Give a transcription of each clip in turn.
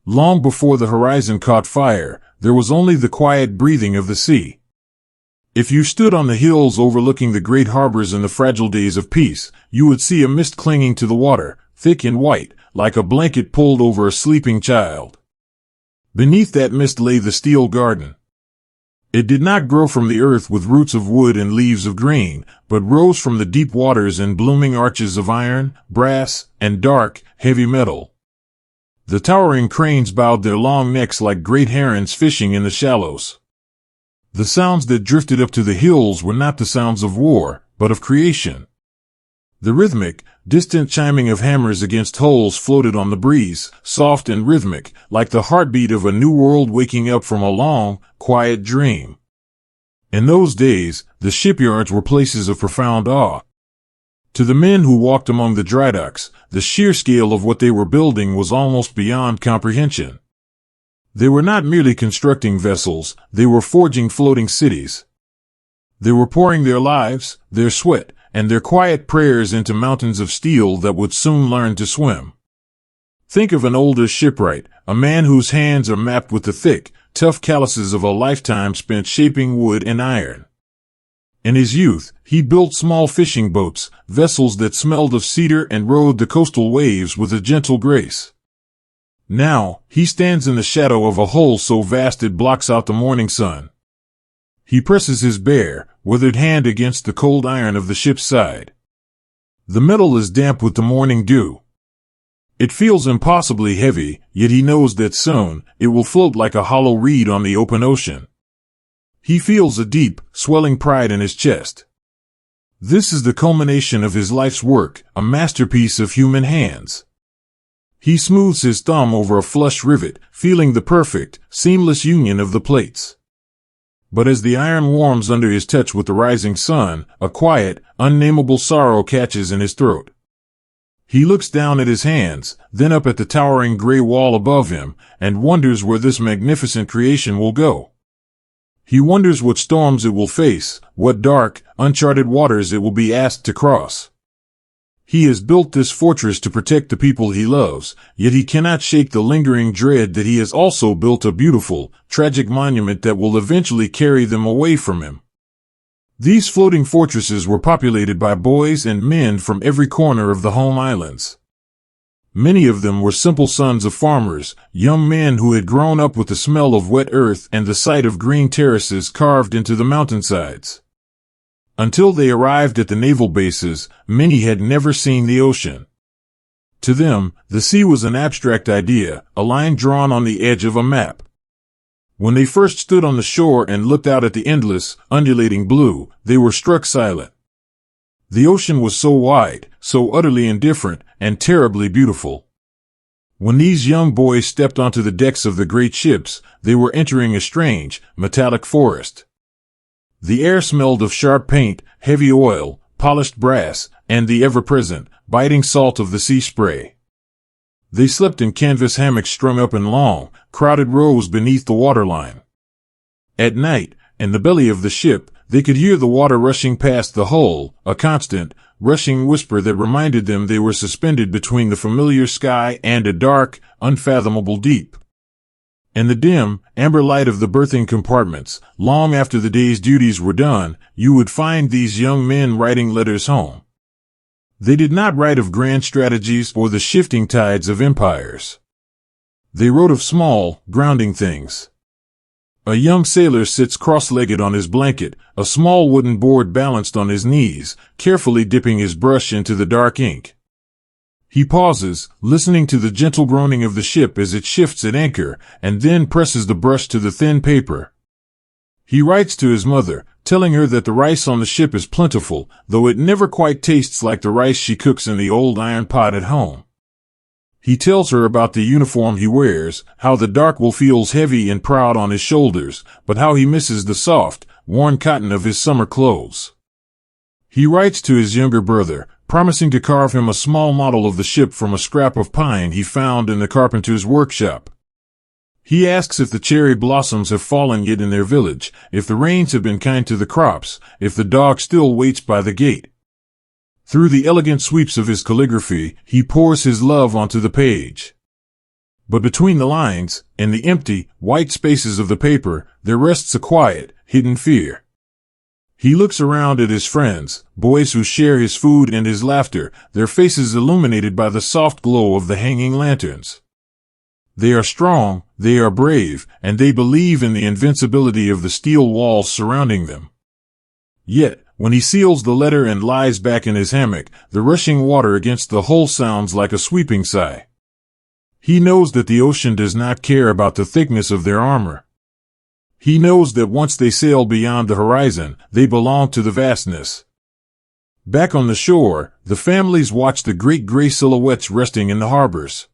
Long before the horizon caught fire, there was only the quiet breathing of the sea. If you stood on the hills overlooking the great harbors in the fragile days of peace, you would see a mist clinging to the water, thick and white, like a blanket pulled over a sleeping child. Beneath that mist lay the steel garden. It did not grow from the earth with roots of wood and leaves of green, but rose from the deep waters in blooming arches of iron, brass, and dark, heavy metal. The towering cranes bowed their long necks like great herons fishing in the shallows. The sounds that drifted up to the hills were not the sounds of war, but of creation. The rhythmic, distant chiming of hammers against hulls floated on the breeze, soft and rhythmic, like the heartbeat of a new world waking up from a long, quiet dream. In those days, the shipyards were places of profound awe. To the men who walked among the dry docks, the sheer scale of what they were building was almost beyond comprehension. They were not merely constructing vessels, they were forging floating cities. They were pouring their lives, their sweat, and their quiet prayers into mountains of steel that would soon learn to swim. Think of an older shipwright, a man whose hands are mapped with the thick, tough calluses of a lifetime spent shaping wood and iron. In his youth, he built small fishing boats, vessels that smelled of cedar and rode the coastal waves with a gentle grace. Now, he stands in the shadow of a hull so vast it blocks out the morning sun. He presses his bare, withered hand against the cold iron of the ship's side. The metal is damp with the morning dew. It feels impossibly heavy, yet he knows that soon, it will float like a hollow reed on the open ocean. He feels a deep, swelling pride in his chest. This is the culmination of his life's work, a masterpiece of human hands. He smooths his thumb over a flush rivet, feeling the perfect, seamless union of the plates. But as the iron warms under his touch with the rising sun, a quiet, unnameable sorrow catches in his throat. He looks down at his hands, then up at the towering gray wall above him, and wonders where this magnificent creation will go. He wonders what storms it will face, what dark, uncharted waters it will be asked to cross. He has built this fortress to protect the people he loves, yet he cannot shake the lingering dread that he has also built a beautiful, tragic monument that will eventually carry them away from him. These floating fortresses were populated by boys and men from every corner of the home islands. Many of them were simple sons of farmers, young men who had grown up with the smell of wet earth and the sight of green terraces carved into the mountainsides. Until they arrived at the naval bases, many had never seen the ocean. To them, the sea was an abstract idea, a line drawn on the edge of a map. When they first stood on the shore and looked out at the endless, undulating blue, they were struck silent. The ocean was so wide, so utterly indifferent, and terribly beautiful. When these young boys stepped onto the decks of the great ships, they were entering a strange, metallic forest. The air smelled of sharp paint, heavy oil, polished brass, and the ever-present, biting salt of the sea spray. They slept in canvas hammocks strung up in long, crowded rows beneath the waterline. At night, in the belly of the ship, they could hear the water rushing past the hull, a constant, rushing whisper that reminded them they were suspended between the familiar sky and a dark, unfathomable deep. In the dim, amber light of the berthing compartments, long after the day's duties were done, you would find these young men writing letters home. They did not write of grand strategies or the shifting tides of empires. They wrote of small, grounding things. A young sailor sits cross-legged on his blanket, a small wooden board balanced on his knees, carefully dipping his brush into the dark ink. He pauses, listening to the gentle groaning of the ship as it shifts at anchor, and then presses the brush to the thin paper. He writes to his mother, telling her that the rice on the ship is plentiful, though it never quite tastes like the rice she cooks in the old iron pot at home. He tells her about the uniform he wears, how the dark wool feels heavy and proud on his shoulders, but how he misses the soft, worn cotton of his summer clothes. He writes to his younger brother, promising to carve him a small model of the ship from a scrap of pine he found in the carpenter's workshop. He asks if the cherry blossoms have fallen yet in their village, if the rains have been kind to the crops, if the dog still waits by the gate. Through the elegant sweeps of his calligraphy, he pours his love onto the page. But between the lines, in the empty, white spaces of the paper, there rests a quiet, hidden fear. He looks around at his friends, boys who share his food and his laughter, their faces illuminated by the soft glow of the hanging lanterns. They are strong, they are brave, and they believe in the invincibility of the steel walls surrounding them. Yet, when he seals the letter and lies back in his hammock, the rushing water against the hull sounds like a sweeping sigh. He knows that the ocean does not care about the thickness of their armor. He knows that once they sail beyond the horizon, they belong to the vastness. Back on the shore, the families watch the great gray silhouettes resting in the harbors.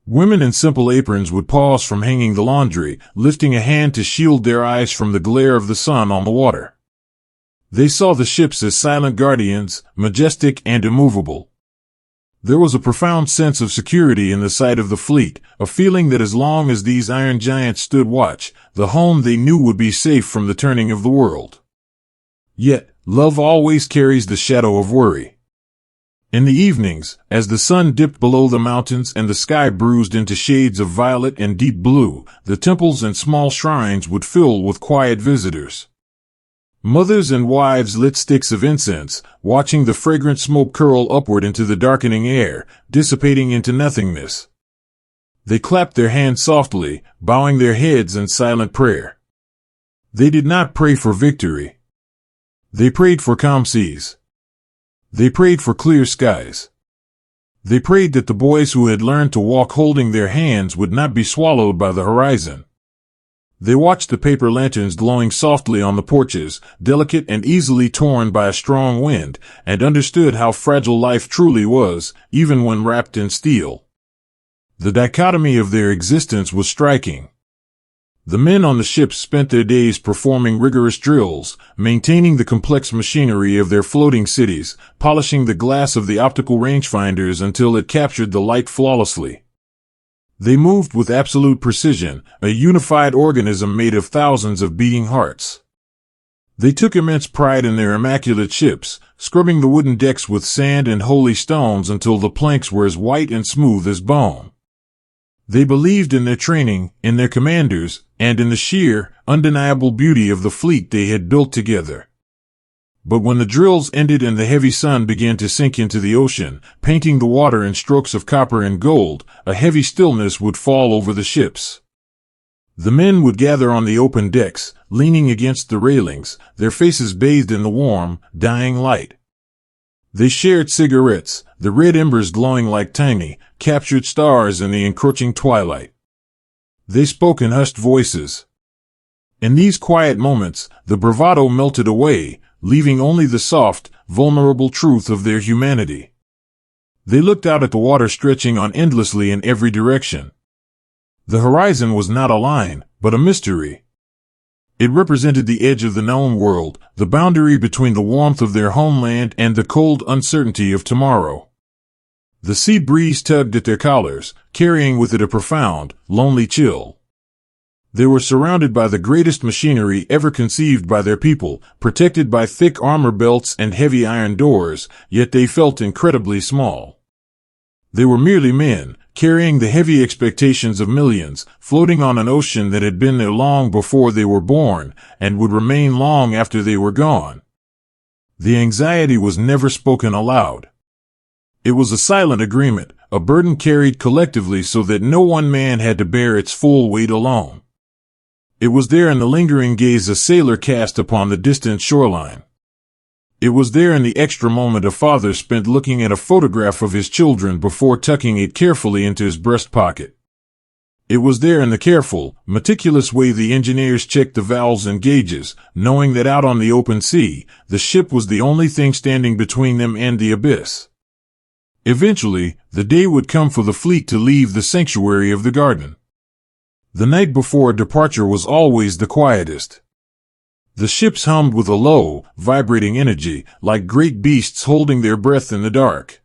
Women in simple aprons would pause from hanging the laundry, lifting a hand to shield their eyes from the glare of the sun on the water. They saw the ships as silent guardians, majestic and immovable. There was a profound sense of security in the sight of the fleet, a feeling that as long as these iron giants stood watch, the home they knew would be safe from the turning of the world. Yet, love always carries the shadow of worry. In the evenings, as the sun dipped below the mountains and the sky bruised into shades of violet and deep blue, the temples and small shrines would fill with quiet visitors. Mothers and wives lit sticks of incense, watching the fragrant smoke curl upward into the darkening air, dissipating into nothingness. They clapped their hands softly, bowing their heads in silent prayer. They did not pray for victory. They prayed for calm seas. They prayed for clear skies. They prayed that the boys who had learned to walk holding their hands would not be swallowed by the horizon. They watched the paper lanterns glowing softly on the porches, delicate and easily torn by a strong wind, and understood how fragile life truly was, even when wrapped in steel. The dichotomy of their existence was striking. The men on the ships spent their days performing rigorous drills, maintaining the complex machinery of their floating cities, polishing the glass of the optical rangefinders until it captured the light flawlessly. They moved with absolute precision, a unified organism made of thousands of beating hearts. They took immense pride in their immaculate ships, scrubbing the wooden decks with sand and holy stones until the planks were as white and smooth as bone. They believed in their training, in their commanders, and in the sheer, undeniable beauty of the fleet they had built together. But when the drills ended and the heavy sun began to sink into the ocean, painting the water in strokes of copper and gold, a heavy stillness would fall over the ships. The men would gather on the open decks, leaning against the railings, their faces bathed in the warm, dying light. They shared cigarettes, the red embers glowing like tiny, captured stars in the encroaching twilight. They spoke in hushed voices. In these quiet moments, the bravado melted away, leaving only the soft, vulnerable truth of their humanity. They looked out at the water stretching on endlessly in every direction. The horizon was not a line, but a mystery. It represented the edge of the known world, the boundary between the warmth of their homeland and the cold uncertainty of tomorrow. The sea breeze tugged at their collars, carrying with it a profound, lonely chill. They were surrounded by the greatest machinery ever conceived by their people, protected by thick armor belts and heavy iron doors, yet they felt incredibly small. They were merely men, carrying the heavy expectations of millions, floating on an ocean that had been there long before they were born, and would remain long after they were gone. The anxiety was never spoken aloud. It was a silent agreement, a burden carried collectively so that no one man had to bear its full weight alone. It was there in the lingering gaze a sailor cast upon the distant shoreline. It was there in the extra moment a father spent looking at a photograph of his children before tucking it carefully into his breast pocket. It was there in the careful, meticulous way the engineers checked the valves and gauges, knowing that out on the open sea, the ship was the only thing standing between them and the abyss. Eventually, the day would come for the fleet to leave the sanctuary of the garden. The night before departure was always the quietest. The ships hummed with a low, vibrating energy, like great beasts holding their breath in the dark.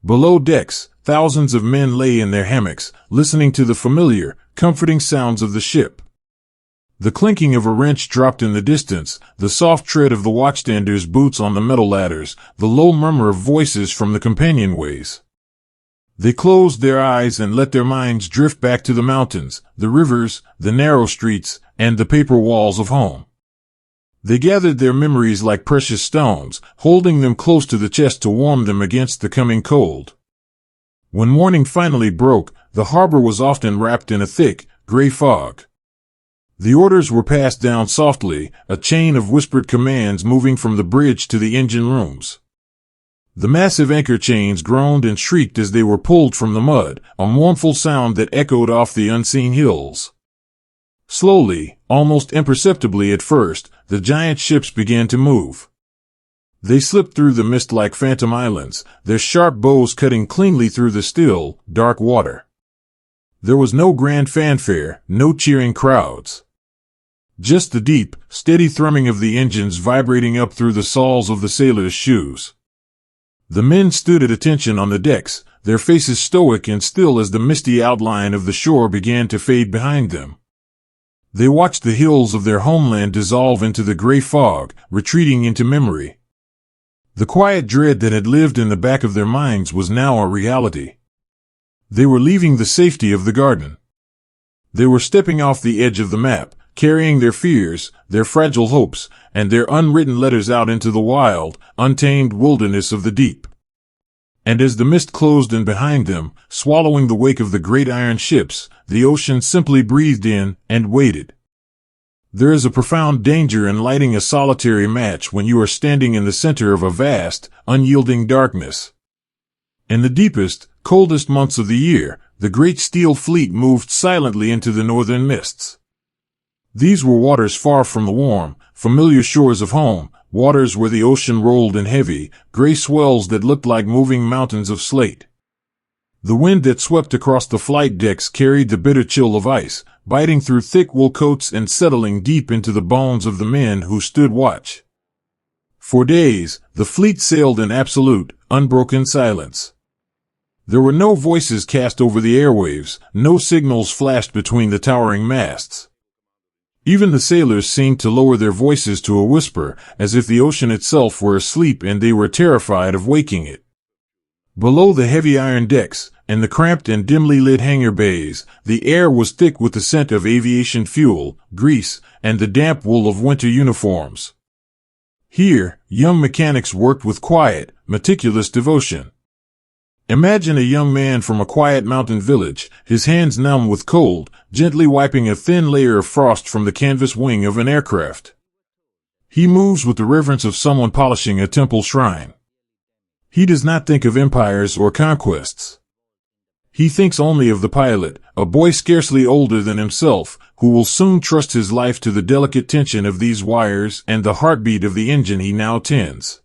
Below decks, thousands of men lay in their hammocks, listening to the familiar, comforting sounds of the ship. The clinking of a wrench dropped in the distance, the soft tread of the watchstander's boots on the metal ladders, the low murmur of voices from the companionways. They closed their eyes and let their minds drift back to the mountains, the rivers, the narrow streets, and the paper walls of home. They gathered their memories like precious stones, holding them close to the chest to warm them against the coming cold. When morning finally broke, the harbor was often wrapped in a thick, gray fog. The orders were passed down softly, a chain of whispered commands moving from the bridge to the engine rooms. The massive anchor chains groaned and shrieked as they were pulled from the mud, a mournful sound that echoed off the unseen hills. Slowly, almost imperceptibly at first, the giant ships began to move. They slipped through the mist like phantom islands, their sharp bows cutting cleanly through the still, dark water. There was no grand fanfare, no cheering crowds. Just the deep, steady thrumming of the engines vibrating up through the soles of the sailors' shoes. The men stood at attention on the decks, their faces stoic and still as the misty outline of the shore began to fade behind them. They watched the hills of their homeland dissolve into the gray fog, retreating into memory. The quiet dread that had lived in the back of their minds was now a reality. They were leaving the safety of the garden. They were stepping off the edge of the map, carrying their fears, their fragile hopes, and their unwritten letters out into the wild, untamed wilderness of the deep. And as the mist closed in behind them, swallowing the wake of the great iron ships, the ocean simply breathed in and waited. There is a profound danger in lighting a solitary match when you are standing in the center of a vast, unyielding darkness. In the deepest, coldest months of the year, the great steel fleet moved silently into the northern mists. These were waters far from the warm, familiar shores of home, waters where the ocean rolled in heavy, gray swells that looked like moving mountains of slate. The wind that swept across the flight decks carried the bitter chill of ice, biting through thick wool coats and settling deep into the bones of the men who stood watch. For days, the fleet sailed in absolute, unbroken silence. There were no voices cast over the airwaves, no signals flashed between the towering masts. Even the sailors seemed to lower their voices to a whisper, as if the ocean itself were asleep and they were terrified of waking it. Below the heavy iron decks, in the cramped and dimly lit hangar bays, the air was thick with the scent of aviation fuel, grease, and the damp wool of winter uniforms. Here, young mechanics worked with quiet, meticulous devotion. Imagine a young man from a quiet mountain village, his hands numb with cold, gently wiping a thin layer of frost from the canvas wing of an aircraft. He moves with the reverence of someone polishing a temple shrine. He does not think of empires or conquests. He thinks only of the pilot, a boy scarcely older than himself, who will soon trust his life to the delicate tension of these wires and the heartbeat of the engine he now tends.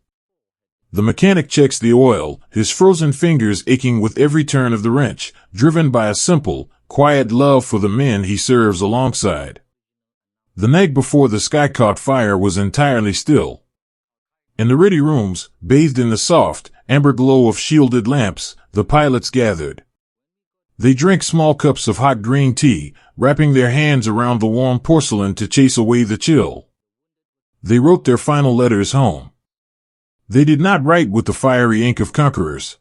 The mechanic checks the oil, his frozen fingers aching with every turn of the wrench, driven by a simple, quiet love for the men he serves alongside. The night before the sky caught fire was entirely still. In the ready rooms, bathed in the soft, amber glow of shielded lamps, the pilots gathered. They drank small cups of hot green tea, wrapping their hands around the warm porcelain to chase away the chill. They wrote their final letters home. They did not write with the fiery ink of conquerors.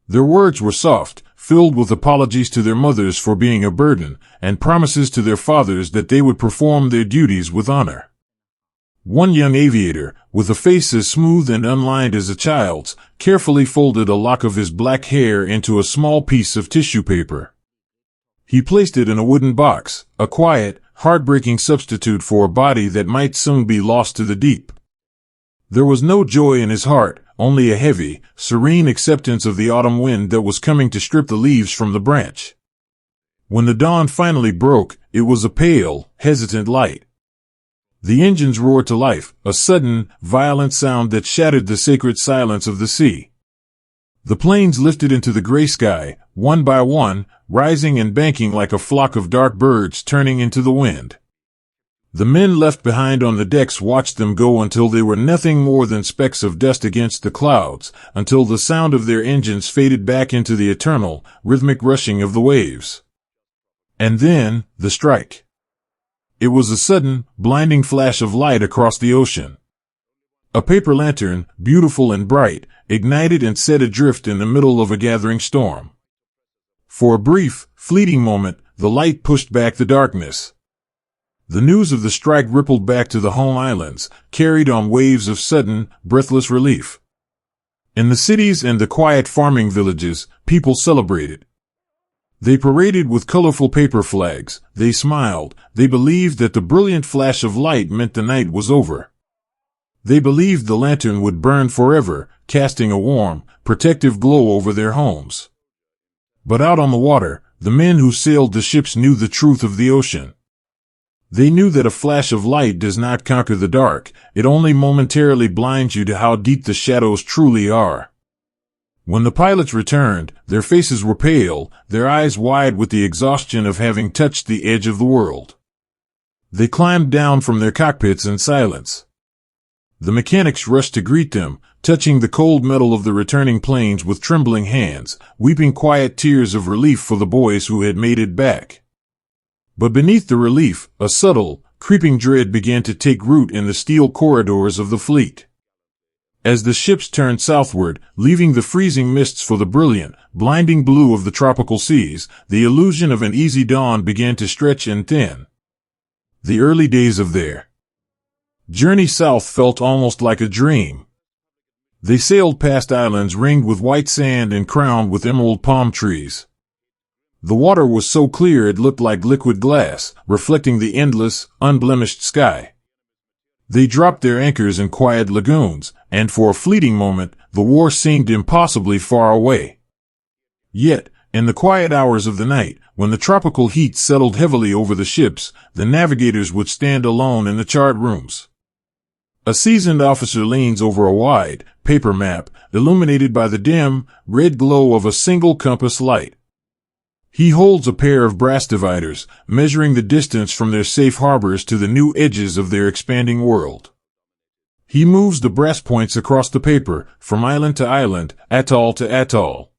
Their words were soft, filled with apologies to their mothers for being a burden, and promises to their fathers that they would perform their duties with honor. One young aviator, with a face as smooth and unlined as a child's, carefully folded a lock of his black hair into a small piece of tissue paper. He placed it in a wooden box, a quiet, heartbreaking substitute for a body that might soon be lost to the deep. There was no joy in his heart, only a heavy, serene acceptance of the autumn wind that was coming to strip the leaves from the branch. When the dawn finally broke, it was a pale, hesitant light. The engines roared to life, a sudden, violent sound that shattered the sacred silence of the sea. The planes lifted into the gray sky, one by one, rising and banking like a flock of dark birds turning into the wind. The men left behind on the decks watched them go until they were nothing more than specks of dust against the clouds, until the sound of their engines faded back into the eternal, rhythmic rushing of the waves. And then, the strike. It was a sudden, blinding flash of light across the ocean. A paper lantern, beautiful and bright, ignited and set adrift in the middle of a gathering storm. For a brief, fleeting moment, the light pushed back the darkness. The news of the strike rippled back to the home islands, carried on waves of sudden, breathless relief. In the cities and the quiet farming villages, people celebrated. They paraded with colorful paper flags, they smiled, they believed that the brilliant flash of light meant the night was over. They believed the lantern would burn forever, casting a warm, protective glow over their homes. But out on the water, the men who sailed the ships knew the truth of the ocean. They knew that a flash of light does not conquer the dark, it only momentarily blinds you to how deep the shadows truly are. When the pilots returned, their faces were pale, their eyes wide with the exhaustion of having touched the edge of the world. They climbed down from their cockpits in silence. The mechanics rushed to greet them, touching the cold metal of the returning planes with trembling hands, weeping quiet tears of relief for the boys who had made it back. But beneath the relief, a subtle, creeping dread began to take root in the steel corridors of the fleet. As the ships turned southward, leaving the freezing mists for the brilliant, blinding blue of the tropical seas, the illusion of an easy dawn began to stretch and thin. The early days of their journey south felt almost like a dream. They sailed past islands ringed with white sand and crowned with emerald palm trees. The water was so clear it looked like liquid glass, reflecting the endless, unblemished sky. They dropped their anchors in quiet lagoons, and for a fleeting moment, the war seemed impossibly far away. Yet, in the quiet hours of the night, when the tropical heat settled heavily over the ships, the navigators would stand alone in the chart rooms. A seasoned officer leans over a wide, paper map, illuminated by the dim, red glow of a single compass light. He holds a pair of brass dividers, measuring the distance from their safe harbors to the new edges of their expanding world. He moves the brass points across the paper, from island to island, atoll to atoll.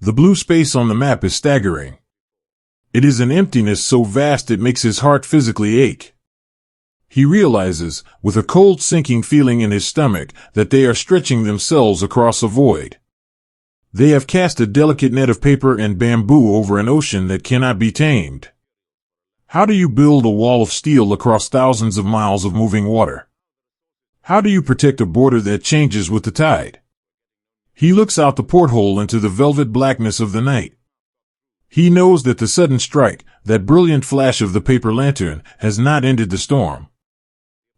The blue space on the map is staggering. It is an emptiness so vast it makes his heart physically ache. He realizes, with a cold sinking feeling in his stomach, that they are stretching themselves across a void. They have cast a delicate net of paper and bamboo over an ocean that cannot be tamed. How do you build a wall of steel across thousands of miles of moving water? How do you protect a border that changes with the tide? He looks out the porthole into the velvet blackness of the night. He knows that the sudden strike, that brilliant flash of the paper lantern, has not ended the storm.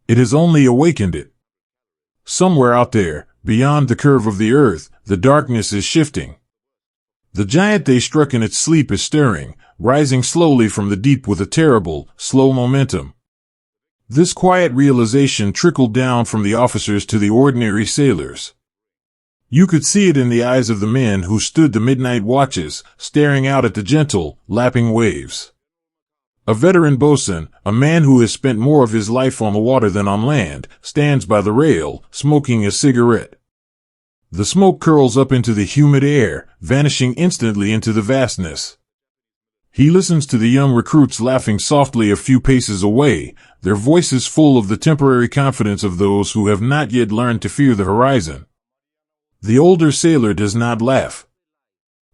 It has only awakened it. Somewhere out there, beyond the curve of the earth, the darkness is shifting. The giant they struck in its sleep is stirring, rising slowly from the deep with a terrible, slow momentum. This quiet realization trickled down from the officers to the ordinary sailors. You could see it in the eyes of the men who stood the midnight watches, staring out at the gentle, lapping waves. A veteran boatswain, a man who has spent more of his life on the water than on land, stands by the rail, smoking a cigarette. The smoke curls up into the humid air, vanishing instantly into the vastness. He listens to the young recruits laughing softly a few paces away, their voices full of the temporary confidence of those who have not yet learned to fear the horizon. The older sailor does not laugh.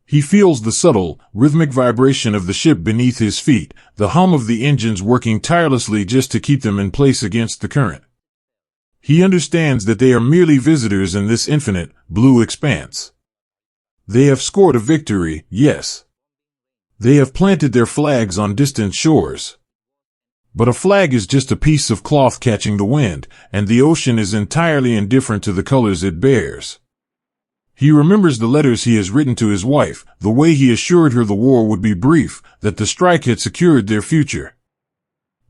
He feels the subtle, rhythmic vibration of the ship beneath his feet, the hum of the engines working tirelessly just to keep them in place against the current. He understands that they are merely visitors in this infinite, blue expanse. They have scored a victory, yes. They have planted their flags on distant shores. But a flag is just a piece of cloth catching the wind, and the ocean is entirely indifferent to the colors it bears. He remembers the letters he has written to his wife, the way he assured her the war would be brief, that the strike had secured their future.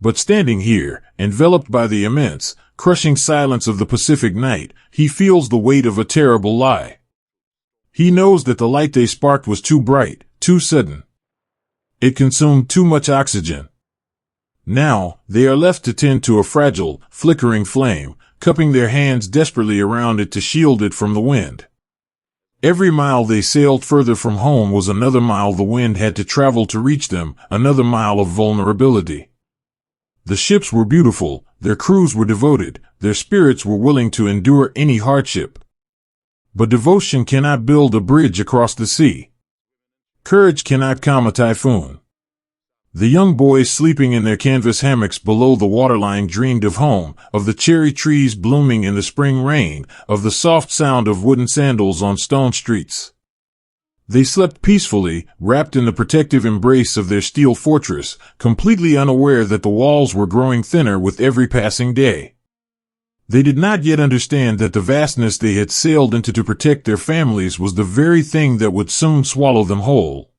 But standing here, enveloped by the immense, crushing silence of the Pacific night, he feels the weight of a terrible lie. He knows that the light they sparked was too bright, too sudden. It consumed too much oxygen. Now, they are left to tend to a fragile, flickering flame, cupping their hands desperately around it to shield it from the wind. Every mile they sailed further from home was another mile the wind had to travel to reach them, another mile of vulnerability. The ships were beautiful, their crews were devoted, their spirits were willing to endure any hardship. But devotion cannot build a bridge across the sea. Courage cannot calm a typhoon. The young boys sleeping in their canvas hammocks below the waterline dreamed of home, of the cherry trees blooming in the spring rain, of the soft sound of wooden sandals on stone streets. They slept peacefully, wrapped in the protective embrace of their steel fortress, completely unaware that the walls were growing thinner with every passing day. They did not yet understand that the vastness they had sailed into to protect their families was the very thing that would soon swallow them whole.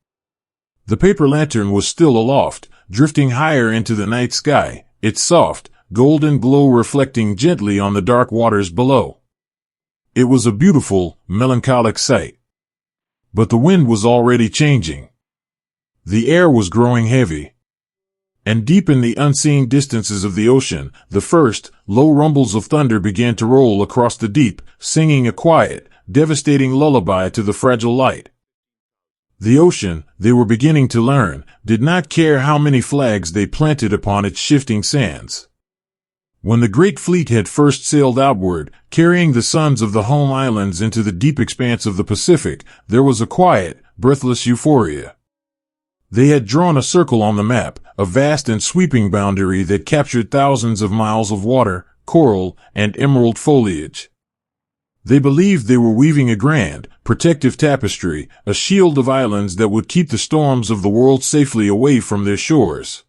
The paper lantern was still aloft, drifting higher into the night sky, its soft, golden glow reflecting gently on the dark waters below. It was a beautiful, melancholic sight. But the wind was already changing. The air was growing heavy. And deep in the unseen distances of the ocean, the first, low rumbles of thunder began to roll across the deep, singing a quiet, devastating lullaby to the fragile light. The ocean, they were beginning to learn, did not care how many flags they planted upon its shifting sands. When the great fleet had first sailed outward, carrying the sons of the home islands into the deep expanse of the Pacific, there was a quiet, breathless euphoria. They had drawn a circle on the map, a vast and sweeping boundary that captured thousands of miles of water, coral, and emerald foliage. They believed they were weaving a grand, protective tapestry, a shield of islands that would keep the storms of the world safely away from their shores.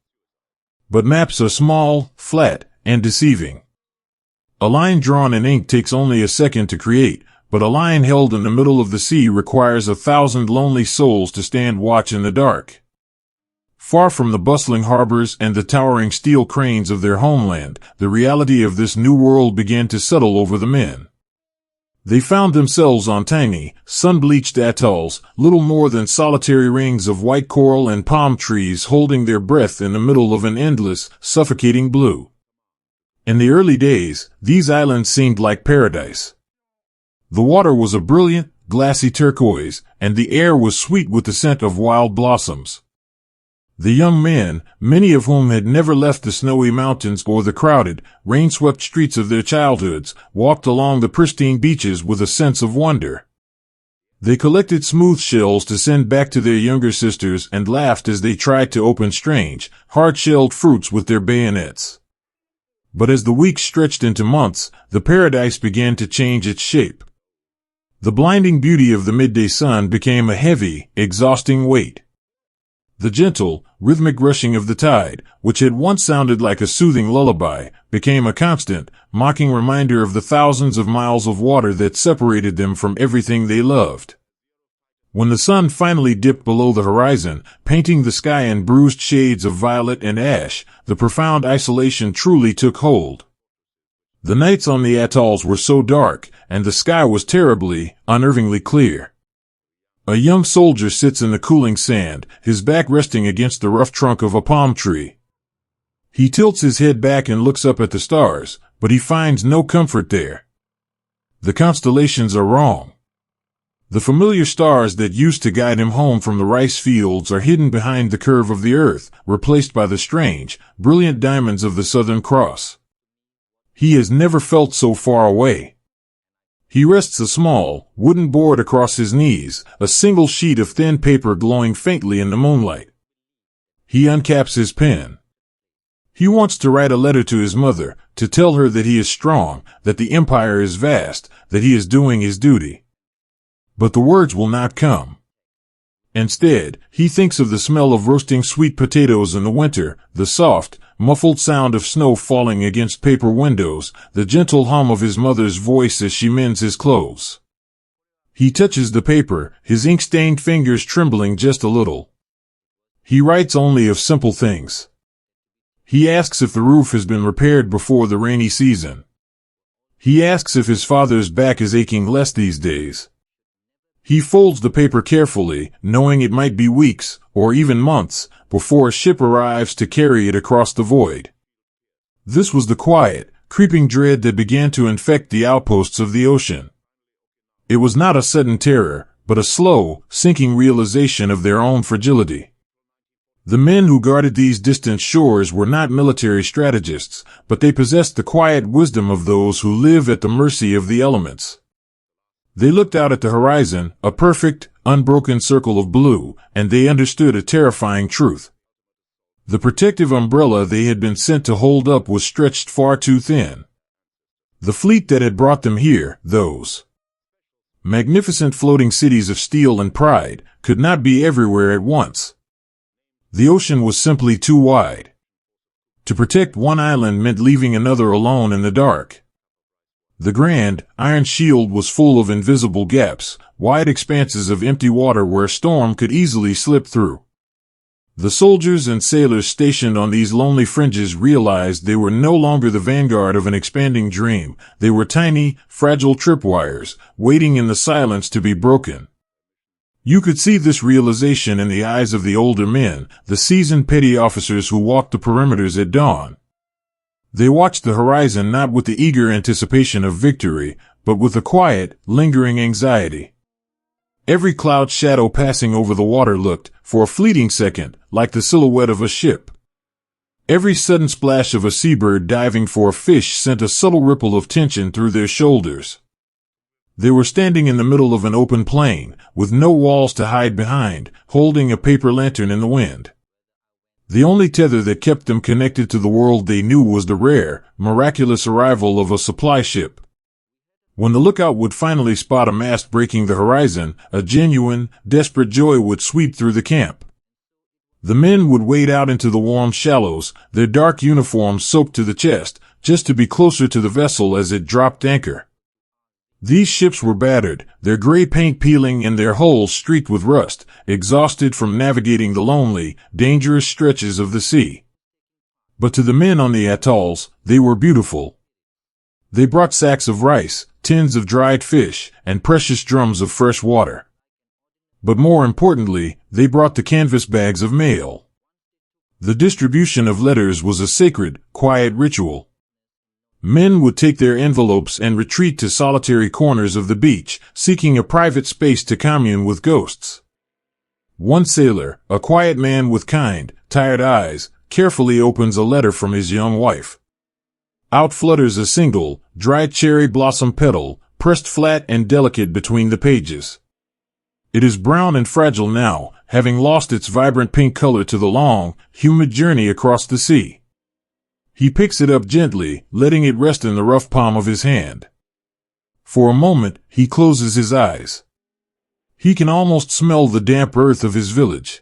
But maps are small, flat, and deceiving. A line drawn in ink takes only a second to create, but a line held in the middle of the sea requires 1,000 lonely souls to stand watch in the dark. Far from the bustling harbors and the towering steel cranes of their homeland, the reality of this new world began to settle over the men. They found themselves on tiny, sun-bleached atolls, little more than solitary rings of white coral and palm trees holding their breath in the middle of an endless, suffocating blue. In the early days, these islands seemed like paradise. The water was a brilliant, glassy turquoise, and the air was sweet with the scent of wild blossoms. The young men, many of whom had never left the snowy mountains or the crowded, rain-swept streets of their childhoods, walked along the pristine beaches with a sense of wonder. They collected smooth shells to send back to their younger sisters and laughed as they tried to open strange, hard-shelled fruits with their bayonets. But as the weeks stretched into months, the paradise began to change its shape. The blinding beauty of the midday sun became a heavy, exhausting weight. The gentle, rhythmic rushing of the tide, which had once sounded like a soothing lullaby, became a constant, mocking reminder of the thousands of miles of water that separated them from everything they loved. When the sun finally dipped below the horizon, painting the sky in bruised shades of violet and ash, the profound isolation truly took hold. The nights on the atolls were so dark, and the sky was terribly, unnervingly clear. A young soldier sits in the cooling sand, his back resting against the rough trunk of a palm tree. He tilts his head back and looks up at the stars, but he finds no comfort there. The constellations are wrong. The familiar stars that used to guide him home from the rice fields are hidden behind the curve of the earth, replaced by the strange, brilliant diamonds of the Southern Cross. He has never felt so far away. He rests a small, wooden board across his knees, a single sheet of thin paper glowing faintly in the moonlight. He uncaps his pen. He wants to write a letter to his mother, to tell her that he is strong, that the empire is vast, that he is doing his duty. But the words will not come. Instead, he thinks of the smell of roasting sweet potatoes in the winter, the soft, muffled sound of snow falling against paper windows, the gentle hum of his mother's voice as she mends his clothes. He touches the paper, his ink-stained fingers trembling just a little. He writes only of simple things. He asks if the roof has been repaired before the rainy season. He asks if his father's back is aching less these days. He folds the paper carefully, knowing it might be weeks, or even months, before a ship arrives to carry it across the void. This was the quiet, creeping dread that began to infect the outposts of the ocean. It was not a sudden terror, but a slow, sinking realization of their own fragility. The men who guarded these distant shores were not military strategists, but they possessed the quiet wisdom of those who live at the mercy of the elements. They looked out at the horizon, a perfect, unbroken circle of blue, and they understood a terrifying truth. The protective umbrella they had been sent to hold up was stretched far too thin. The fleet that had brought them here, those magnificent floating cities of steel and pride, could not be everywhere at once. The ocean was simply too wide. To protect one island meant leaving another alone in the dark. The grand, iron shield was full of invisible gaps, wide expanses of empty water where a storm could easily slip through. The soldiers and sailors stationed on these lonely fringes realized they were no longer the vanguard of an expanding dream. They were tiny, fragile tripwires, waiting in the silence to be broken. You could see this realization in the eyes of the older men, the seasoned petty officers who walked the perimeters at dawn. They watched the horizon not with the eager anticipation of victory, but with a quiet, lingering anxiety. Every cloud shadow passing over the water looked, for a fleeting second, like the silhouette of a ship. Every sudden splash of a seabird diving for a fish sent a subtle ripple of tension through their shoulders. They were standing in the middle of an open plain, with no walls to hide behind, holding a paper lantern in the wind. The only tether that kept them connected to the world they knew was the rare, miraculous arrival of a supply ship. When the lookout would finally spot a mast breaking the horizon, a genuine, desperate joy would sweep through the camp. The men would wade out into the warm shallows, their dark uniforms soaked to the chest, just to be closer to the vessel as it dropped anchor. These ships were battered, their gray paint peeling and their hulls streaked with rust, exhausted from navigating the lonely, dangerous stretches of the sea. But to the men on the atolls, they were beautiful. They brought sacks of rice, tins of dried fish, and precious drums of fresh water. But more importantly, they brought the canvas bags of mail. The distribution of letters was a sacred, quiet ritual. Men would take their envelopes and retreat to solitary corners of the beach, seeking a private space to commune with ghosts. One sailor, a quiet man with kind, tired eyes, carefully opens a letter from his young wife. Out flutters a single, dried cherry blossom petal, pressed flat and delicate between the pages. It is brown and fragile now, having lost its vibrant pink color to the long, humid journey across the sea. He picks it up gently, letting it rest in the rough palm of his hand. For a moment, he closes his eyes. He can almost smell the damp earth of his village.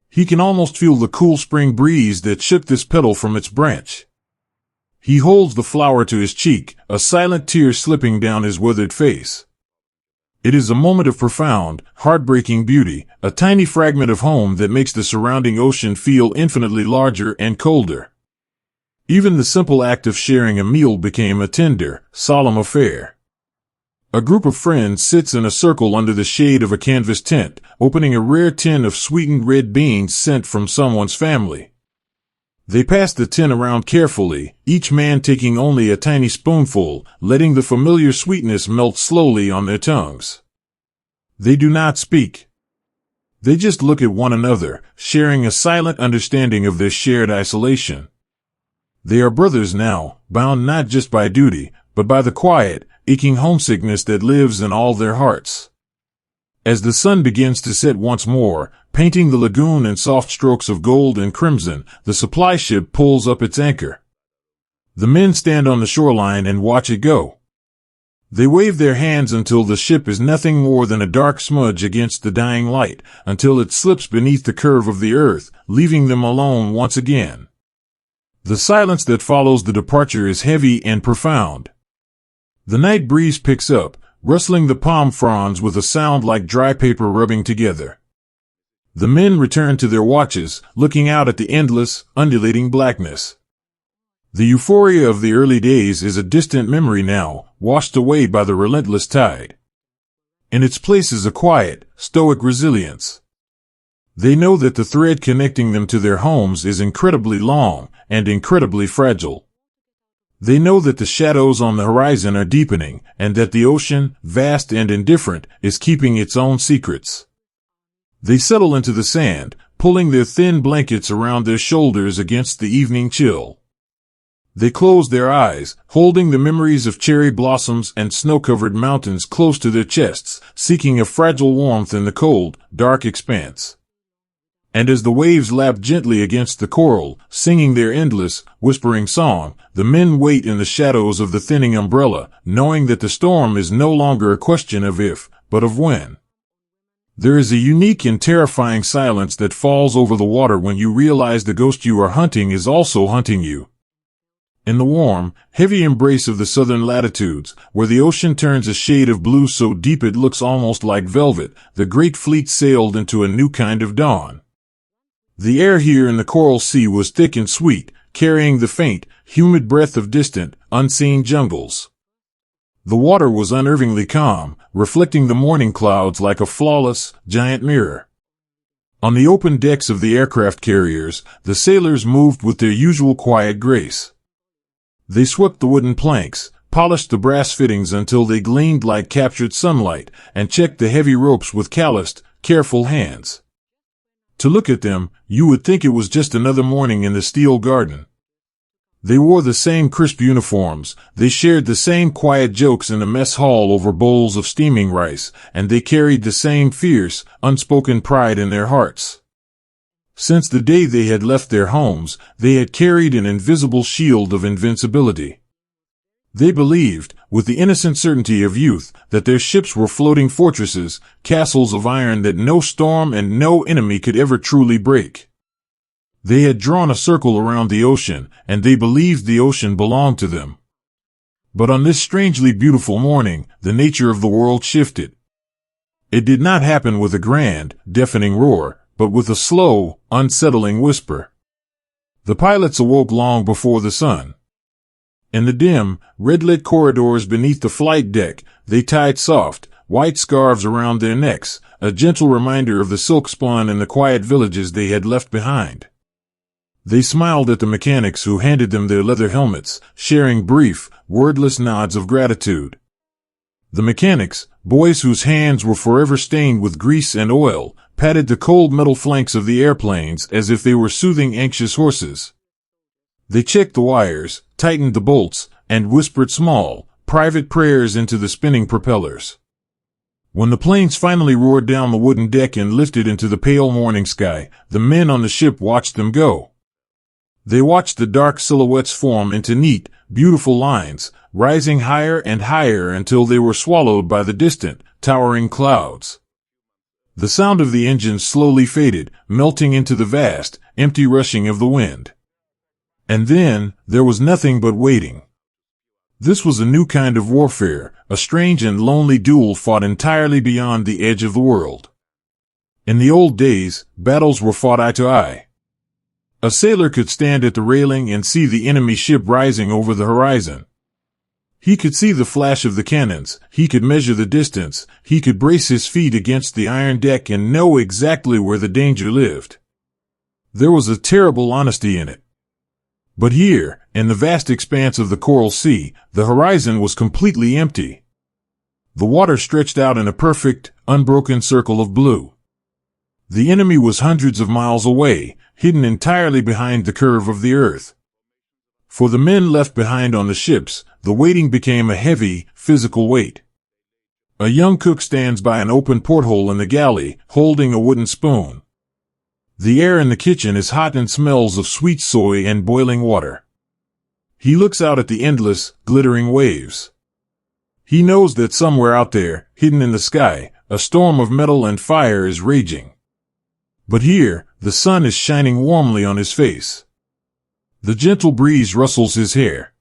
He can almost feel the cool spring breeze that shook this petal from its branch. He holds the flower to his cheek, a silent tear slipping down his withered face. It is a moment of profound, heartbreaking beauty, a tiny fragment of home that makes the surrounding ocean feel infinitely larger and colder. Even the simple act of sharing a meal became a tender, solemn affair. A group of friends sits in a circle under the shade of a canvas tent, opening a rare tin of sweetened red beans sent from someone's family. They pass the tin around carefully, each man taking only a tiny spoonful, letting the familiar sweetness melt slowly on their tongues. They do not speak. They just look at one another, sharing a silent understanding of their shared isolation. They are brothers now, bound not just by duty, but by the quiet, aching homesickness that lives in all their hearts. As the sun begins to set once more, painting the lagoon in soft strokes of gold and crimson, the supply ship pulls up its anchor. The men stand on the shoreline and watch it go. They wave their hands until the ship is nothing more than a dark smudge against the dying light, until it slips beneath the curve of the earth, leaving them alone once again. The silence that follows the departure is heavy and profound. The night breeze picks up, rustling the palm fronds with a sound like dry paper rubbing together. The men return to their watches, looking out at the endless, undulating blackness. The euphoria of the early days is a distant memory now, washed away by the relentless tide. In its place is a quiet, stoic resilience. They know that the thread connecting them to their homes is incredibly long and incredibly fragile. They know that the shadows on the horizon are deepening, and that the ocean, vast and indifferent, is keeping its own secrets. They settle into the sand, pulling their thin blankets around their shoulders against the evening chill. They closed their eyes, holding the memories of cherry blossoms and snow-covered mountains close to their chests, seeking a fragile warmth in the cold, dark expanse. And as the waves lapped gently against the coral, singing their endless, whispering song, the men wait in the shadows of the thinning umbrella, knowing that the storm is no longer a question of if, but of when. There is a unique and terrifying silence that falls over the water when you realize the ghost you are hunting is also hunting you. In the warm, heavy embrace of the southern latitudes, where the ocean turns a shade of blue so deep it looks almost like velvet, the great fleet sailed into a new kind of dawn. The air here in the Coral Sea was thick and sweet, carrying the faint, humid breath of distant, unseen jungles. The water was unnervingly calm, reflecting the morning clouds like a flawless, giant mirror. On the open decks of the aircraft carriers, the sailors moved with their usual quiet grace. They swept the wooden planks, polished the brass fittings until they gleamed like captured sunlight, and checked the heavy ropes with calloused, careful hands. To look at them, you would think it was just another morning in the steel garden. They wore the same crisp uniforms, they shared the same quiet jokes in the mess hall over bowls of steaming rice, and they carried the same fierce, unspoken pride in their hearts. Since the day they had left their homes, they had carried an invisible shield of invincibility. They believed, with the innocent certainty of youth, that their ships were floating fortresses, castles of iron that no storm and no enemy could ever truly break. They had drawn a circle around the ocean, and they believed the ocean belonged to them. But on this strangely beautiful morning, the nature of the world shifted. It did not happen with a grand, deafening roar, but with a slow, unsettling whisper. The pilots awoke long before the sun. In the dim, red-lit corridors beneath the flight deck, they tied soft, white scarves around their necks, a gentle reminder of the silk spun in the quiet villages they had left behind. They smiled at the mechanics who handed them their leather helmets, sharing brief, wordless nods of gratitude. The mechanics, boys whose hands were forever stained with grease and oil, patted the cold metal flanks of the airplanes as if they were soothing anxious horses. They checked the wires, tightened the bolts, and whispered small, private prayers into the spinning propellers. When the planes finally roared down the wooden deck and lifted into the pale morning sky, the men on the ship watched them go. They watched the dark silhouettes form into neat, beautiful lines, rising higher and higher until they were swallowed by the distant, towering clouds. The sound of the engines slowly faded, melting into the vast, empty rushing of the wind. And then, there was nothing but waiting. This was a new kind of warfare, a strange and lonely duel fought entirely beyond the edge of the world. In the old days, battles were fought eye to eye. A sailor could stand at the railing and see the enemy ship rising over the horizon. He could see the flash of the cannons, he could measure the distance, he could brace his feet against the iron deck and know exactly where the danger lived. There was a terrible honesty in it. But here, in the vast expanse of the Coral Sea, the horizon was completely empty. The water stretched out in a perfect, unbroken circle of blue. The enemy was hundreds of miles away, hidden entirely behind the curve of the earth. For the men left behind on the ships, the waiting became a heavy, physical weight. A young cook stands by an open porthole in the galley, holding a wooden spoon. The air in the kitchen is hot and smells of sweet soy and boiling water. He looks out at the endless, glittering waves. He knows that somewhere out there, hidden in the sky, a storm of metal and fire is raging. But here, the sun is shining warmly on his face. The gentle breeze rustles his hair.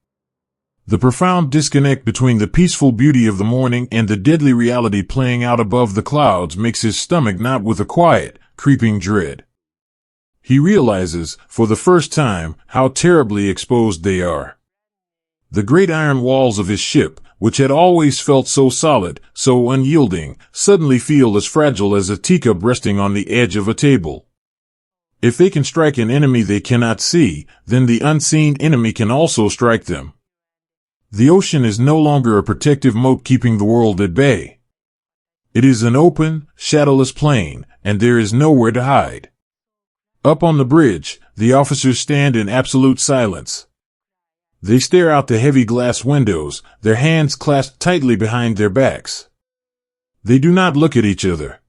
The profound disconnect between the peaceful beauty of the morning and the deadly reality playing out above the clouds makes his stomach knot with a quiet, creeping dread. He realizes, for the first time, how terribly exposed they are. The great iron walls of his ship, which had always felt so solid, so unyielding, suddenly feel as fragile as a teacup resting on the edge of a table. If they can strike an enemy they cannot see, then the unseen enemy can also strike them. The ocean is no longer a protective moat keeping the world at bay. It is an open, shadowless plain, and there is nowhere to hide. Up on the bridge, the officers stand in absolute silence. They stare out the heavy glass windows, their hands clasped tightly behind their backs. They do not look at each other.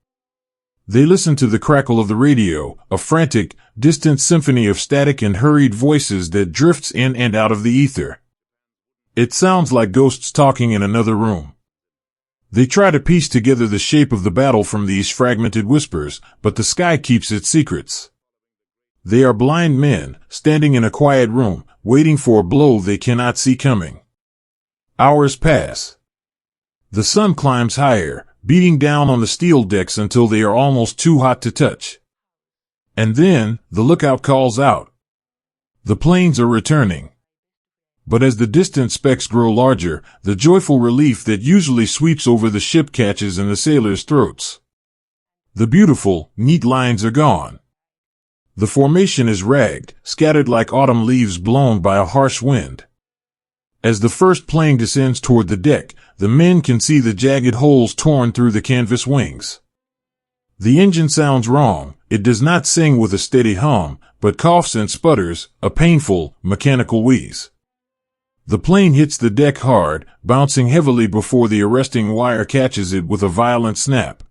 They listen to the crackle of the radio, a frantic, distant symphony of static and hurried voices that drifts in and out of the ether. It sounds like ghosts talking in another room. They try to piece together the shape of the battle from these fragmented whispers, but the sky keeps its secrets. They are blind men, standing in a quiet room, waiting for a blow they cannot see coming. Hours pass. The sun climbs higher, beating down on the steel decks until they are almost too hot to touch. And then, the lookout calls out. The planes are returning. But as the distant specks grow larger, the joyful relief that usually sweeps over the ship catches in the sailors' throats. The beautiful, neat lines are gone. The formation is ragged, scattered like autumn leaves blown by a harsh wind. As the first plane descends toward the deck, the men can see the jagged holes torn through the canvas wings. The engine sounds wrong. It does not sing with a steady hum, but coughs and sputters, a painful, mechanical wheeze. The plane hits the deck hard, bouncing heavily before the arresting wire catches it with a violent snap.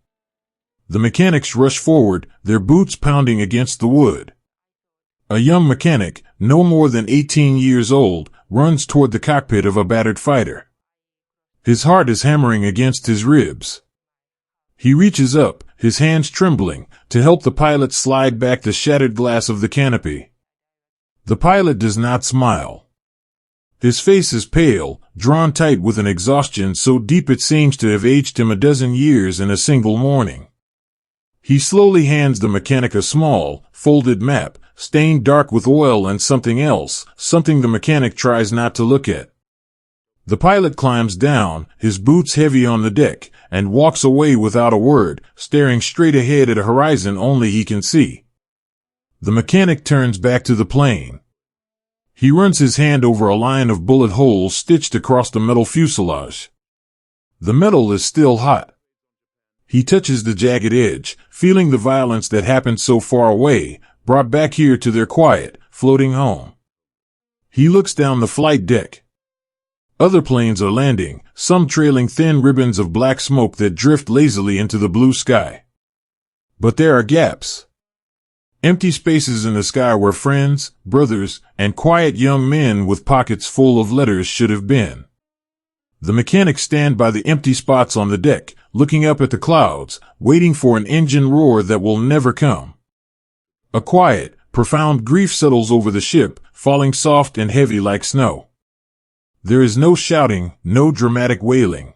The mechanics rush forward, their boots pounding against the wood. A young mechanic, no more than 18 years old, runs toward the cockpit of a battered fighter. His heart is hammering against his ribs. He reaches up, his hands trembling, to help the pilot slide back the shattered glass of the canopy. The pilot does not smile. His face is pale, drawn tight with an exhaustion so deep it seems to have aged him a dozen years in a single morning. He slowly hands the mechanic a small, folded map, stained dark with oil and something else, something the mechanic tries not to look at. The pilot climbs down, his boots heavy on the deck, and walks away without a word, staring straight ahead at a horizon only he can see. The mechanic turns back to the plane. He runs his hand over a line of bullet holes stitched across the metal fuselage. The metal is still hot. He touches the jagged edge, feeling the violence that happened so far away, brought back here to their quiet, floating home. He looks down the flight deck. Other planes are landing, some trailing thin ribbons of black smoke that drift lazily into the blue sky. But there are gaps. Empty spaces in the sky where friends, brothers, and quiet young men with pockets full of letters should have been. The mechanics stand by the empty spots on the deck, looking up at the clouds, waiting for an engine roar that will never come. A quiet, profound grief settles over the ship, falling soft and heavy like snow. There is no shouting, no dramatic wailing.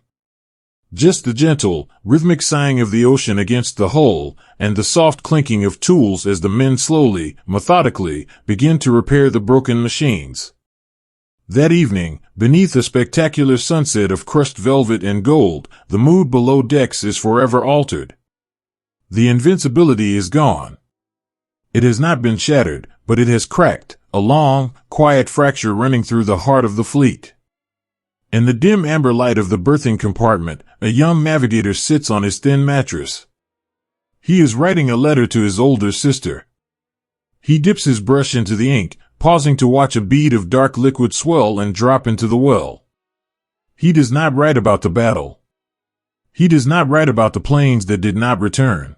Just the gentle, rhythmic sighing of the ocean against the hull, and the soft clinking of tools as the men slowly, methodically, begin to repair the broken machines. That evening, beneath a spectacular sunset of crushed velvet and gold, the mood below decks is forever altered. The invincibility is gone. It has not been shattered, but it has cracked, a long, quiet fracture running through the heart of the fleet. In the dim amber light of the berthing compartment, a young navigator sits on his thin mattress. He is writing a letter to his older sister. He dips his brush into the ink, pausing to watch a bead of dark liquid swell and drop into the well. He does not write about the battle. He does not write about the planes that did not return.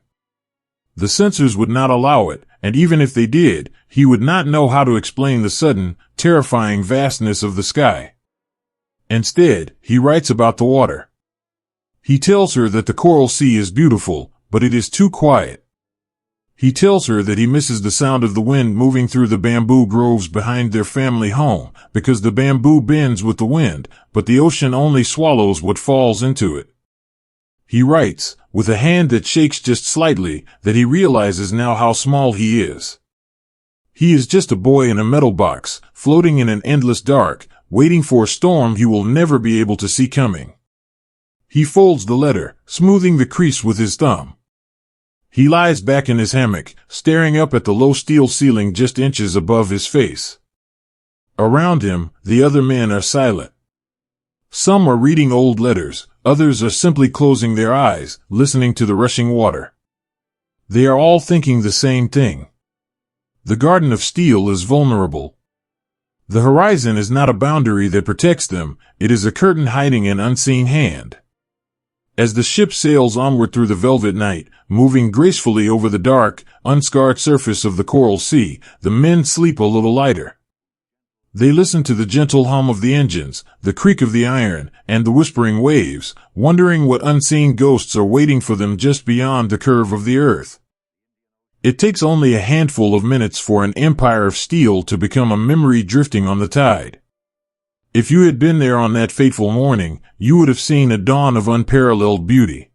The censors would not allow it, and even if they did, he would not know how to explain the sudden, terrifying vastness of the sky. Instead, he writes about the water. He tells her that the coral sea is beautiful, but it is too quiet. He tells her that he misses the sound of the wind moving through the bamboo groves behind their family home, because the bamboo bends with the wind, but the ocean only swallows what falls into it. He writes, with a hand that shakes just slightly, that he realizes now how small he is. He is just a boy in a metal box, floating in an endless dark, waiting for a storm he will never be able to see coming. He folds the letter, smoothing the crease with his thumb. He lies back in his hammock, staring up at the low steel ceiling just inches above his face. Around him, the other men are silent. Some are reading old letters, others are simply closing their eyes, listening to the rushing water. They are all thinking the same thing. The garden of steel is vulnerable. The horizon is not a boundary that protects them, it is a curtain hiding an unseen hand. As the ship sails onward through the velvet night, moving gracefully over the dark, unscarred surface of the coral sea, the men sleep a little lighter. They listen to the gentle hum of the engines, the creak of the iron, and the whispering waves, wondering what unseen ghosts are waiting for them just beyond the curve of the earth. It takes only a handful of minutes for an empire of steel to become a memory drifting on the tide. If you had been there on that fateful morning, you would have seen a dawn of unparalleled beauty.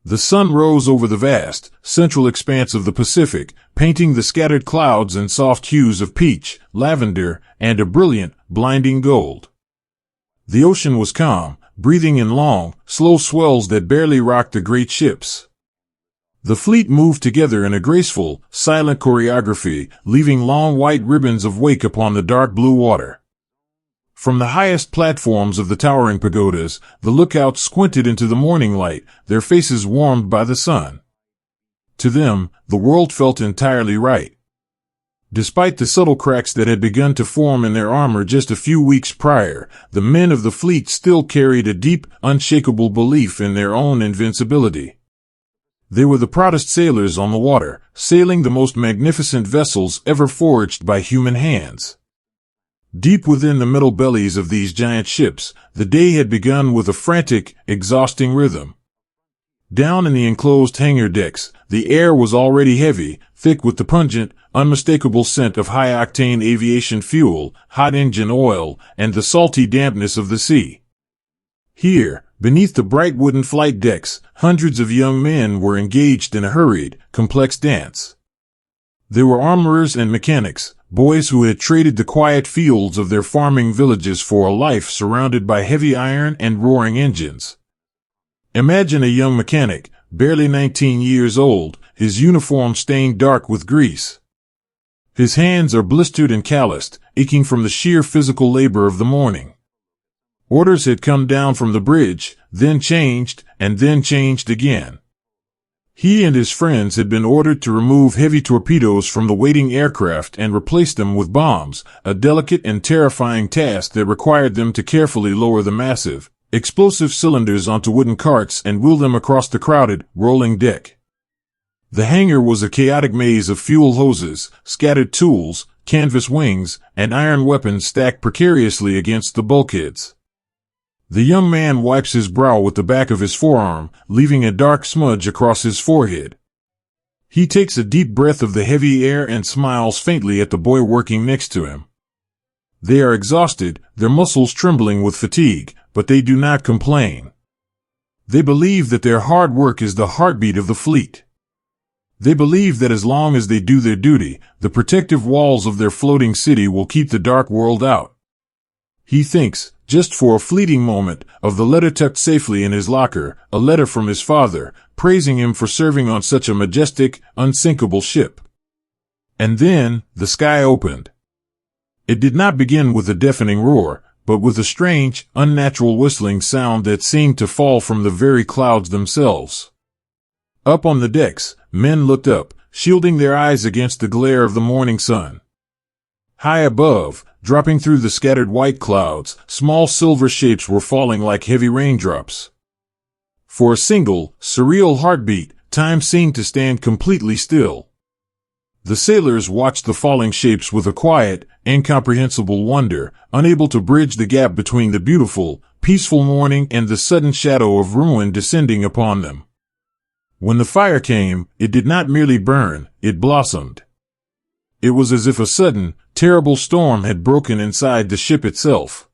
The sun rose over the vast, central expanse of the Pacific, painting the scattered clouds in soft hues of peach, lavender, and a brilliant, blinding gold. The ocean was calm, breathing in long, slow swells that barely rocked the great ships. The fleet moved together in a graceful, silent choreography, leaving long white ribbons of wake upon the dark blue water. From the highest platforms of the towering pagodas, the lookouts squinted into the morning light, their faces warmed by the sun. To them, the world felt entirely right. Despite the subtle cracks that had begun to form in their armor just a few weeks prior, the men of the fleet still carried a deep, unshakable belief in their own invincibility. They were the proudest sailors on the water, sailing the most magnificent vessels ever forged by human hands. Deep within the metal bellies of these giant ships, the day had begun with a frantic, exhausting rhythm. Down in the enclosed hangar decks, the air was already heavy, thick with the pungent, unmistakable scent of high-octane aviation fuel, hot engine oil, and the salty dampness of the sea. Here, beneath the bright wooden flight decks, hundreds of young men were engaged in a hurried, complex dance. They were armorers and mechanics, boys who had traded the quiet fields of their farming villages for a life surrounded by heavy iron and roaring engines. Imagine a young mechanic, barely 19 years old, his uniform stained dark with grease. His hands are blistered and calloused, aching from the sheer physical labor of the morning. Orders had come down from the bridge, then changed, and then changed again. He and his friends had been ordered to remove heavy torpedoes from the waiting aircraft and replace them with bombs, a delicate and terrifying task that required them to carefully lower the massive, explosive cylinders onto wooden carts and wheel them across the crowded, rolling deck. The hangar was a chaotic maze of fuel hoses, scattered tools, canvas wings, and iron weapons stacked precariously against the bulkheads. The young man wipes his brow with the back of his forearm, leaving a dark smudge across his forehead. He takes a deep breath of the heavy air and smiles faintly at the boy working next to him. They are exhausted, their muscles trembling with fatigue, but they do not complain. They believe that their hard work is the heartbeat of the fleet. They believe that as long as they do their duty, the protective walls of their floating city will keep the dark world out. He thinks, just for a fleeting moment, of the letter tucked safely in his locker, a letter from his father, praising him for serving on such a majestic, unsinkable ship. And then, the sky opened. It did not begin with a deafening roar, but with a strange, unnatural whistling sound that seemed to fall from the very clouds themselves. Up on the decks, men looked up, shielding their eyes against the glare of the morning sun. High above, dropping through the scattered white clouds, small silver shapes were falling like heavy raindrops. For a single, surreal heartbeat, time seemed to stand completely still. The sailors watched the falling shapes with a quiet, incomprehensible wonder, unable to bridge the gap between the beautiful, peaceful morning and the sudden shadow of ruin descending upon them. When the fire came, it did not merely burn, it blossomed. It was as if a sudden, terrible storm had broken inside the ship itself.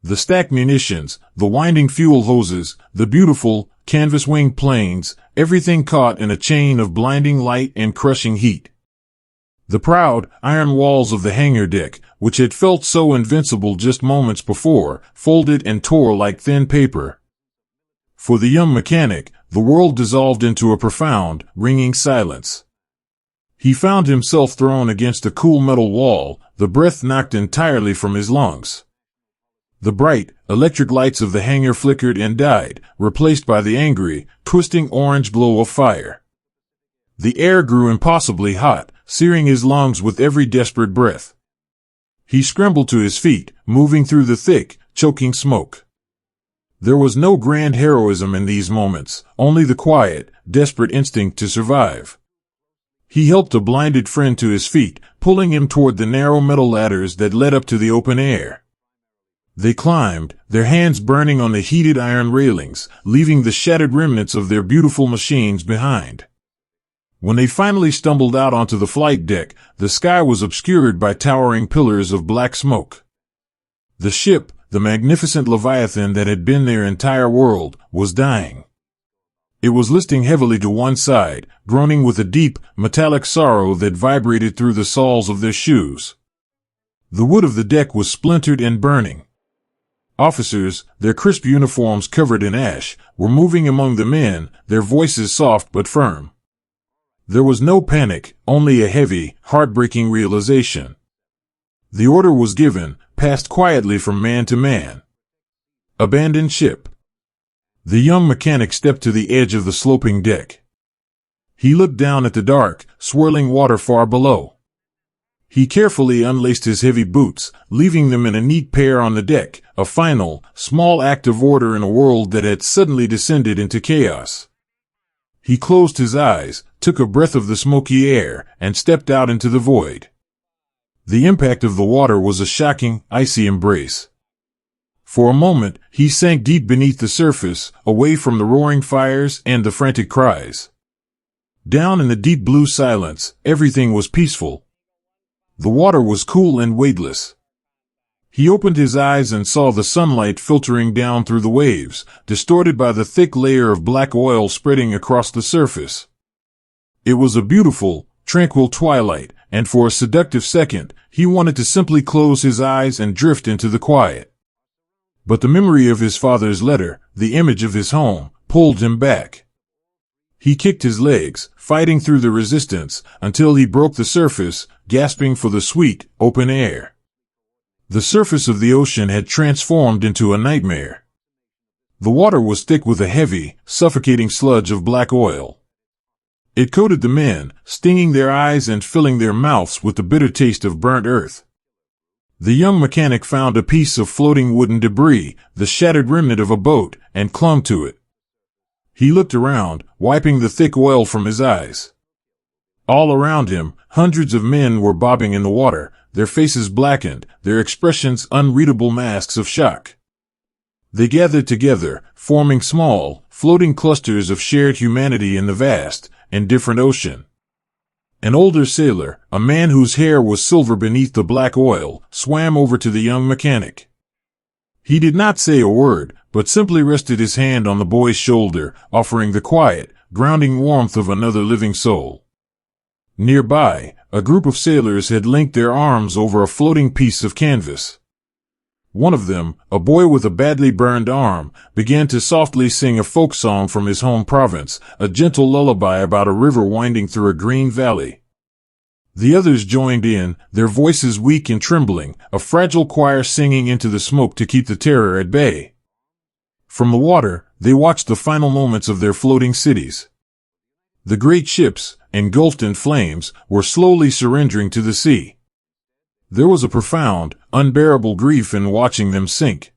The stacked munitions, the winding fuel hoses, the beautiful, canvas-winged planes, everything caught in a chain of blinding light and crushing heat. The proud, iron walls of the hangar deck, which had felt so invincible just moments before, folded and tore like thin paper. For the young mechanic, the world dissolved into a profound, ringing silence. He found himself thrown against a cool metal wall, the breath knocked entirely from his lungs. The bright, electric lights of the hangar flickered and died, replaced by the angry, twisting orange glow of fire. The air grew impossibly hot, searing his lungs with every desperate breath. He scrambled to his feet, moving through the thick, choking smoke. There was no grand heroism in these moments, only the quiet, desperate instinct to survive. He helped a blinded friend to his feet, pulling him toward the narrow metal ladders that led up to the open air. They climbed, their hands burning on the heated iron railings, leaving the shattered remnants of their beautiful machines behind. When they finally stumbled out onto the flight deck, the sky was obscured by towering pillars of black smoke. The ship, the magnificent Leviathan that had been their entire world, was dying. It was listing heavily to one side, groaning with a deep, metallic sorrow that vibrated through the soles of their shoes. The wood of the deck was splintered and burning. Officers, their crisp uniforms covered in ash, were moving among the men, their voices soft but firm. There was no panic, only a heavy, heartbreaking realization. The order was given, passed quietly from man to man. Abandon ship. The young mechanic stepped to the edge of the sloping deck. He looked down at the dark, swirling water far below. He carefully unlaced his heavy boots, leaving them in a neat pair on the deck, a final, small act of order in a world that had suddenly descended into chaos. He closed his eyes, took a breath of the smoky air, and stepped out into the void. The impact of the water was a shocking, icy embrace. For a moment, he sank deep beneath the surface, away from the roaring fires and the frantic cries. Down in the deep blue silence, everything was peaceful. The water was cool and weightless. He opened his eyes and saw the sunlight filtering down through the waves, distorted by the thick layer of black oil spreading across the surface. It was a beautiful, tranquil twilight, and for a seductive second, he wanted to simply close his eyes and drift into the quiet. But the memory of his father's letter, the image of his home, pulled him back. He kicked his legs, fighting through the resistance, until he broke the surface, gasping for the sweet, open air. The surface of the ocean had transformed into a nightmare. The water was thick with a heavy, suffocating sludge of black oil. It coated the men, stinging their eyes and filling their mouths with the bitter taste of burnt earth. The young mechanic found a piece of floating wooden debris, the shattered remnant of a boat, and clung to it. He looked around, wiping the thick oil from his eyes. All around him, hundreds of men were bobbing in the water, their faces blackened, their expressions unreadable masks of shock. They gathered together, forming small, floating clusters of shared humanity in the vast, indifferent ocean. An older sailor, a man whose hair was silver beneath the black oil, swam over to the young mechanic. He did not say a word, but simply rested his hand on the boy's shoulder, offering the quiet, grounding warmth of another living soul. Nearby, a group of sailors had linked their arms over a floating piece of canvas. One of them, a boy with a badly burned arm, began to softly sing a folk song from his home province, a gentle lullaby about a river winding through a green valley. The others joined in, their voices weak and trembling, a fragile choir singing into the smoke to keep the terror at bay. From the water, they watched the final moments of their floating cities. The great ships, engulfed in flames, were slowly surrendering to the sea. There was a profound, unbearable grief in watching them sink.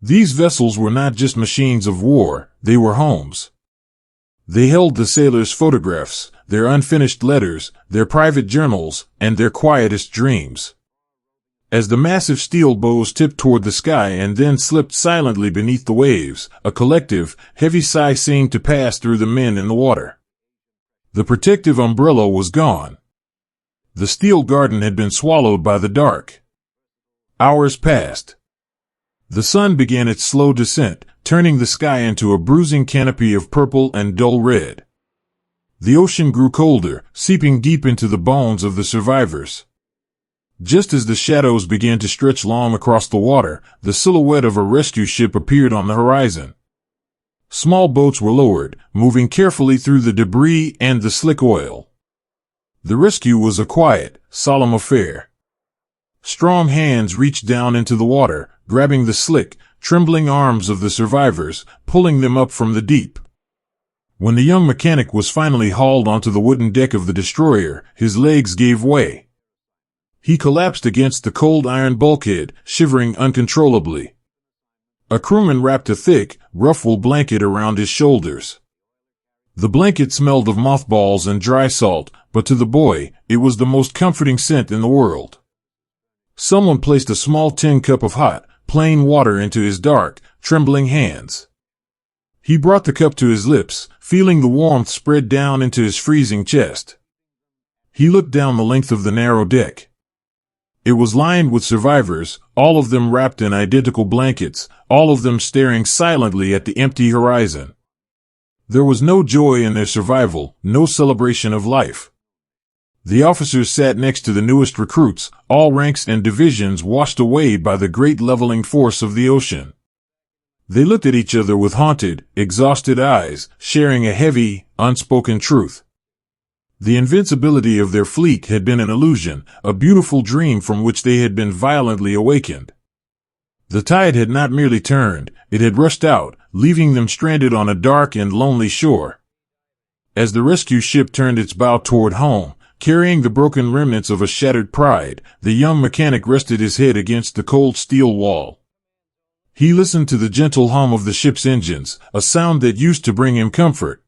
These vessels were not just machines of war, they were homes. They held the sailors' photographs, their unfinished letters, their private journals, and their quietest dreams. As the massive steel bows tipped toward the sky and then slipped silently beneath the waves, a collective, heavy sigh seemed to pass through the men in the water. The protective umbrella was gone. The steel garden had been swallowed by the dark. Hours passed. The sun began its slow descent, turning the sky into a bruising canopy of purple and dull red. The ocean grew colder, seeping deep into the bones of the survivors. Just as the shadows began to stretch long across the water, the silhouette of a rescue ship appeared on the horizon. Small boats were lowered, moving carefully through the debris and the slick oil. The rescue was a quiet, solemn affair. Strong hands reached down into the water, grabbing the slick, trembling arms of the survivors, pulling them up from the deep. When the young mechanic was finally hauled onto the wooden deck of the destroyer, his legs gave way. He collapsed against the cold iron bulkhead, shivering uncontrollably. A crewman wrapped a thick, rough-wool blanket around his shoulders. The blanket smelled of mothballs and dry salt, but to the boy, it was the most comforting scent in the world. Someone placed a small tin cup of hot, plain water into his dark, trembling hands. He brought the cup to his lips, feeling the warmth spread down into his freezing chest. He looked down the length of the narrow deck. It was lined with survivors, all of them wrapped in identical blankets, all of them staring silently at the empty horizon. There was no joy in their survival, no celebration of life. The officers sat next to the newest recruits, all ranks and divisions washed away by the great leveling force of the ocean. They looked at each other with haunted, exhausted eyes, sharing a heavy, unspoken truth. The invincibility of their fleet had been an illusion, a beautiful dream from which they had been violently awakened. The tide had not merely turned, it had rushed out, leaving them stranded on a dark and lonely shore. As the rescue ship turned its bow toward home, carrying the broken remnants of a shattered pride, the young mechanic rested his head against the cold steel wall. He listened to the gentle hum of the ship's engines, a sound that used to bring him comfort.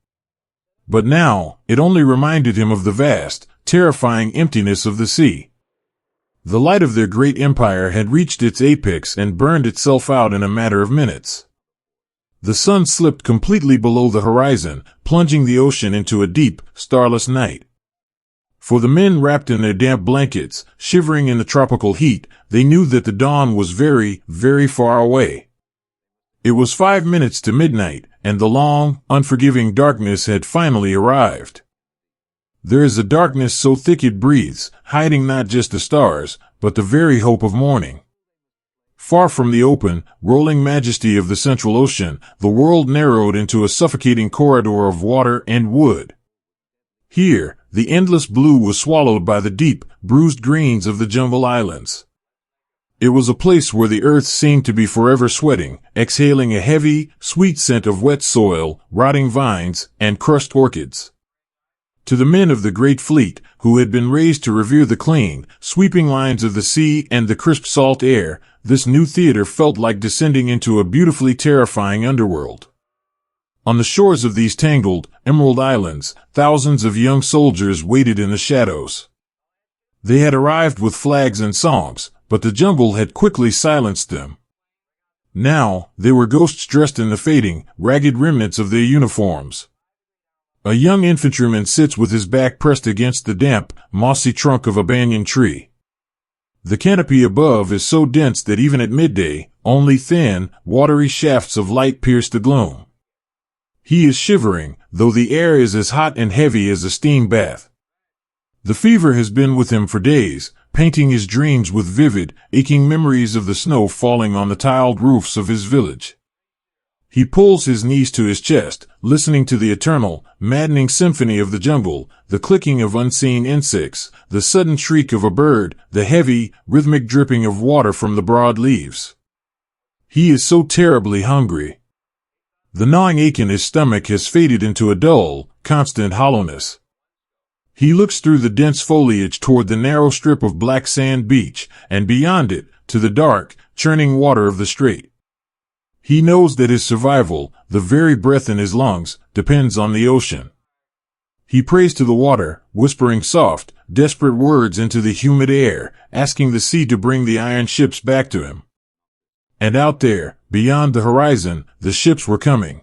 But now, it only reminded him of the vast, terrifying emptiness of the sea. The light of their great empire had reached its apex and burned itself out in a matter of minutes. The sun slipped completely below the horizon, plunging the ocean into a deep, starless night. For the men wrapped in their damp blankets, shivering in the tropical heat, they knew that the dawn was very, very far away. It was 5 minutes to midnight, and the long, unforgiving darkness had finally arrived. There is a darkness so thick it breathes, hiding not just the stars, but the very hope of morning. Far from the open, rolling majesty of the Central Ocean, the world narrowed into a suffocating corridor of water and wood. Here, the endless blue was swallowed by the deep, bruised greens of the Jumble Islands. It was a place where the earth seemed to be forever sweating, exhaling a heavy, sweet scent of wet soil, rotting vines, and crushed orchids. To the men of the great fleet, who had been raised to revere the clean, sweeping lines of the sea and the crisp salt air, this new theater felt like descending into a beautifully terrifying underworld. On the shores of these tangled, emerald islands, thousands of young soldiers waited in the shadows. They had arrived with flags and songs, but the jungle had quickly silenced them. Now, they were ghosts dressed in the fading, ragged remnants of their uniforms. A young infantryman sits with his back pressed against the damp, mossy trunk of a banyan tree. The canopy above is so dense that even at midday, only thin, watery shafts of light pierce the gloom. He is shivering, though the air is as hot and heavy as a steam bath. The fever has been with him for days, painting his dreams with vivid, aching memories of the snow falling on the tiled roofs of his village. He pulls his knees to his chest, listening to the eternal, maddening symphony of the jungle, the clicking of unseen insects, the sudden shriek of a bird, the heavy, rhythmic dripping of water from the broad leaves. He is so terribly hungry. The gnawing ache in his stomach has faded into a dull, constant hollowness. He looks through the dense foliage toward the narrow strip of black sand beach, and beyond it, to the dark, churning water of the strait. He knows that his survival, the very breath in his lungs, depends on the ocean. He prays to the water, whispering soft, desperate words into the humid air, asking the sea to bring the iron ships back to him. And out there, beyond the horizon, the ships were coming.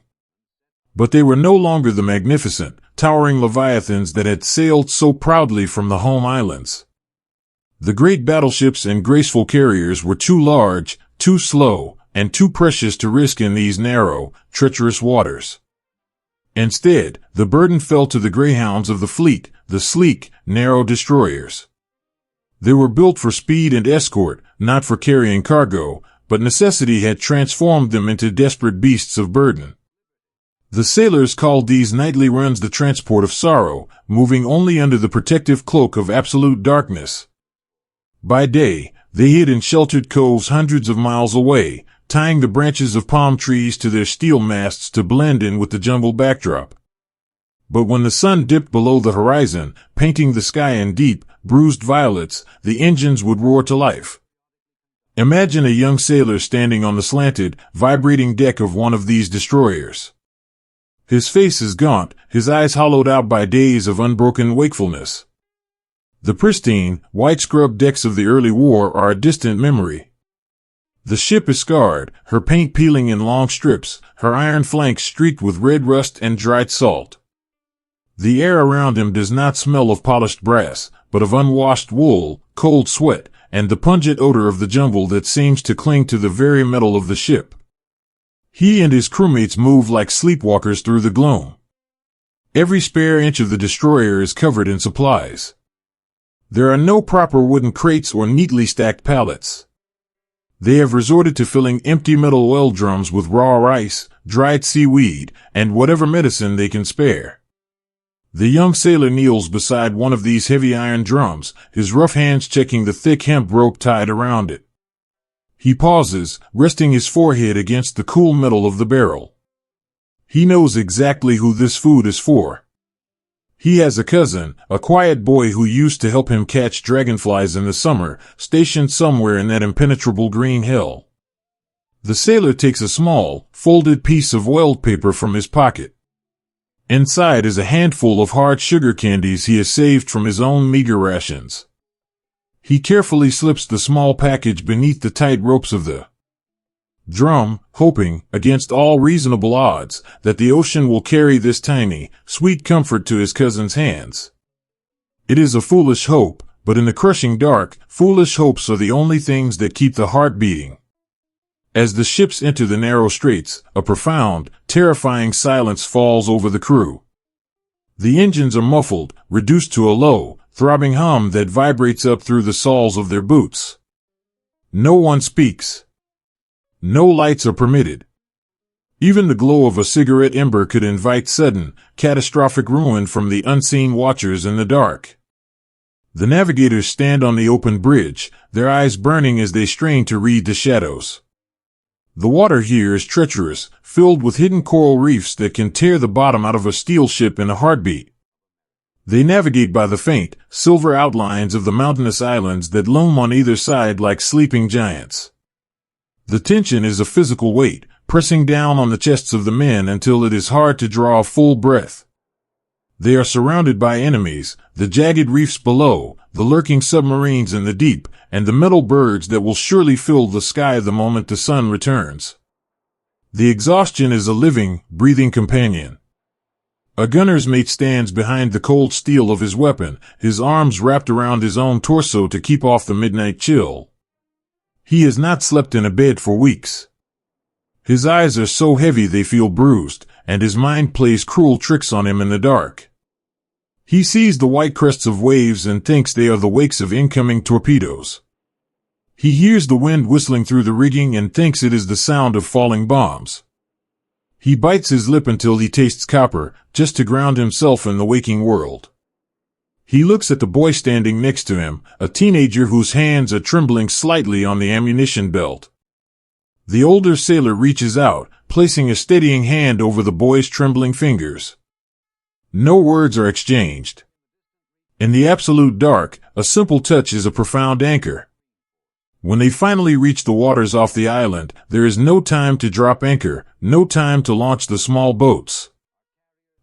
But they were no longer the magnificent, towering leviathans that had sailed so proudly from the home islands. The great battleships and graceful carriers were too large, too slow, and too precious to risk in these narrow, treacherous waters. Instead, the burden fell to the greyhounds of the fleet, the sleek, narrow destroyers. They were built for speed and escort, not for carrying cargo, but necessity had transformed them into desperate beasts of burden. The sailors called these nightly runs the transport of sorrow, moving only under the protective cloak of absolute darkness. By day, they hid in sheltered coves hundreds of miles away, tying the branches of palm trees to their steel masts to blend in with the jungle backdrop. But when the sun dipped below the horizon, painting the sky in deep, bruised violets, the engines would roar to life. Imagine a young sailor standing on the slanted, vibrating deck of one of these destroyers. His face is gaunt, his eyes hollowed out by days of unbroken wakefulness. The pristine, white-scrubbed decks of the early war are a distant memory. The ship is scarred, her paint peeling in long strips, her iron flanks streaked with red rust and dried salt. The air around him does not smell of polished brass, but of unwashed wool, cold sweat, and the pungent odor of the jungle that seems to cling to the very metal of the ship. He and his crewmates move like sleepwalkers through the gloom. Every spare inch of the destroyer is covered in supplies. There are no proper wooden crates or neatly stacked pallets. They have resorted to filling empty metal oil drums with raw rice, dried seaweed, and whatever medicine they can spare. The young sailor kneels beside one of these heavy iron drums, his rough hands checking the thick hemp rope tied around it. He pauses, resting his forehead against the cool metal of the barrel. He knows exactly who this food is for. He has a cousin, a quiet boy who used to help him catch dragonflies in the summer, stationed somewhere in that impenetrable green hell. The sailor takes a small, folded piece of oiled paper from his pocket. Inside is a handful of hard sugar candies he has saved from his own meager rations. He carefully slips the small package beneath the tight ropes of the drum, hoping, against all reasonable odds, that the ocean will carry this tiny, sweet comfort to his cousin's hands. It is a foolish hope, but in the crushing dark, foolish hopes are the only things that keep the heart beating. As the ships enter the narrow straits, a profound, terrifying silence falls over the crew. The engines are muffled, reduced to a low, throbbing hum that vibrates up through the soles of their boots. No one speaks. No lights are permitted. Even the glow of a cigarette ember could invite sudden, catastrophic ruin from the unseen watchers in the dark. The navigators stand on the open bridge, their eyes burning as they strain to read the shadows. The water here is treacherous, filled with hidden coral reefs that can tear the bottom out of a steel ship in a heartbeat. They navigate by the faint, silver outlines of the mountainous islands that loom on either side like sleeping giants. The tension is a physical weight, pressing down on the chests of the men until it is hard to draw a full breath. They are surrounded by enemies, the jagged reefs below, the lurking submarines in the deep, and the metal birds that will surely fill the sky the moment the sun returns. The exhaustion is a living, breathing companion. A gunner's mate stands behind the cold steel of his weapon, his arms wrapped around his own torso to keep off the midnight chill. He has not slept in a bed for weeks. His eyes are so heavy they feel bruised, and his mind plays cruel tricks on him in the dark. He sees the white crests of waves and thinks they are the wakes of incoming torpedoes. He hears the wind whistling through the rigging and thinks it is the sound of falling bombs. He bites his lip until he tastes copper, just to ground himself in the waking world. He looks at the boy standing next to him, a teenager whose hands are trembling slightly on the ammunition belt. The older sailor reaches out, placing a steadying hand over the boy's trembling fingers. No words are exchanged. In the absolute dark, a simple touch is a profound anchor. When they finally reach the waters off the island, there is no time to drop anchor, no time to launch the small boats.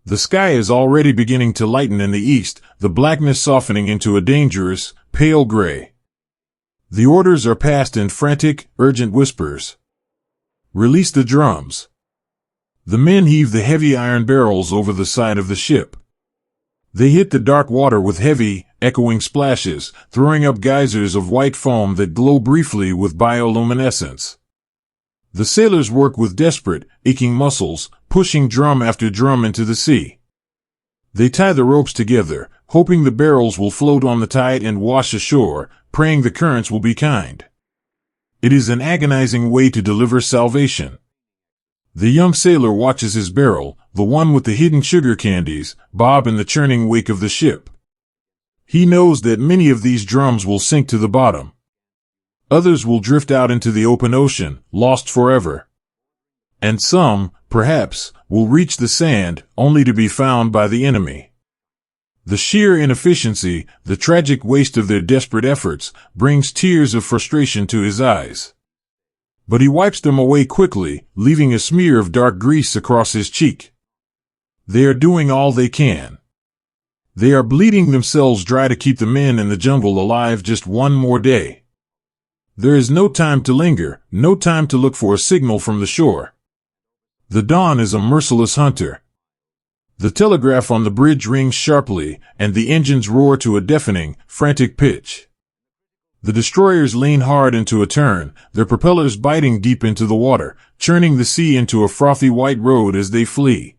The sky is already beginning to lighten in the east, the blackness softening into a dangerous, pale gray. The orders are passed in frantic, urgent whispers. Release the drums. The men heave the heavy iron barrels over the side of the ship. They hit the dark water with heavy, echoing splashes, throwing up geysers of white foam that glow briefly with bioluminescence. The sailors work with desperate, aching muscles, pushing drum after drum into the sea. They tie the ropes together, hoping the barrels will float on the tide and wash ashore, praying the currents will be kind. It is an agonizing way to deliver salvation. The young sailor watches his barrel, the one with the hidden sugar candies, bob in the churning wake of the ship. He knows that many of these drums will sink to the bottom. Others will drift out into the open ocean, lost forever. And some, perhaps, will reach the sand, only to be found by the enemy. The sheer inefficiency, the tragic waste of their desperate efforts, brings tears of frustration to his eyes. But he wipes them away quickly, leaving a smear of dark grease across his cheek. They are doing all they can. They are bleeding themselves dry to keep the men in the jungle alive just one more day. There is no time to linger, no time to look for a signal from the shore. The dawn is a merciless hunter. The telegraph on the bridge rings sharply, and the engines roar to a deafening, frantic pitch. The destroyers lean hard into a turn, their propellers biting deep into the water, churning the sea into a frothy white road as they flee.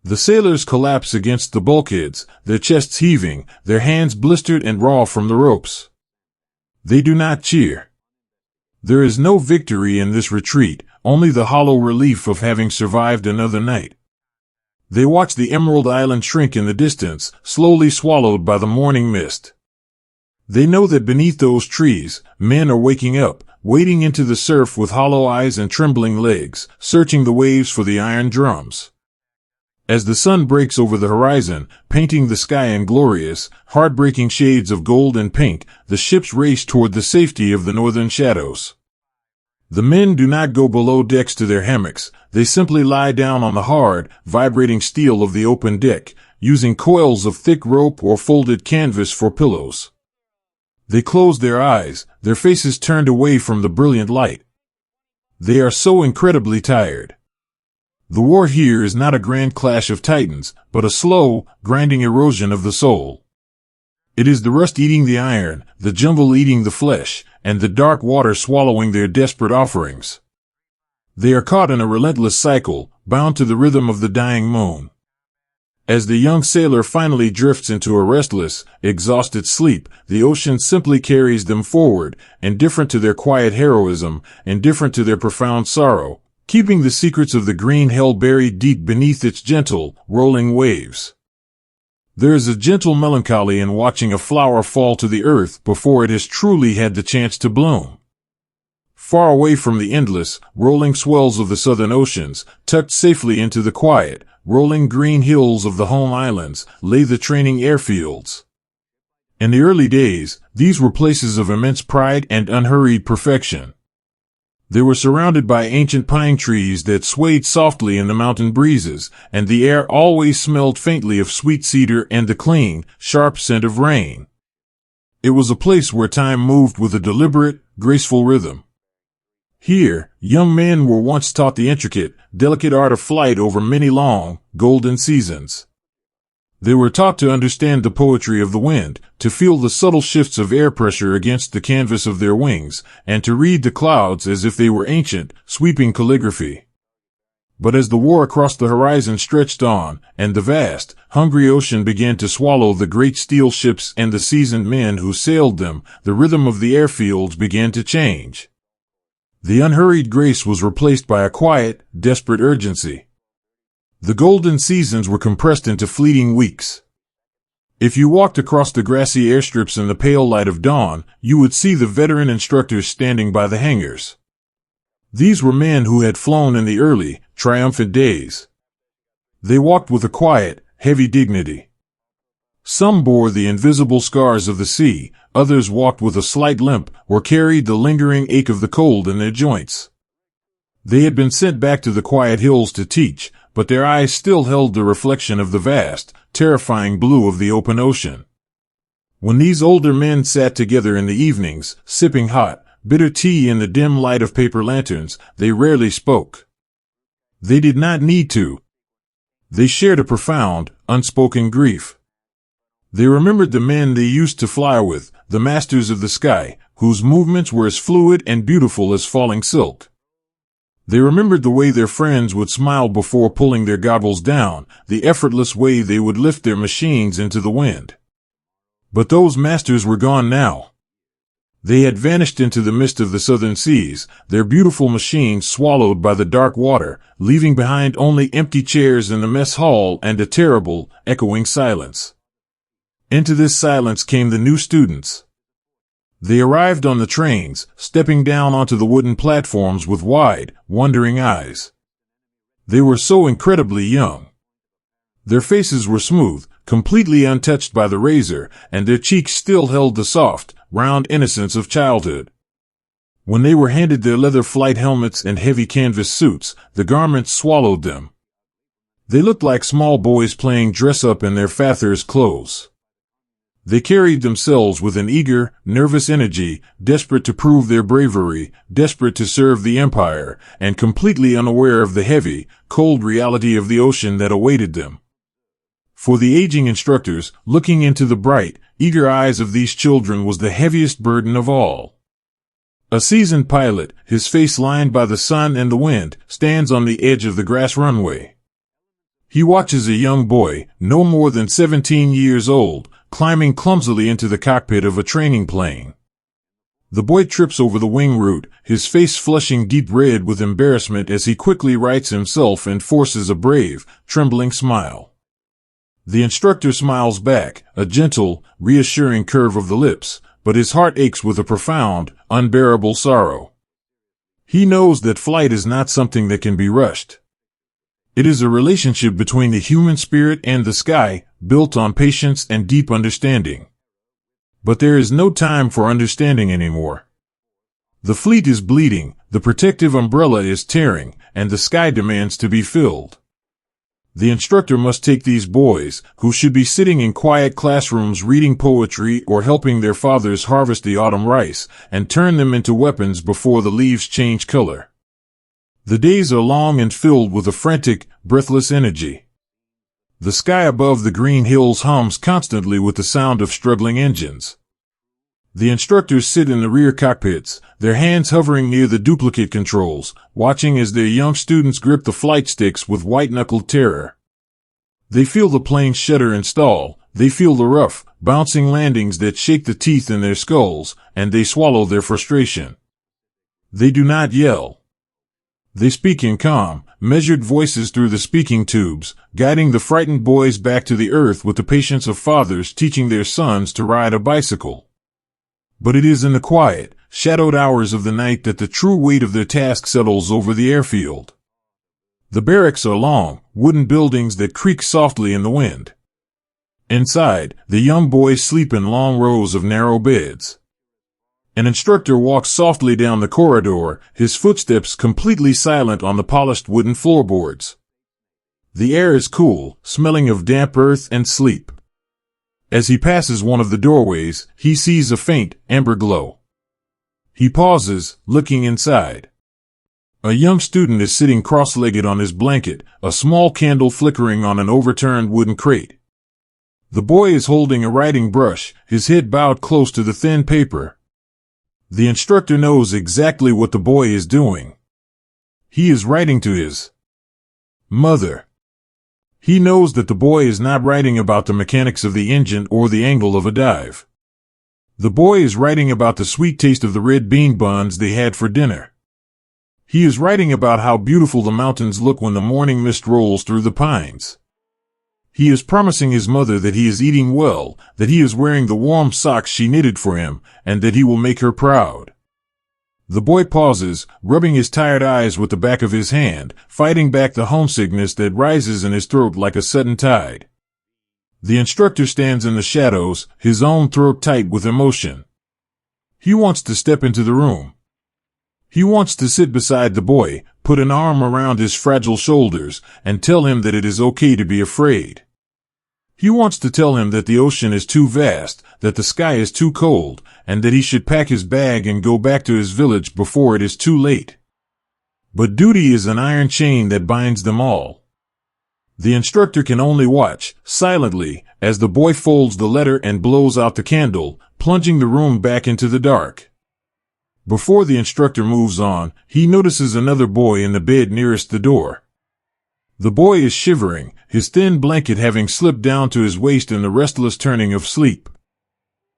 The sailors collapse against the bulkheads, their chests heaving, their hands blistered and raw from the ropes. They do not cheer. There is no victory in this retreat, only the hollow relief of having survived another night. They watch the Emerald Island shrink in the distance, slowly swallowed by the morning mist. They know that beneath those trees, men are waking up, wading into the surf with hollow eyes and trembling legs, searching the waves for the iron drums. As the sun breaks over the horizon, painting the sky in glorious, heartbreaking shades of gold and pink, the ships race toward the safety of the northern shadows. The men do not go below decks to their hammocks, they simply lie down on the hard, vibrating steel of the open deck, using coils of thick rope or folded canvas for pillows. They close their eyes, their faces turned away from the brilliant light. They are so incredibly tired. The war here is not a grand clash of titans, but a slow, grinding erosion of the soul. It is the rust eating the iron, the jungle eating the flesh, and the dark water swallowing their desperate offerings. They are caught in a relentless cycle, bound to the rhythm of the dying moon. As the young sailor finally drifts into a restless, exhausted sleep, the ocean simply carries them forward, indifferent to their quiet heroism, indifferent to their profound sorrow, keeping the secrets of the green hell buried deep beneath its gentle, rolling waves. There is a gentle melancholy in watching a flower fall to the earth before it has truly had the chance to bloom. Far away from the endless, rolling swells of the southern oceans, tucked safely into the quiet, rolling green hills of the home islands, lay the training airfields. In the early days, these were places of immense pride and unhurried perfection. They were surrounded by ancient pine trees that swayed softly in the mountain breezes, and the air always smelled faintly of sweet cedar and the clean, sharp scent of rain. It was a place where time moved with a deliberate, graceful rhythm. Here, young men were once taught the intricate, delicate art of flight over many long, golden seasons. They were taught to understand the poetry of the wind, to feel the subtle shifts of air pressure against the canvas of their wings, and to read the clouds as if they were ancient, sweeping calligraphy. But as the war across the horizon stretched on, and the vast, hungry ocean began to swallow the great steel ships and the seasoned men who sailed them, the rhythm of the airfields began to change. The unhurried grace was replaced by a quiet, desperate urgency. The golden seasons were compressed into fleeting weeks. If you walked across the grassy airstrips in the pale light of dawn, you would see the veteran instructors standing by the hangars. These were men who had flown in the early, triumphant days. They walked with a quiet, heavy dignity. Some bore the invisible scars of the sea, others walked with a slight limp, or carried the lingering ache of the cold in their joints. They had been sent back to the quiet hills to teach, but their eyes still held the reflection of the vast, terrifying blue of the open ocean. When these older men sat together in the evenings, sipping hot, bitter tea in the dim light of paper lanterns, they rarely spoke. They did not need to. They shared a profound, unspoken grief. They remembered the men they used to fly with, the masters of the sky, whose movements were as fluid and beautiful as falling silk. They remembered the way their friends would smile before pulling their goggles down, the effortless way they would lift their machines into the wind. But those masters were gone now. They had vanished into the mist of the southern seas, their beautiful machines swallowed by the dark water, leaving behind only empty chairs in the mess hall and a terrible, echoing silence. Into this silence came the new students. They arrived on the trains, stepping down onto the wooden platforms with wide, wondering eyes. They were so incredibly young. Their faces were smooth, completely untouched by the razor, and their cheeks still held the soft, round innocence of childhood. When they were handed their leather flight helmets and heavy canvas suits, the garments swallowed them. They looked like small boys playing dress-up in their father's clothes. They carried themselves with an eager, nervous energy, desperate to prove their bravery, desperate to serve the Empire, and completely unaware of the heavy, cold reality of the ocean that awaited them. For the aging instructors, looking into the bright, eager eyes of these children was the heaviest burden of all. A seasoned pilot, his face lined by the sun and the wind, stands on the edge of the grass runway. He watches a young boy, no more than 17 years old, climbing clumsily into the cockpit of a training plane. The boy trips over the wing root, his face flushing deep red with embarrassment as he quickly rights himself and forces a brave, trembling smile. The instructor smiles back, a gentle, reassuring curve of the lips, but his heart aches with a profound, unbearable sorrow. He knows that flight is not something that can be rushed. It is a relationship between the human spirit and the sky, built on patience and deep understanding. But there is no time for understanding anymore. The fleet is bleeding, the protective umbrella is tearing, and the sky demands to be filled. The instructor must take these boys, who should be sitting in quiet classrooms reading poetry or helping their fathers harvest the autumn rice, and turn them into weapons before the leaves change color. The days are long and filled with a frantic, breathless energy. The sky above the green hills hums constantly with the sound of struggling engines. The instructors sit in the rear cockpits, their hands hovering near the duplicate controls, watching as their young students grip the flight sticks with white-knuckled terror. They feel the plane shudder and stall, they feel the rough, bouncing landings that shake the teeth in their skulls, and they swallow their frustration. They do not yell. They speak in calm, measured voices through the speaking tubes, guiding the frightened boys back to the earth with the patience of fathers teaching their sons to ride a bicycle. But it is in the quiet, shadowed hours of the night that the true weight of their task settles over the airfield. The barracks are long, wooden buildings that creak softly in the wind. Inside, the young boys sleep in long rows of narrow beds. An instructor walks softly down the corridor, his footsteps completely silent on the polished wooden floorboards. The air is cool, smelling of damp earth and sleep. As he passes one of the doorways, he sees a faint, amber glow. He pauses, looking inside. A young student is sitting cross-legged on his blanket, a small candle flickering on an overturned wooden crate. The boy is holding a writing brush, his head bowed close to the thin paper. The instructor knows exactly what the boy is doing. He is writing to his mother. He knows that the boy is not writing about the mechanics of the engine or the angle of a dive. The boy is writing about the sweet taste of the red bean buns they had for dinner. He is writing about how beautiful the mountains look when the morning mist rolls through the pines. He is promising his mother that he is eating well, that he is wearing the warm socks she knitted for him, and that he will make her proud. The boy pauses, rubbing his tired eyes with the back of his hand, fighting back the homesickness that rises in his throat like a sudden tide. The instructor stands in the shadows, his own throat tight with emotion. He wants to step into the room. He wants to sit beside the boy, put an arm around his fragile shoulders, and tell him that it is okay to be afraid. He wants to tell him that the ocean is too vast, that the sky is too cold, and that he should pack his bag and go back to his village before it is too late. But duty is an iron chain that binds them all. The instructor can only watch, silently, as the boy folds the letter and blows out the candle, plunging the room back into the dark. Before the instructor moves on, he notices another boy in the bed nearest the door. The boy is shivering, his thin blanket having slipped down to his waist in the restless turning of sleep.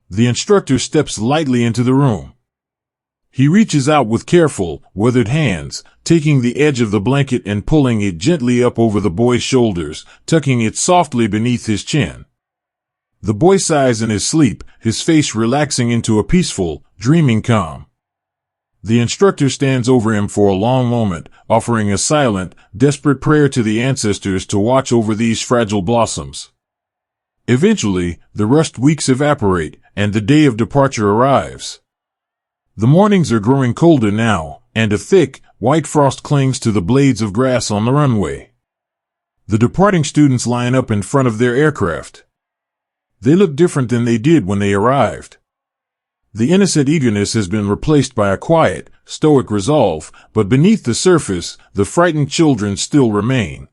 The instructor steps lightly into the room. He reaches out with careful, weathered hands, taking the edge of the blanket and pulling it gently up over the boy's shoulders, tucking it softly beneath his chin. The boy sighs in his sleep, his face relaxing into a peaceful, dreaming calm. The instructor stands over him for a long moment, offering a silent, desperate prayer to the ancestors to watch over these fragile blossoms. Eventually, the rushed weeks evaporate, and the day of departure arrives. The mornings are growing colder now, and a thick, white frost clings to the blades of grass on the runway. The departing students line up in front of their aircraft. They look different than they did when they arrived. The innocent eagerness has been replaced by a quiet, stoic resolve, but beneath the surface, the frightened children still remain.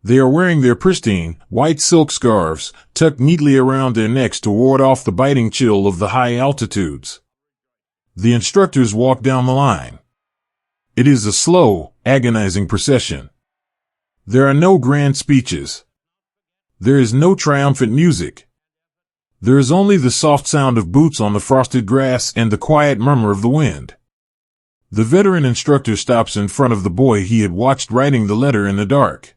They are wearing their pristine, white silk scarves, tucked neatly around their necks to ward off the biting chill of the high altitudes. The instructors walk down the line. It is a slow, agonizing procession. There are no grand speeches. There is no triumphant music. There is only the soft sound of boots on the frosted grass and the quiet murmur of the wind. The veteran instructor stops in front of the boy he had watched writing the letter in the dark.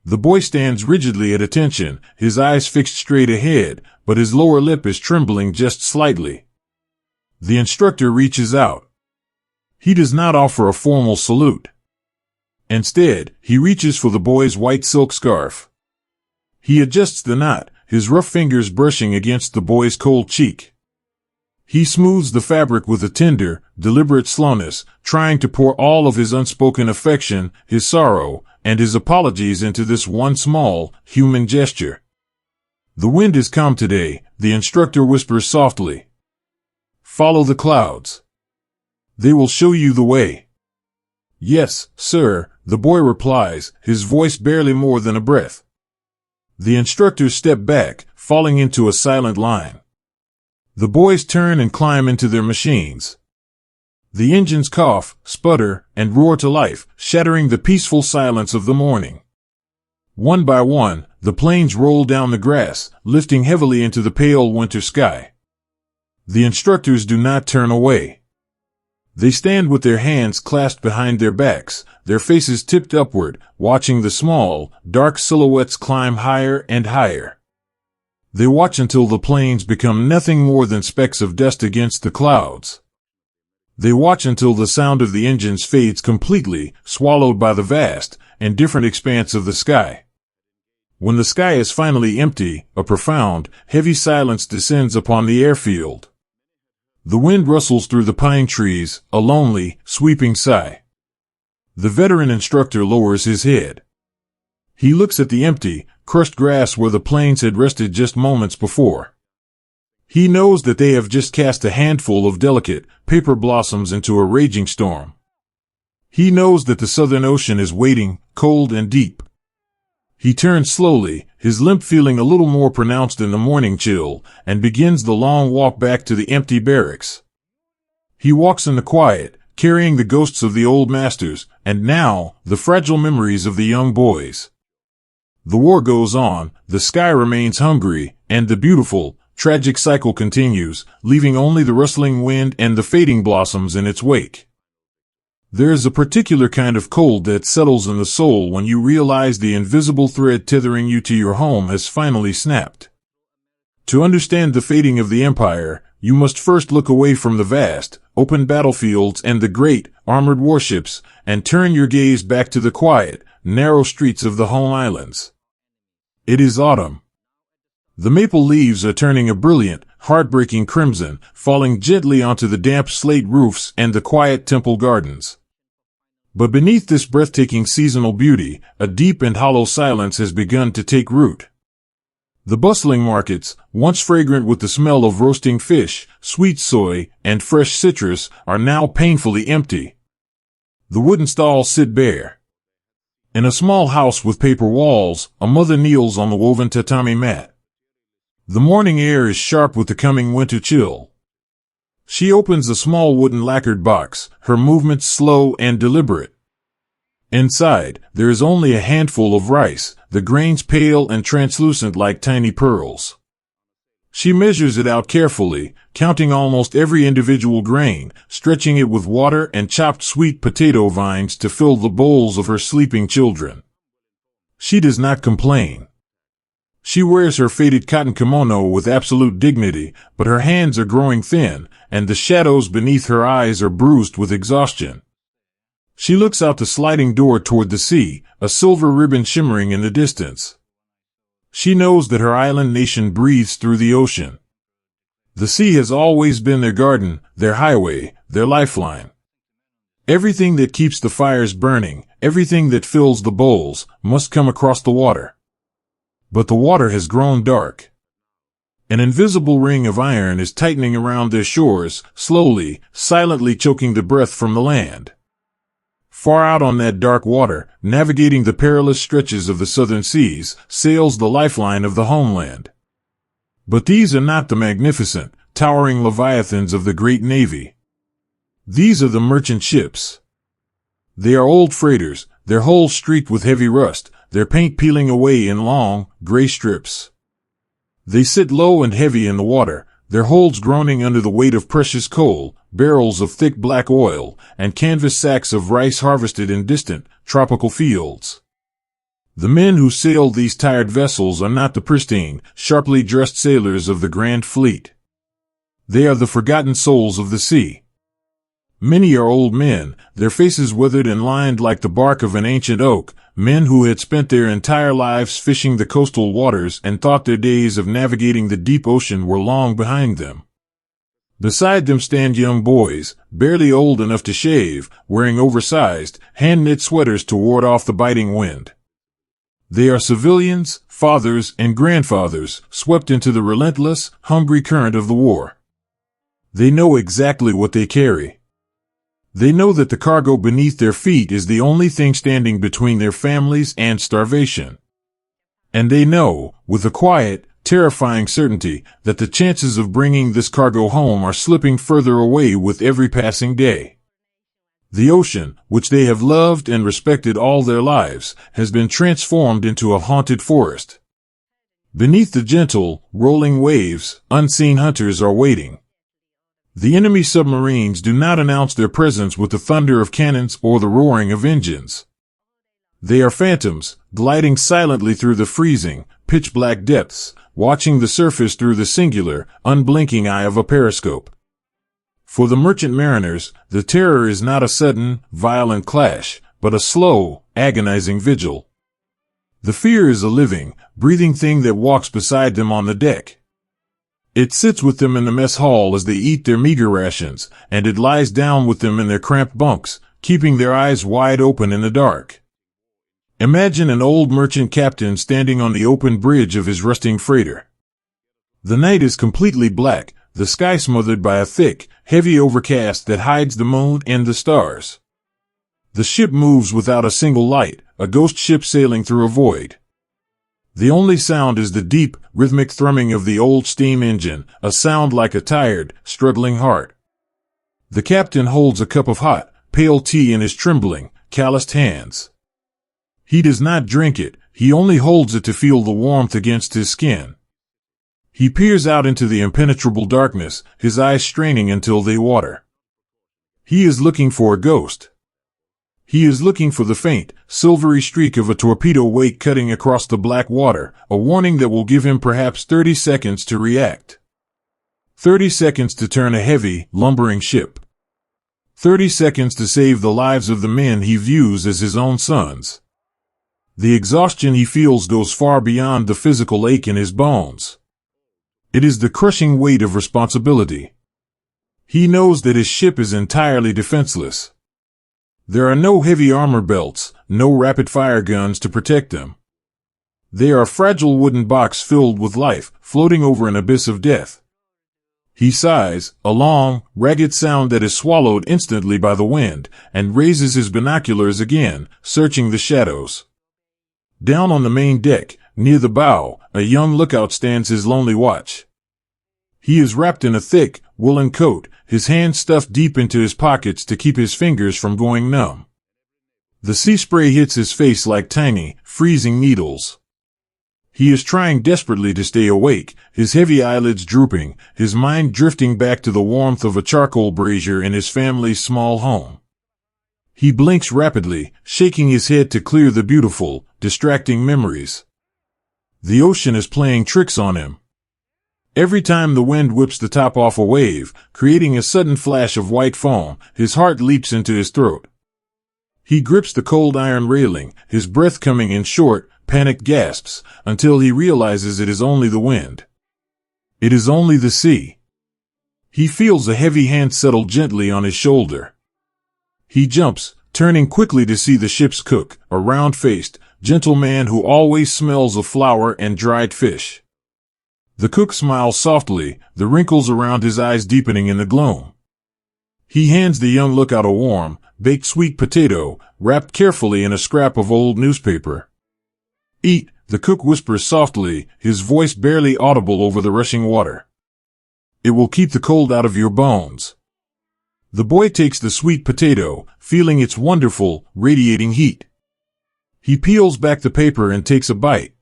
The boy stands rigidly at attention, his eyes fixed straight ahead, but his lower lip is trembling just slightly. The instructor reaches out. He does not offer a formal salute. Instead, he reaches for the boy's white silk scarf. He adjusts the knot, his rough fingers brushing against the boy's cold cheek. He smooths the fabric with a tender, deliberate slowness, trying to pour all of his unspoken affection, his sorrow, and his apologies into this one small, human gesture. The wind is calm today, the instructor whispers softly. Follow the clouds. They will show you the way. Yes, sir, the boy replies, his voice barely more than a breath. The instructors step back, falling into a silent line. The boys turn and climb into their machines. The engines cough, sputter, and roar to life, shattering the peaceful silence of the morning. One by one, the planes roll down the grass, lifting heavily into the pale winter sky. The instructors do not turn away. They stand with their hands clasped behind their backs, their faces tipped upward, watching the small, dark silhouettes climb higher and higher. They watch until the planes become nothing more than specks of dust against the clouds. They watch until the sound of the engines fades completely, swallowed by the vast, indifferent expanse of the sky. When the sky is finally empty, a profound, heavy silence descends upon the airfield. The wind rustles through the pine trees, a lonely, sweeping sigh. The veteran instructor lowers his head. He looks at the empty, crushed grass where the planes had rested just moments before. He knows that they have just cast a handful of delicate, paper blossoms into a raging storm. He knows that the Southern Ocean is waiting, cold and deep. He turns slowly, his limp feeling a little more pronounced in the morning chill, and begins the long walk back to the empty barracks. He walks in the quiet, carrying the ghosts of the old masters, and now, the fragile memories of the young boys. The war goes on, the sky remains hungry, and the beautiful, tragic cycle continues, leaving only the rustling wind and the fading blossoms in its wake. There is a particular kind of cold that settles in the soul when you realize the invisible thread tethering you to your home has finally snapped. To understand the fading of the empire, you must first look away from the vast, open battlefields and the great, armored warships, and turn your gaze back to the quiet, narrow streets of the home islands. It is autumn. The maple leaves are turning a brilliant, heartbreaking crimson, falling gently onto the damp slate roofs and the quiet temple gardens. But beneath this breathtaking seasonal beauty, a deep and hollow silence has begun to take root. The bustling markets, once fragrant with the smell of roasting fish, sweet soy, and fresh citrus, are now painfully empty. The wooden stalls sit bare. In a small house with paper walls, a mother kneels on the woven tatami mat. The morning air is sharp with the coming winter chill. She opens a small wooden lacquered box, her movements slow and deliberate. Inside, there is only a handful of rice, the grains pale and translucent like tiny pearls. She measures it out carefully, counting almost every individual grain, stretching it with water and chopped sweet potato vines to fill the bowls of her sleeping children. She does not complain. She wears her faded cotton kimono with absolute dignity, but her hands are growing thin, and the shadows beneath her eyes are bruised with exhaustion. She looks out the sliding door toward the sea, a silver ribbon shimmering in the distance. She knows that her island nation breathes through the ocean. The sea has always been their garden, their highway, their lifeline. Everything that keeps the fires burning, everything that fills the bowls, must come across the water. But the water has grown dark. An invisible ring of iron is tightening around their shores, slowly, silently choking the breath from the land. Far out on that dark water, navigating the perilous stretches of the southern seas, sails the lifeline of the homeland. But these are not the magnificent, towering leviathans of the great navy. These are the merchant ships. They are old freighters, their hulls streaked with heavy rust, their paint peeling away in long, gray strips. They sit low and heavy in the water, their holds groaning under the weight of precious coal, barrels of thick black oil, and canvas sacks of rice harvested in distant, tropical fields. The men who sail these tired vessels are not the pristine, sharply dressed sailors of the Grand Fleet. They are the forgotten souls of the sea. Many are old men, their faces withered and lined like the bark of an ancient oak, men who had spent their entire lives fishing the coastal waters and thought their days of navigating the deep ocean were long behind them. Beside them stand young boys, barely old enough to shave, wearing oversized, hand-knit sweaters to ward off the biting wind. They are civilians, fathers, and grandfathers, swept into the relentless, hungry current of the war. They know exactly what they carry. They know that the cargo beneath their feet is the only thing standing between their families and starvation. And they know, with a quiet, terrifying certainty, that the chances of bringing this cargo home are slipping further away with every passing day. The ocean, which they have loved and respected all their lives, has been transformed into a haunted forest. Beneath the gentle, rolling waves, unseen hunters are waiting. The enemy submarines do not announce their presence with the thunder of cannons or the roaring of engines. They are phantoms, gliding silently through the freezing, pitch-black depths, watching the surface through the singular, unblinking eye of a periscope. For the merchant mariners, the terror is not a sudden, violent clash, but a slow, agonizing vigil. The fear is a living, breathing thing that walks beside them on the deck. It sits with them in the mess hall as they eat their meager rations, and it lies down with them in their cramped bunks, keeping their eyes wide open in the dark. Imagine an old merchant captain standing on the open bridge of his rusting freighter. The night is completely black, the sky smothered by a thick, heavy overcast that hides the moon and the stars. The ship moves without a single light, a ghost ship sailing through a void. The only sound is the deep, rhythmic thrumming of the old steam engine, a sound like a tired, struggling heart. The captain holds a cup of hot, pale tea in his trembling, calloused hands. He does not drink it, he only holds it to feel the warmth against his skin. He peers out into the impenetrable darkness, his eyes straining until they water. He is looking for a ghost. He is looking for the faint, silvery streak of a torpedo wake cutting across the black water, a warning that will give him perhaps 30 seconds to react. 30 seconds to turn a heavy, lumbering ship. 30 seconds to save the lives of the men he views as his own sons. The exhaustion he feels goes far beyond the physical ache in his bones. It is the crushing weight of responsibility. He knows that his ship is entirely defenseless. There are no heavy armor belts, no rapid-fire guns to protect them. They are a fragile wooden box filled with life, floating over an abyss of death. He sighs, a long, ragged sound that is swallowed instantly by the wind, and raises his binoculars again, searching the shadows. Down on the main deck, near the bow, a young lookout stands his lonely watch. He is wrapped in a thick, woolen coat, his hands stuffed deep into his pockets to keep his fingers from going numb. The sea spray hits his face like tiny, freezing needles. He is trying desperately to stay awake, his heavy eyelids drooping, his mind drifting back to the warmth of a charcoal brazier in his family's small home. He blinks rapidly, shaking his head to clear the beautiful, distracting memories. The ocean is playing tricks on him. Every time the wind whips the top off a wave, creating a sudden flash of white foam, his heart leaps into his throat. He grips the cold iron railing, his breath coming in short, panicked gasps, until he realizes it is only the wind. It is only the sea. He feels a heavy hand settle gently on his shoulder. He jumps, turning quickly to see the ship's cook, a round-faced, gentle man who always smells of flour and dried fish. The cook smiles softly, the wrinkles around his eyes deepening in the gloom. He hands the young lookout a warm, baked sweet potato, wrapped carefully in a scrap of old newspaper. "Eat," the cook whispers softly, his voice barely audible over the rushing water. "It will keep the cold out of your bones." The boy takes the sweet potato, feeling its wonderful, radiating heat. He peels back the paper and takes a bite.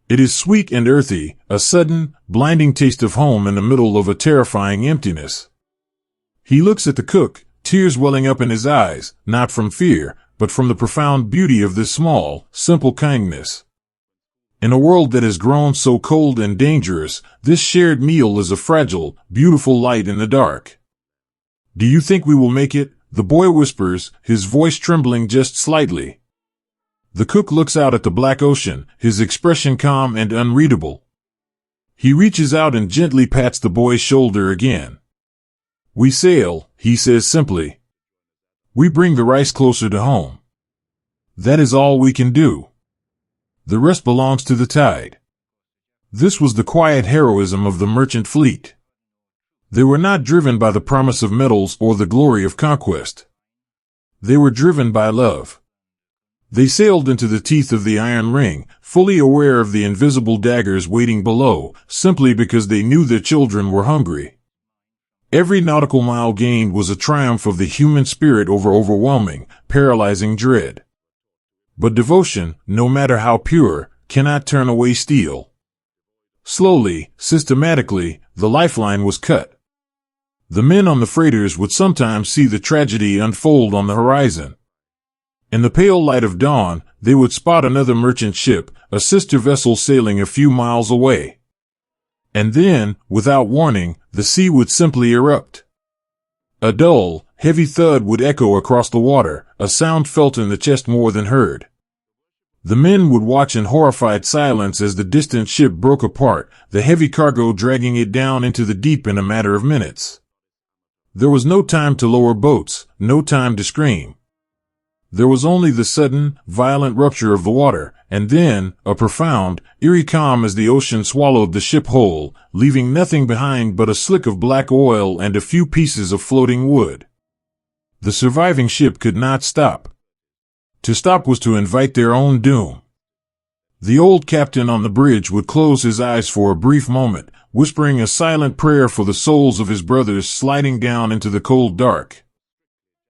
It is sweet and earthy, a sudden, blinding taste of home in the middle of a terrifying emptiness. He looks at the cook, tears welling up in his eyes, not from fear, but from the profound beauty of this small, simple kindness. In a world that has grown so cold and dangerous, this shared meal is a fragile, beautiful light in the dark. "Do you think we will make it?" the boy whispers, his voice trembling just slightly. The cook looks out at the black ocean, his expression calm and unreadable. He reaches out and gently pats the boy's shoulder again. "We sail," he says simply. "We bring the rice closer to home. That is all we can do. The rest belongs to the tide." This was the quiet heroism of the merchant fleet. They were not driven by the promise of medals or the glory of conquest. They were driven by love. They sailed into the teeth of the iron ring, fully aware of the invisible daggers waiting below, simply because they knew their children were hungry. Every nautical mile gained was a triumph of the human spirit over overwhelming, paralyzing dread. But devotion, no matter how pure, cannot turn away steel. Slowly, systematically, the lifeline was cut. The men on the freighters would sometimes see the tragedy unfold on the horizon. In the pale light of dawn, they would spot another merchant ship, a sister vessel sailing a few miles away. And then, without warning, the sea would simply erupt. A dull, heavy thud would echo across the water, a sound felt in the chest more than heard. The men would watch in horrified silence as the distant ship broke apart, the heavy cargo dragging it down into the deep in a matter of minutes. There was no time to lower boats, no time to scream. There was only the sudden, violent rupture of the water, and then, a profound, eerie calm as the ocean swallowed the ship whole, leaving nothing behind but a slick of black oil and a few pieces of floating wood. The surviving ship could not stop. To stop was to invite their own doom. The old captain on the bridge would close his eyes for a brief moment, whispering a silent prayer for the souls of his brothers sliding down into the cold dark.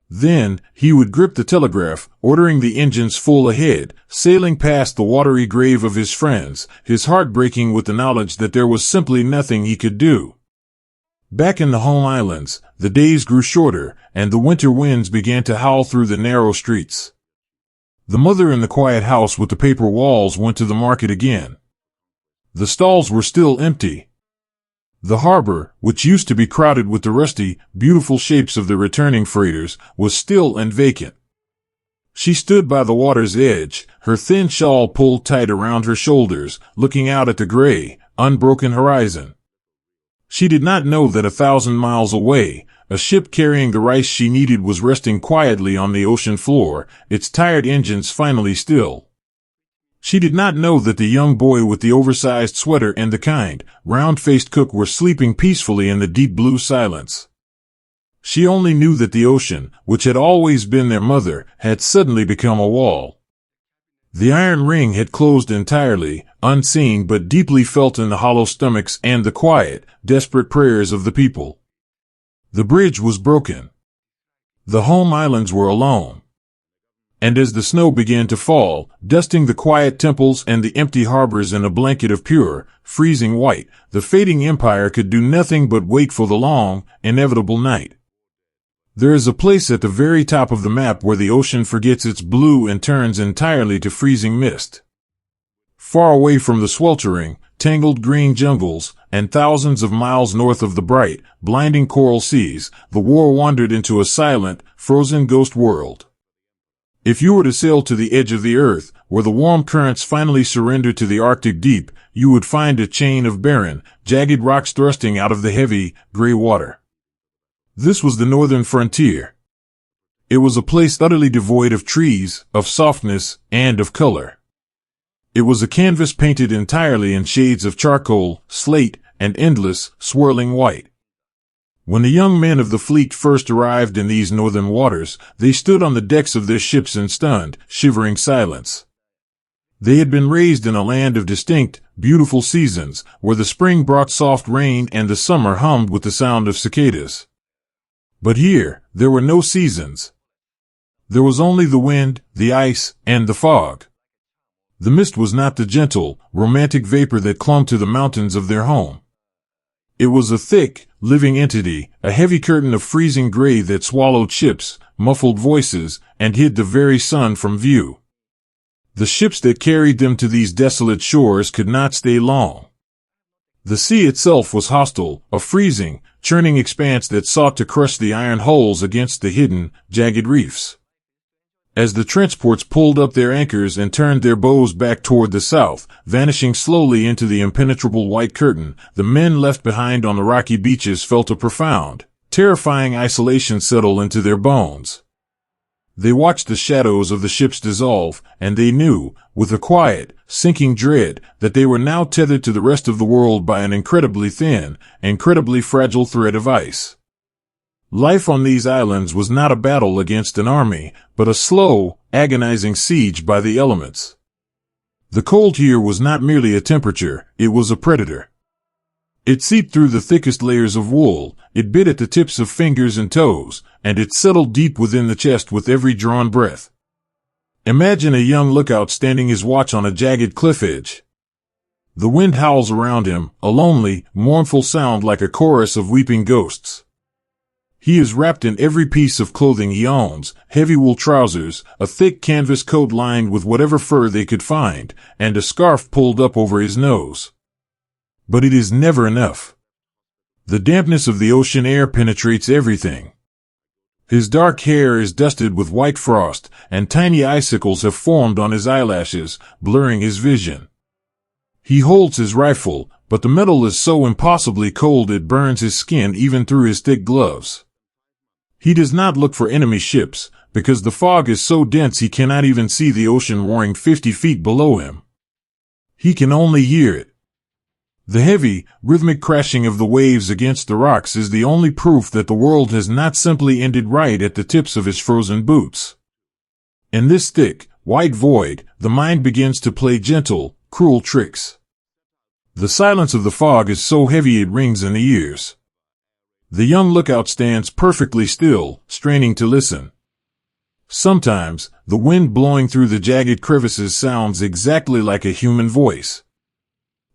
Then, he would grip the telegraph, ordering the engines full ahead, sailing past the watery grave of his friends, his heart breaking with the knowledge that there was simply nothing he could do. Back in the home islands, the days grew shorter, and the winter winds began to howl through the narrow streets. The mother in the quiet house with the paper walls went to the market again. The stalls were still empty. The harbor, which used to be crowded with the rusty, beautiful shapes of the returning freighters, was still and vacant. She stood by the water's edge, her thin shawl pulled tight around her shoulders, looking out at the gray, unbroken horizon. She did not know that 1,000 miles away, a ship carrying the rice she needed was resting quietly on the ocean floor, its tired engines finally still. She did not know that the young boy with the oversized sweater and the kind, round-faced cook were sleeping peacefully in the deep blue silence. She only knew that the ocean, which had always been their mother, had suddenly become a wall. The iron ring had closed entirely, unseen but deeply felt in the hollow stomachs and the quiet, desperate prayers of the people. The bridge was broken. The home islands were alone. And as the snow began to fall, dusting the quiet temples and the empty harbors in a blanket of pure, freezing white, the fading empire could do nothing but wait for the long, inevitable night. There is a place at the very top of the map where the ocean forgets its blue and turns entirely to freezing mist. Far away from the sweltering, tangled green jungles, and thousands of miles north of the bright, blinding coral seas, the war wandered into a silent, frozen ghost world. If you were to sail to the edge of the earth, where the warm currents finally surrender to the Arctic deep, you would find a chain of barren, jagged rocks thrusting out of the heavy, gray water. This was the northern frontier. It was a place utterly devoid of trees, of softness, and of color. It was a canvas painted entirely in shades of charcoal, slate, and endless, swirling white. When the young men of the fleet first arrived in these northern waters, they stood on the decks of their ships in stunned, shivering silence. They had been raised in a land of distinct, beautiful seasons, where the spring brought soft rain and the summer hummed with the sound of cicadas. But here, there were no seasons. There was only the wind, the ice, and the fog. The mist was not the gentle, romantic vapor that clung to the mountains of their home. It was a thick, living entity, a heavy curtain of freezing gray that swallowed ships, muffled voices, and hid the very sun from view. The ships that carried them to these desolate shores could not stay long. The sea itself was hostile, a freezing, churning expanse that sought to crush the iron hulls against the hidden, jagged reefs. As the transports pulled up their anchors and turned their bows back toward the south, vanishing slowly into the impenetrable white curtain, the men left behind on the rocky beaches felt a profound, terrifying isolation settle into their bones. They watched the shadows of the ships dissolve, and they knew, with a quiet, sinking dread, that they were now tethered to the rest of the world by an incredibly thin, incredibly fragile thread of ice. Life on these islands was not a battle against an army, but a slow, agonizing siege by the elements. The cold here was not merely a temperature, it was a predator. It seeped through the thickest layers of wool, it bit at the tips of fingers and toes, and it settled deep within the chest with every drawn breath. Imagine a young lookout standing his watch on a jagged cliff edge. The wind howls around him, a lonely, mournful sound like a chorus of weeping ghosts. He is wrapped in every piece of clothing he owns, heavy wool trousers, a thick canvas coat lined with whatever fur they could find, and a scarf pulled up over his nose. But it is never enough. The dampness of the ocean air penetrates everything. His dark hair is dusted with white frost, and tiny icicles have formed on his eyelashes, blurring his vision. He holds his rifle, but the metal is so impossibly cold it burns his skin even through his thick gloves. He does not look for enemy ships, because the fog is so dense he cannot even see the ocean roaring 50 feet below him. He can only hear it. The heavy, rhythmic crashing of the waves against the rocks is the only proof that the world has not simply ended right at the tips of his frozen boots. In this thick, white void, the mind begins to play gentle, cruel tricks. The silence of the fog is so heavy it rings in the ears. The young lookout stands perfectly still, straining to listen. Sometimes, the wind blowing through the jagged crevices sounds exactly like a human voice.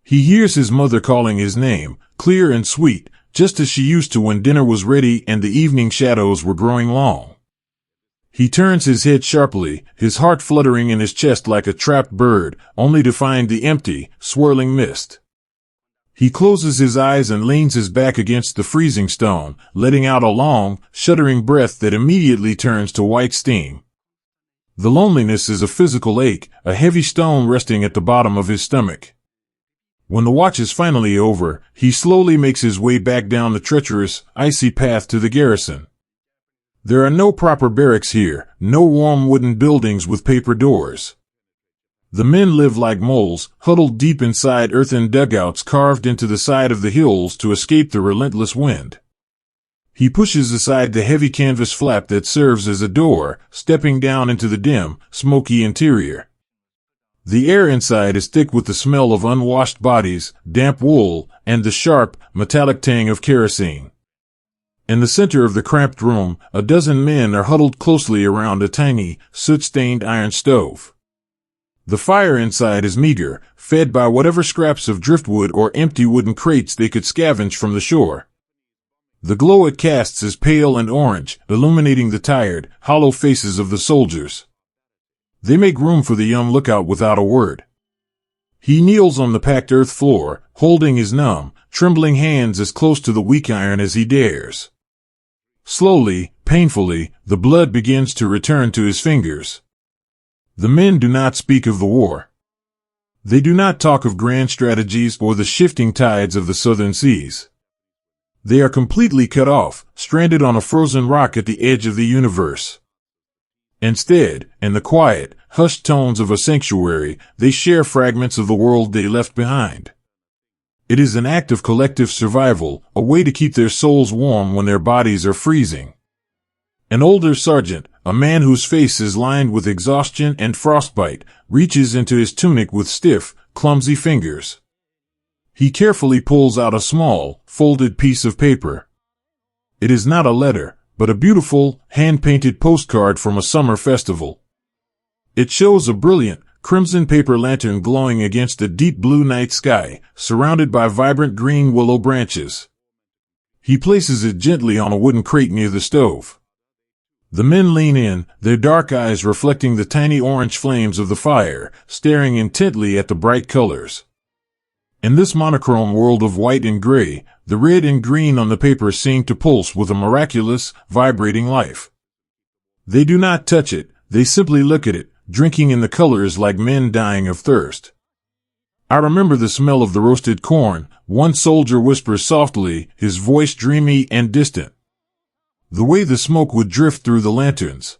He hears his mother calling his name, clear and sweet, just as she used to when dinner was ready and the evening shadows were growing long. He turns his head sharply, his heart fluttering in his chest like a trapped bird, only to find the empty, swirling mist. He closes his eyes and leans his back against the freezing stone, letting out a long, shuddering breath that immediately turns to white steam. The loneliness is a physical ache, a heavy stone resting at the bottom of his stomach. When the watch is finally over, he slowly makes his way back down the treacherous, icy path to the garrison. There are no proper barracks here, no warm wooden buildings with paper doors. The men live like moles, huddled deep inside earthen dugouts carved into the side of the hills to escape the relentless wind. He pushes aside the heavy canvas flap that serves as a door, stepping down into the dim, smoky interior. The air inside is thick with the smell of unwashed bodies, damp wool, and the sharp, metallic tang of kerosene. In the center of the cramped room, a dozen men are huddled closely around a tiny, soot-stained iron stove. The fire inside is meager, fed by whatever scraps of driftwood or empty wooden crates they could scavenge from the shore. The glow it casts is pale and orange, illuminating the tired, hollow faces of the soldiers. They make room for the young lookout without a word. He kneels on the packed earth floor, holding his numb, trembling hands as close to the weak iron as he dares. Slowly, painfully, the blood begins to return to his fingers. The men do not speak of the war. They do not talk of grand strategies or the shifting tides of the southern seas. They are completely cut off, stranded on a frozen rock at the edge of the universe. Instead, in the quiet, hushed tones of a sanctuary, they share fragments of the world they left behind. It is an act of collective survival, a way to keep their souls warm when their bodies are freezing. An older sergeant, a man whose face is lined with exhaustion and frostbite, reaches into his tunic with stiff, clumsy fingers. He carefully pulls out a small, folded piece of paper. It is not a letter, but a beautiful, hand-painted postcard from a summer festival. It shows a brilliant, crimson paper lantern glowing against a deep blue night sky, surrounded by vibrant green willow branches. He places it gently on a wooden crate near the stove. The men lean in, their dark eyes reflecting the tiny orange flames of the fire, staring intently at the bright colors. In this monochrome world of white and gray, the red and green on the paper seem to pulse with a miraculous, vibrating life. They do not touch it, they simply look at it, drinking in the colors like men dying of thirst. I remember the smell of the roasted corn, one soldier whispers softly, his voice dreamy and distant. The way the smoke would drift through the lanterns.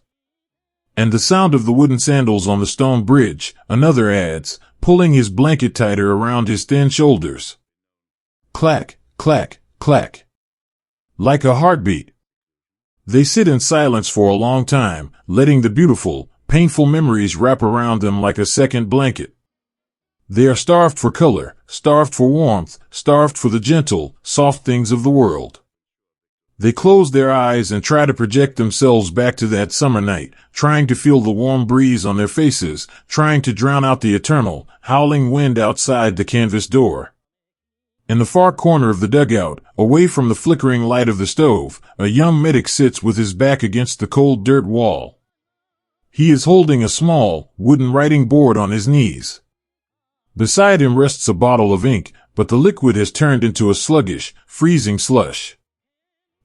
And the sound of the wooden sandals on the stone bridge, another adds, pulling his blanket tighter around his thin shoulders. Clack, clack, clack. Like a heartbeat. They sit in silence for a long time, letting the beautiful, painful memories wrap around them like a second blanket. They are starved for color, starved for warmth, starved for the gentle, soft things of the world. They close their eyes and try to project themselves back to that summer night, trying to feel the warm breeze on their faces, trying to drown out the eternal, howling wind outside the canvas door. In the far corner of the dugout, away from the flickering light of the stove, a young medic sits with his back against the cold dirt wall. He is holding a small, wooden writing board on his knees. Beside him rests a bottle of ink, but the liquid has turned into a sluggish, freezing slush.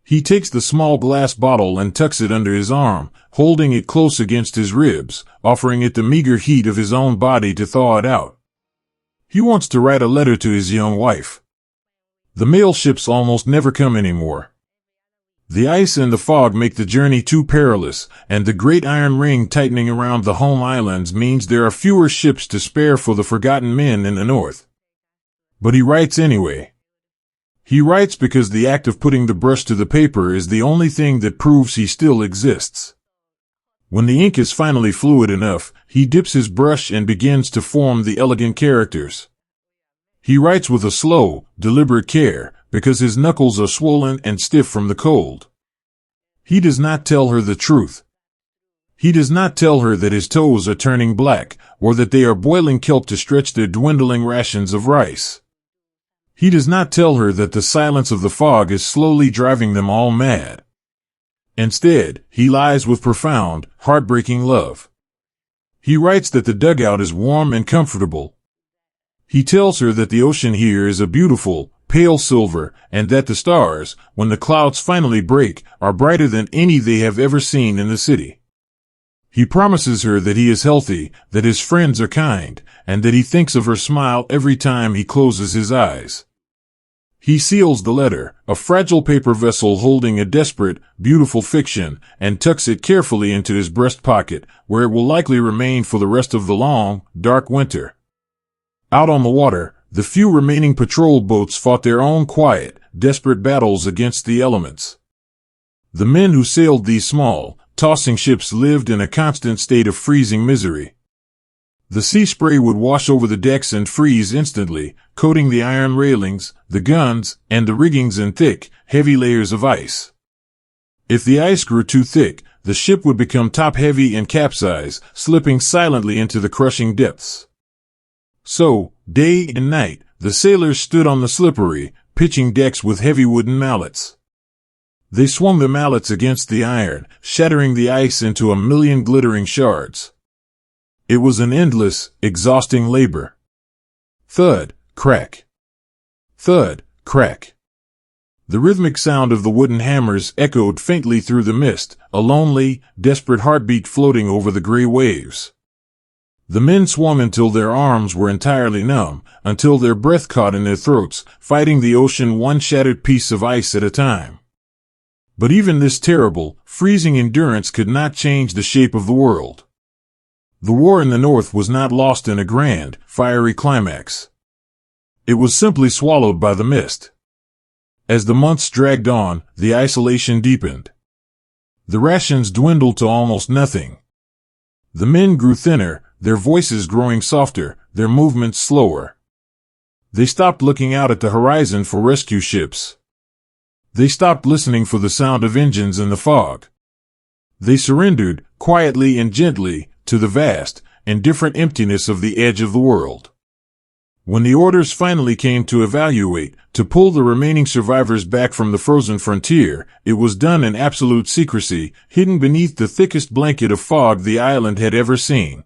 He takes the small glass bottle and tucks it under his arm, holding it close against his ribs, offering it the meager heat of his own body to thaw it out. He wants to write a letter to his young wife. The mail ships almost never come anymore. The ice and the fog make the journey too perilous, and the great iron ring tightening around the home islands means there are fewer ships to spare for the forgotten men in the north. But he writes anyway. He writes because the act of putting the brush to the paper is the only thing that proves he still exists. When the ink is finally fluid enough, he dips his brush and begins to form the elegant characters. He writes with a slow, deliberate care, because his knuckles are swollen and stiff from the cold. He does not tell her the truth. He does not tell her that his toes are turning black, or that they are boiling kelp to stretch their dwindling rations of rice. He does not tell her that the silence of the fog is slowly driving them all mad. Instead, he lies with profound, heartbreaking love. He writes that the dugout is warm and comfortable. He tells her that the ocean here is a beautiful, pale silver, and that the stars, when the clouds finally break, are brighter than any they have ever seen in the city. He promises her that he is healthy, that his friends are kind, and that he thinks of her smile every time he closes his eyes. He seals the letter, a fragile paper vessel holding a desperate, beautiful fiction, and tucks it carefully into his breast pocket, where it will likely remain for the rest of the long, dark winter. Out on the water, the few remaining patrol boats fought their own quiet, desperate battles against the elements. The men who sailed these small, tossing ships lived in a constant state of freezing misery. The sea spray would wash over the decks and freeze instantly, coating the iron railings, the guns, and the riggings in thick, heavy layers of ice. If the ice grew too thick, the ship would become top-heavy and capsize, slipping silently into the crushing depths. So, day and night, the sailors stood on the slippery, pitching decks with heavy wooden mallets. They swung the mallets against the iron, shattering the ice into a million glittering shards. It was an endless, exhausting labor. Thud, crack. Thud, crack. The rhythmic sound of the wooden hammers echoed faintly through the mist, a lonely, desperate heartbeat floating over the gray waves. The men swum until their arms were entirely numb, until their breath caught in their throats, fighting the ocean one shattered piece of ice at a time. But even this terrible, freezing endurance could not change the shape of the world. The war in the North was not lost in a grand, fiery climax. It was simply swallowed by the mist. As the months dragged on, the isolation deepened. The rations dwindled to almost nothing. The men grew thinner, their voices growing softer, their movements slower. They stopped looking out at the horizon for rescue ships. They stopped listening for the sound of engines in the fog. They surrendered, quietly and gently, to the vast, indifferent emptiness of the edge of the world. When the orders finally came to evaluate, to pull the remaining survivors back from the frozen frontier, it was done in absolute secrecy, hidden beneath the thickest blanket of fog the island had ever seen.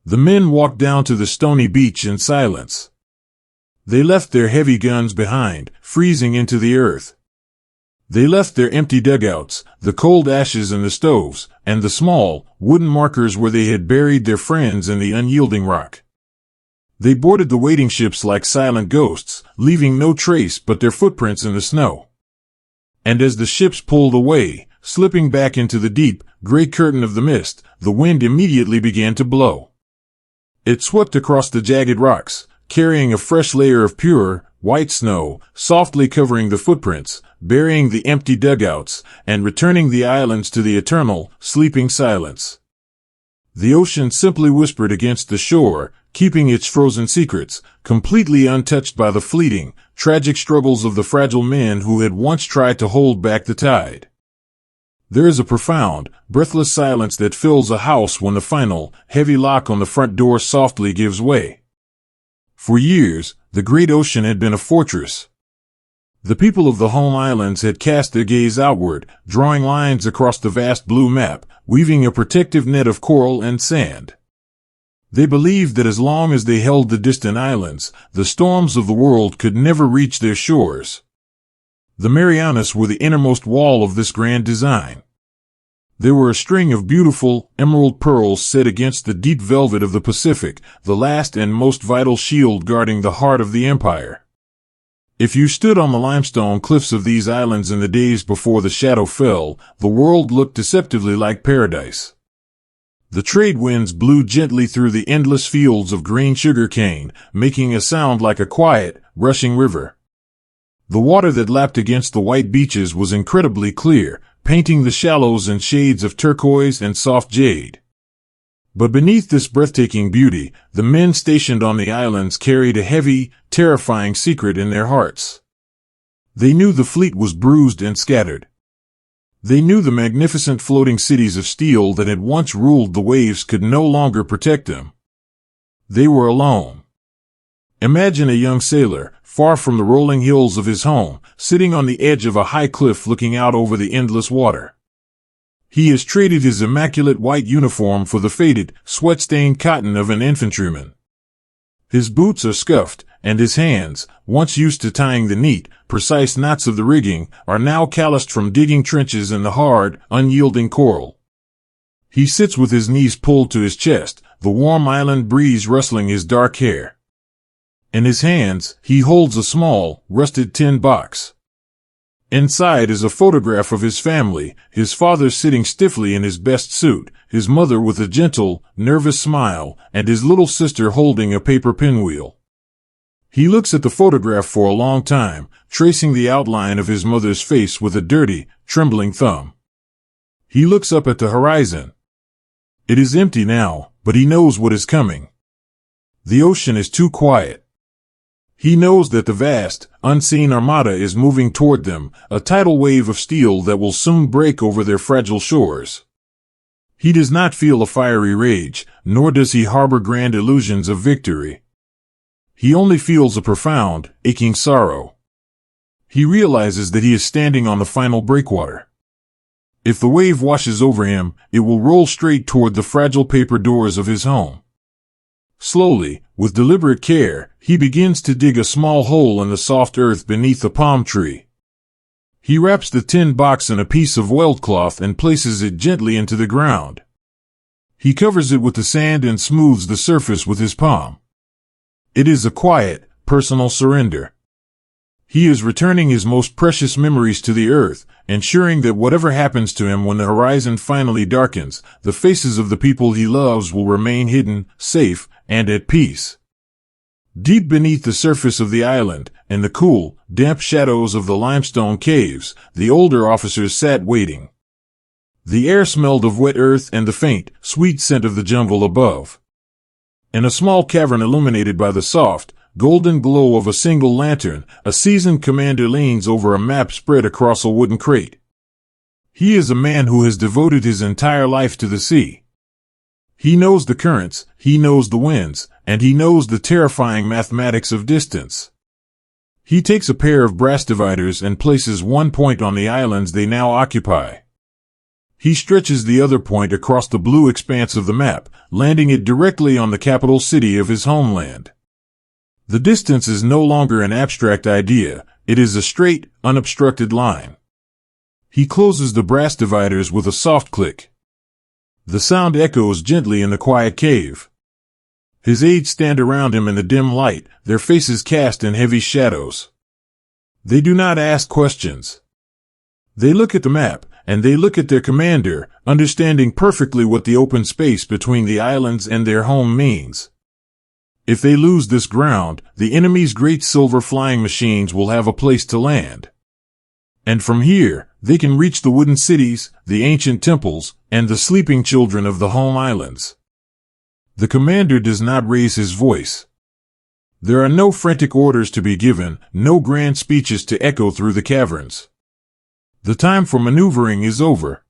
The men walked down to the stony beach in silence. They left their heavy guns behind, freezing into the earth. They left their empty dugouts, the cold ashes in the stoves, and the small, wooden markers where they had buried their friends in the unyielding rock. They boarded the waiting ships like silent ghosts, leaving no trace but their footprints in the snow. And as the ships pulled away, slipping back into the deep, gray curtain of the mist, the wind immediately began to blow. It swept across the jagged rocks, carrying a fresh layer of pure, white snow, softly covering the footprints, burying the empty dugouts, and returning the islands to the eternal, sleeping silence. The ocean simply whispered against the shore, keeping its frozen secrets, completely untouched by the fleeting, tragic struggles of the fragile men who had once tried to hold back the tide. There is a profound, breathless silence that fills a house when the final, heavy lock on the front door softly gives way. For years, the great ocean had been a fortress. The people of the home islands had cast their gaze outward, drawing lines across the vast blue map, weaving a protective net of coral and sand. They believed that as long as they held the distant islands, the storms of the world could never reach their shores. The Marianas were the innermost wall of this grand design. They were a string of beautiful, emerald pearls set against the deep velvet of the Pacific, the last and most vital shield guarding the heart of the empire. If you stood on the limestone cliffs of these islands in the days before the shadow fell, the world looked deceptively like paradise. The trade winds blew gently through the endless fields of green sugar cane, making a sound like a quiet, rushing river. The water that lapped against the white beaches was incredibly clear, painting the shallows in shades of turquoise and soft jade. But beneath this breathtaking beauty, the men stationed on the islands carried a heavy, terrifying secret in their hearts. They knew the fleet was bruised and scattered. They knew the magnificent floating cities of steel that had once ruled the waves could no longer protect them. They were alone. Imagine a young sailor, far from the rolling hills of his home, sitting on the edge of a high cliff looking out over the endless water. He has traded his immaculate white uniform for the faded, sweat-stained cotton of an infantryman. His boots are scuffed, and his hands, once used to tying the neat, precise knots of the rigging, are now calloused from digging trenches in the hard, unyielding coral. He sits with his knees pulled to his chest, the warm island breeze rustling his dark hair. In his hands, he holds a small, rusted tin box. Inside is a photograph of his family, his father sitting stiffly in his best suit, his mother with a gentle, nervous smile, and his little sister holding a paper pinwheel. He looks at the photograph for a long time, tracing the outline of his mother's face with a dirty, trembling thumb. He looks up at the horizon. It is empty now, but he knows what is coming. The ocean is too quiet. He knows that the vast, unseen armada is moving toward them, a tidal wave of steel that will soon break over their fragile shores. He does not feel a fiery rage, nor does he harbor grand illusions of victory. He only feels a profound, aching sorrow. He realizes that he is standing on the final breakwater. If the wave washes over him, it will roll straight toward the fragile paper doors of his home. Slowly, with deliberate care, he begins to dig a small hole in the soft earth beneath a palm tree. He wraps the tin box in a piece of oilcloth and places it gently into the ground. He covers it with the sand and smooths the surface with his palm. It is a quiet, personal surrender. He is returning his most precious memories to the earth, ensuring that whatever happens to him when the horizon finally darkens, the faces of the people he loves will remain hidden, safe, and at peace. Deep beneath the surface of the island, in the cool, damp shadows of the limestone caves, the older officers sat waiting. The air smelled of wet earth and the faint, sweet scent of the jungle above. In a small cavern illuminated by the soft, golden glow of a single lantern, a seasoned commander leans over a map spread across a wooden crate. He is a man who has devoted his entire life to the sea. He knows the currents, he knows the winds, and he knows the terrifying mathematics of distance. He takes a pair of brass dividers and places one point on the islands they now occupy. He stretches the other point across the blue expanse of the map, landing it directly on the capital city of his homeland. The distance is no longer an abstract idea, it is a straight, unobstructed line. He closes the brass dividers with a soft click. The sound echoes gently in the quiet cave. His aides stand around him in the dim light, their faces cast in heavy shadows. They do not ask questions. They look at the map, and they look at their commander, understanding perfectly what the open space between the islands and their home means. If they lose this ground, the enemy's great silver flying machines will have a place to land. And from here, they can reach the wooden cities, the ancient temples, and the sleeping children of the home islands. The commander does not raise his voice. There are no frantic orders to be given, no grand speeches to echo through the caverns. The time for maneuvering is over.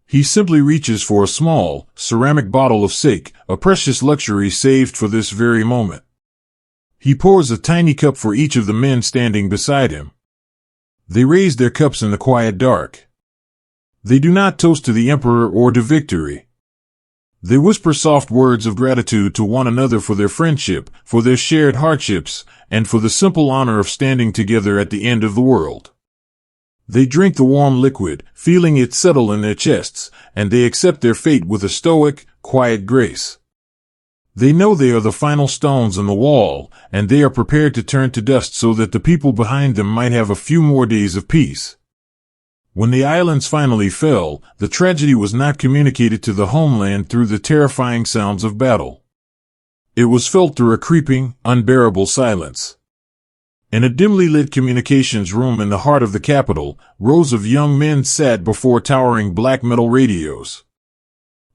He simply reaches for a small, ceramic bottle of sake, a precious luxury saved for this very moment. He pours a tiny cup for each of the men standing beside him. They raise their cups in the quiet dark. They do not toast to the emperor or to victory. They whisper soft words of gratitude to one another for their friendship, for their shared hardships, and for the simple honor of standing together at the end of the world. They drink the warm liquid, feeling it settle in their chests, and they accept their fate with a stoic, quiet grace. They know they are the final stones in the wall, and they are prepared to turn to dust so that the people behind them might have a few more days of peace. When the islands finally fell, the tragedy was not communicated to the homeland through the terrifying sounds of battle. It was felt through a creeping, unbearable silence. In a dimly lit communications room in the heart of the capital, rows of young men sat before towering black metal radios.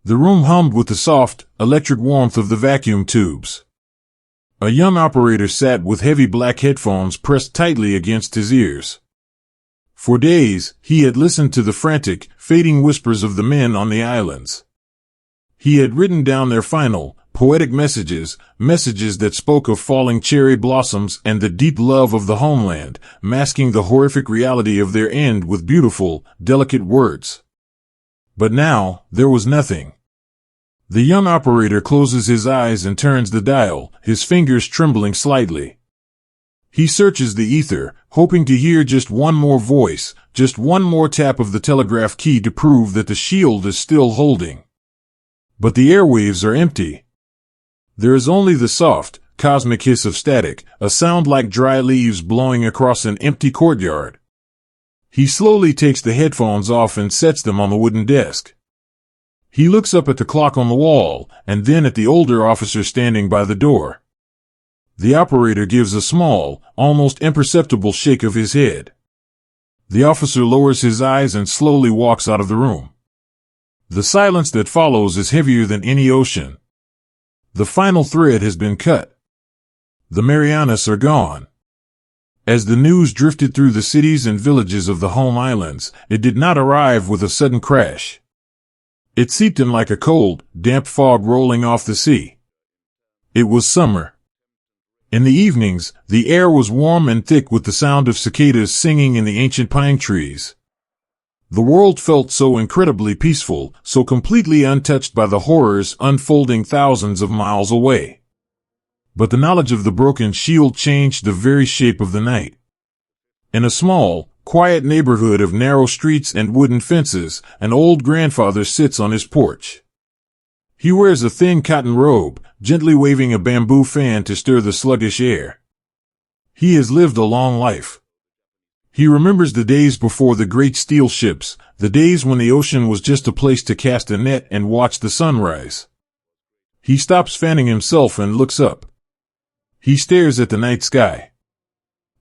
The room hummed with the soft, electric warmth of the vacuum tubes. A young operator sat with heavy black headphones pressed tightly against his ears. For days, he had listened to the frantic, fading whispers of the men on the islands. He had written down their final, poetic messages that spoke of falling cherry blossoms and the deep love of the homeland, masking the horrific reality of their end with beautiful, delicate words. But now, there was nothing. The young operator closes his eyes and turns the dial, his fingers trembling slightly. He searches the ether, hoping to hear just one more voice, just one more tap of the telegraph key to prove that the shield is still holding. But the airwaves are empty. There is only the soft, cosmic hiss of static, a sound like dry leaves blowing across an empty courtyard. He slowly takes the headphones off and sets them on the wooden desk. He looks up at the clock on the wall, and then at the older officer standing by the door. The operator gives a small, almost imperceptible shake of his head. The officer lowers his eyes and slowly walks out of the room. The silence that follows is heavier than any ocean. The final thread has been cut. The Marianas are gone. As the news drifted through the cities and villages of the home islands, it did not arrive with a sudden crash. It seeped in like a cold, damp fog rolling off the sea. It was summer. In the evenings, the air was warm and thick with the sound of cicadas singing in the ancient pine trees. The world felt so incredibly peaceful, so completely untouched by the horrors unfolding thousands of miles away. But the knowledge of the broken shield changed the very shape of the night. In a small, quiet neighborhood of narrow streets and wooden fences, an old grandfather sits on his porch. He wears a thin cotton robe, gently waving a bamboo fan to stir the sluggish air. He has lived a long life. He remembers the days before the great steel ships, the days when the ocean was just a place to cast a net and watch the sun rise. He stops fanning himself and looks up. He stares at the night sky.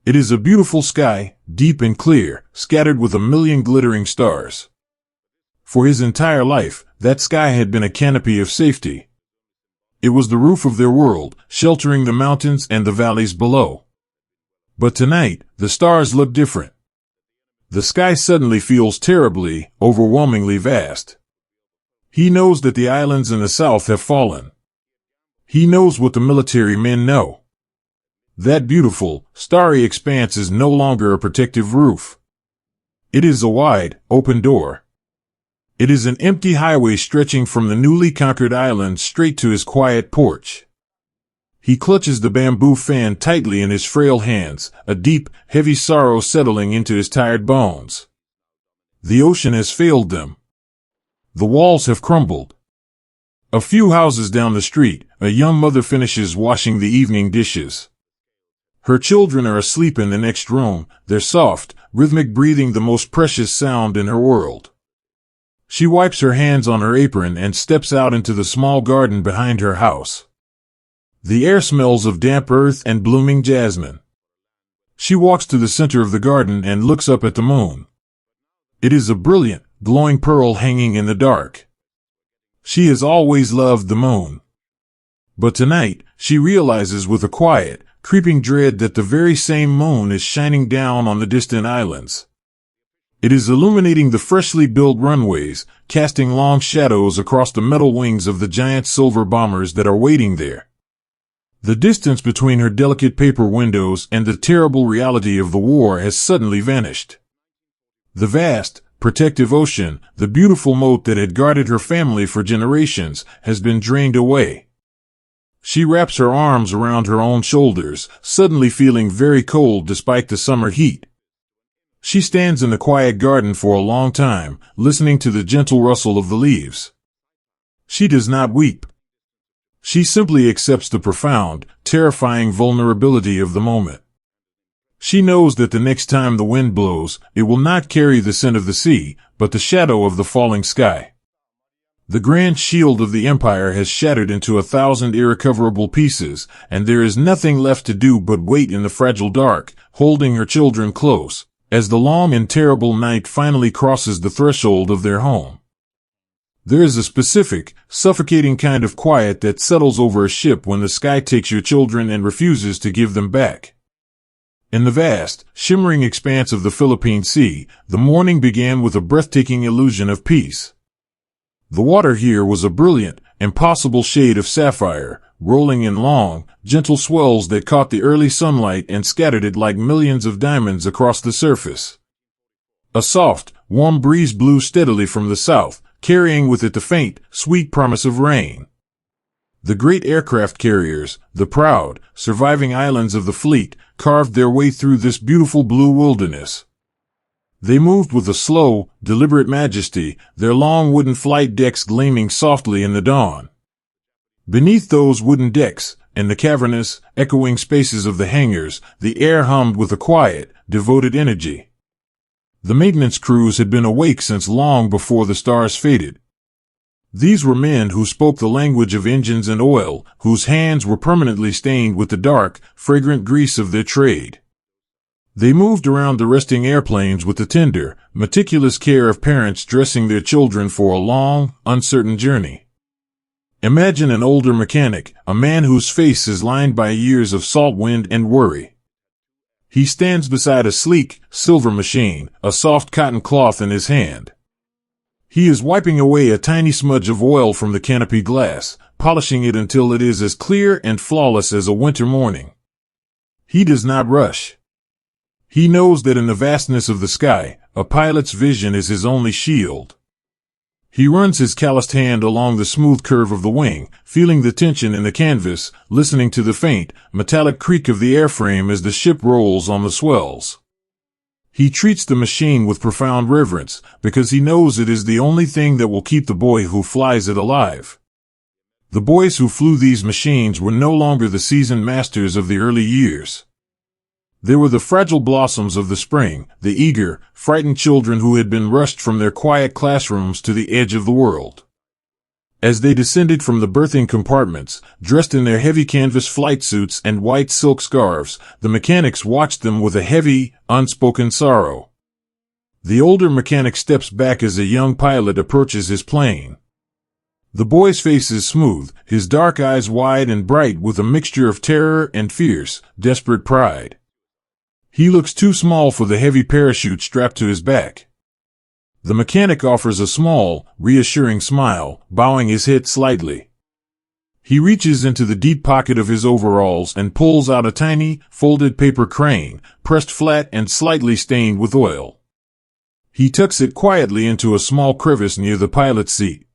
It is a beautiful sky, deep and clear, scattered with a million glittering stars. For his entire life, that sky had been a canopy of safety. It was the roof of their world, sheltering the mountains and the valleys below. But tonight, the stars look different. The sky suddenly feels terribly, overwhelmingly vast. He knows that the islands in the south have fallen. He knows what the military men know. That beautiful, starry expanse is no longer a protective roof. It is a wide, open door. It is an empty highway stretching from the newly conquered island straight to his quiet porch. He clutches the bamboo fan tightly in his frail hands, a deep, heavy sorrow settling into his tired bones. The ocean has failed them. The walls have crumbled. A few houses down the street, a young mother finishes washing the evening dishes. Her children are asleep in the next room, their soft, rhythmic breathing the most precious sound in her world. She wipes her hands on her apron and steps out into the small garden behind her house. The air smells of damp earth and blooming jasmine. She walks to the center of the garden and looks up at the moon. It is a brilliant, glowing pearl hanging in the dark. She has always loved the moon. But tonight, she realizes with a quiet, creeping dread that the very same moon is shining down on the distant islands. It is illuminating the freshly built runways, casting long shadows across the metal wings of the giant silver bombers that are waiting there. The distance between her delicate paper windows and the terrible reality of the war has suddenly vanished. The vast, protective ocean, the beautiful moat that had guarded her family for generations, has been drained away. She wraps her arms around her own shoulders, suddenly feeling very cold despite the summer heat. She stands in the quiet garden for a long time, listening to the gentle rustle of the leaves. She does not weep. She simply accepts the profound, terrifying vulnerability of the moment. She knows that the next time the wind blows, it will not carry the scent of the sea, but the shadow of the falling sky. The grand shield of the empire has shattered into 1,000 irrecoverable pieces, and there is nothing left to do but wait in the fragile dark, holding her children close, as the long and terrible night finally crosses the threshold of their home. There is a specific, suffocating kind of quiet that settles over a ship when the sky takes your children and refuses to give them back. In the vast, shimmering expanse of the Philippine Sea, the morning began with a breathtaking illusion of peace. The water here was a brilliant, impossible shade of sapphire, rolling in long, gentle swells that caught the early sunlight and scattered it like millions of diamonds across the surface. A soft, warm breeze blew steadily from the south, carrying with it the faint, sweet promise of rain. The great aircraft carriers, the proud, surviving islands of the fleet, carved their way through this beautiful blue wilderness. They moved with a slow, deliberate majesty, their long wooden flight decks gleaming softly in the dawn. Beneath those wooden decks, in the cavernous, echoing spaces of the hangars, the air hummed with a quiet, devoted energy. The maintenance crews had been awake since long before the stars faded. These were men who spoke the language of engines and oil, whose hands were permanently stained with the dark, fragrant grease of their trade. They moved around the resting airplanes with the tender, meticulous care of parents dressing their children for a long, uncertain journey. Imagine an older mechanic, a man whose face is lined by years of salt wind and worry. He stands beside a sleek, silver machine, a soft cotton cloth in his hand. He is wiping away a tiny smudge of oil from the canopy glass, polishing it until it is as clear and flawless as a winter morning. He does not rush. He knows that in the vastness of the sky, a pilot's vision is his only shield. He runs his calloused hand along the smooth curve of the wing, feeling the tension in the canvas, listening to the faint, metallic creak of the airframe as the ship rolls on the swells. He treats the machine with profound reverence, because he knows it is the only thing that will keep the boy who flies it alive. The boys who flew these machines were no longer the seasoned masters of the early years. They were the fragile blossoms of the spring, the eager, frightened children who had been rushed from their quiet classrooms to the edge of the world. As they descended from the berthing compartments, dressed in their heavy canvas flight suits and white silk scarves, the mechanics watched them with a heavy, unspoken sorrow. The older mechanic steps back as a young pilot approaches his plane. The boy's face is smooth, his dark eyes wide and bright with a mixture of terror and fierce, desperate pride. He looks too small for the heavy parachute strapped to his back. The mechanic offers a small, reassuring smile, bowing his head slightly. He reaches into the deep pocket of his overalls and pulls out a tiny, folded paper crane, pressed flat and slightly stained with oil. He tucks it quietly into a small crevice near the pilot's seat.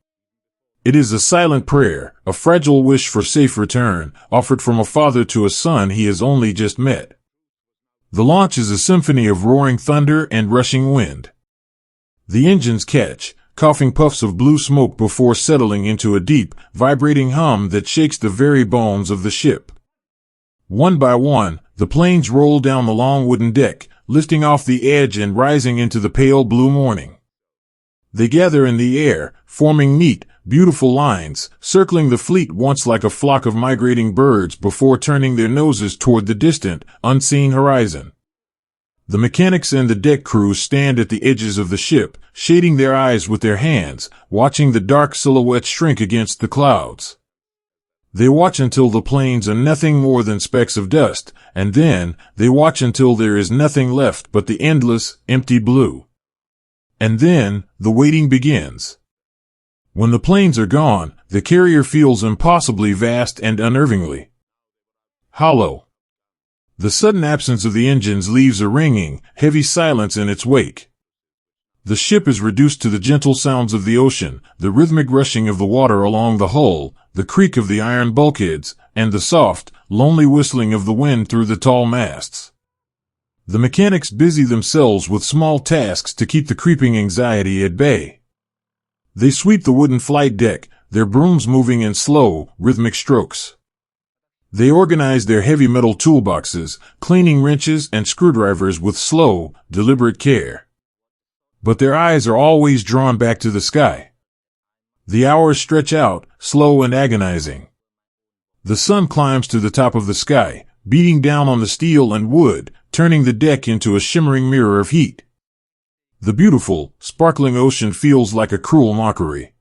It is a silent prayer, a fragile wish for safe return, offered from a father to a son he has only just met. The launch is a symphony of roaring thunder and rushing wind. The engines catch, coughing puffs of blue smoke before settling into a deep, vibrating hum that shakes the very bones of the ship. One by one, the planes roll down the long wooden deck, lifting off the edge and rising into the pale blue morning. They gather in the air, forming neat, beautiful lines, circling the fleet once like a flock of migrating birds before turning their noses toward the distant, unseen horizon. The mechanics and the deck crews stand at the edges of the ship, shading their eyes with their hands, watching the dark silhouettes shrink against the clouds. They watch until the planes are nothing more than specks of dust, and then they watch until there is nothing left but the endless, empty blue. And then the waiting begins. When the planes are gone, the carrier feels impossibly vast and unnervingly hollow. The sudden absence of the engines leaves a ringing, heavy silence in its wake. The ship is reduced to the gentle sounds of the ocean, the rhythmic rushing of the water along the hull, the creak of the iron bulkheads, and the soft, lonely whistling of the wind through the tall masts. The mechanics busy themselves with small tasks to keep the creeping anxiety at bay. They sweep the wooden flight deck, their brooms moving in slow, rhythmic strokes. They organize their heavy metal toolboxes, cleaning wrenches and screwdrivers with slow, deliberate care. But their eyes are always drawn back to the sky. The hours stretch out, slow and agonizing. The sun climbs to the top of the sky, beating down on the steel and wood, turning the deck into a shimmering mirror of heat. The beautiful, sparkling ocean feels like a cruel mockery.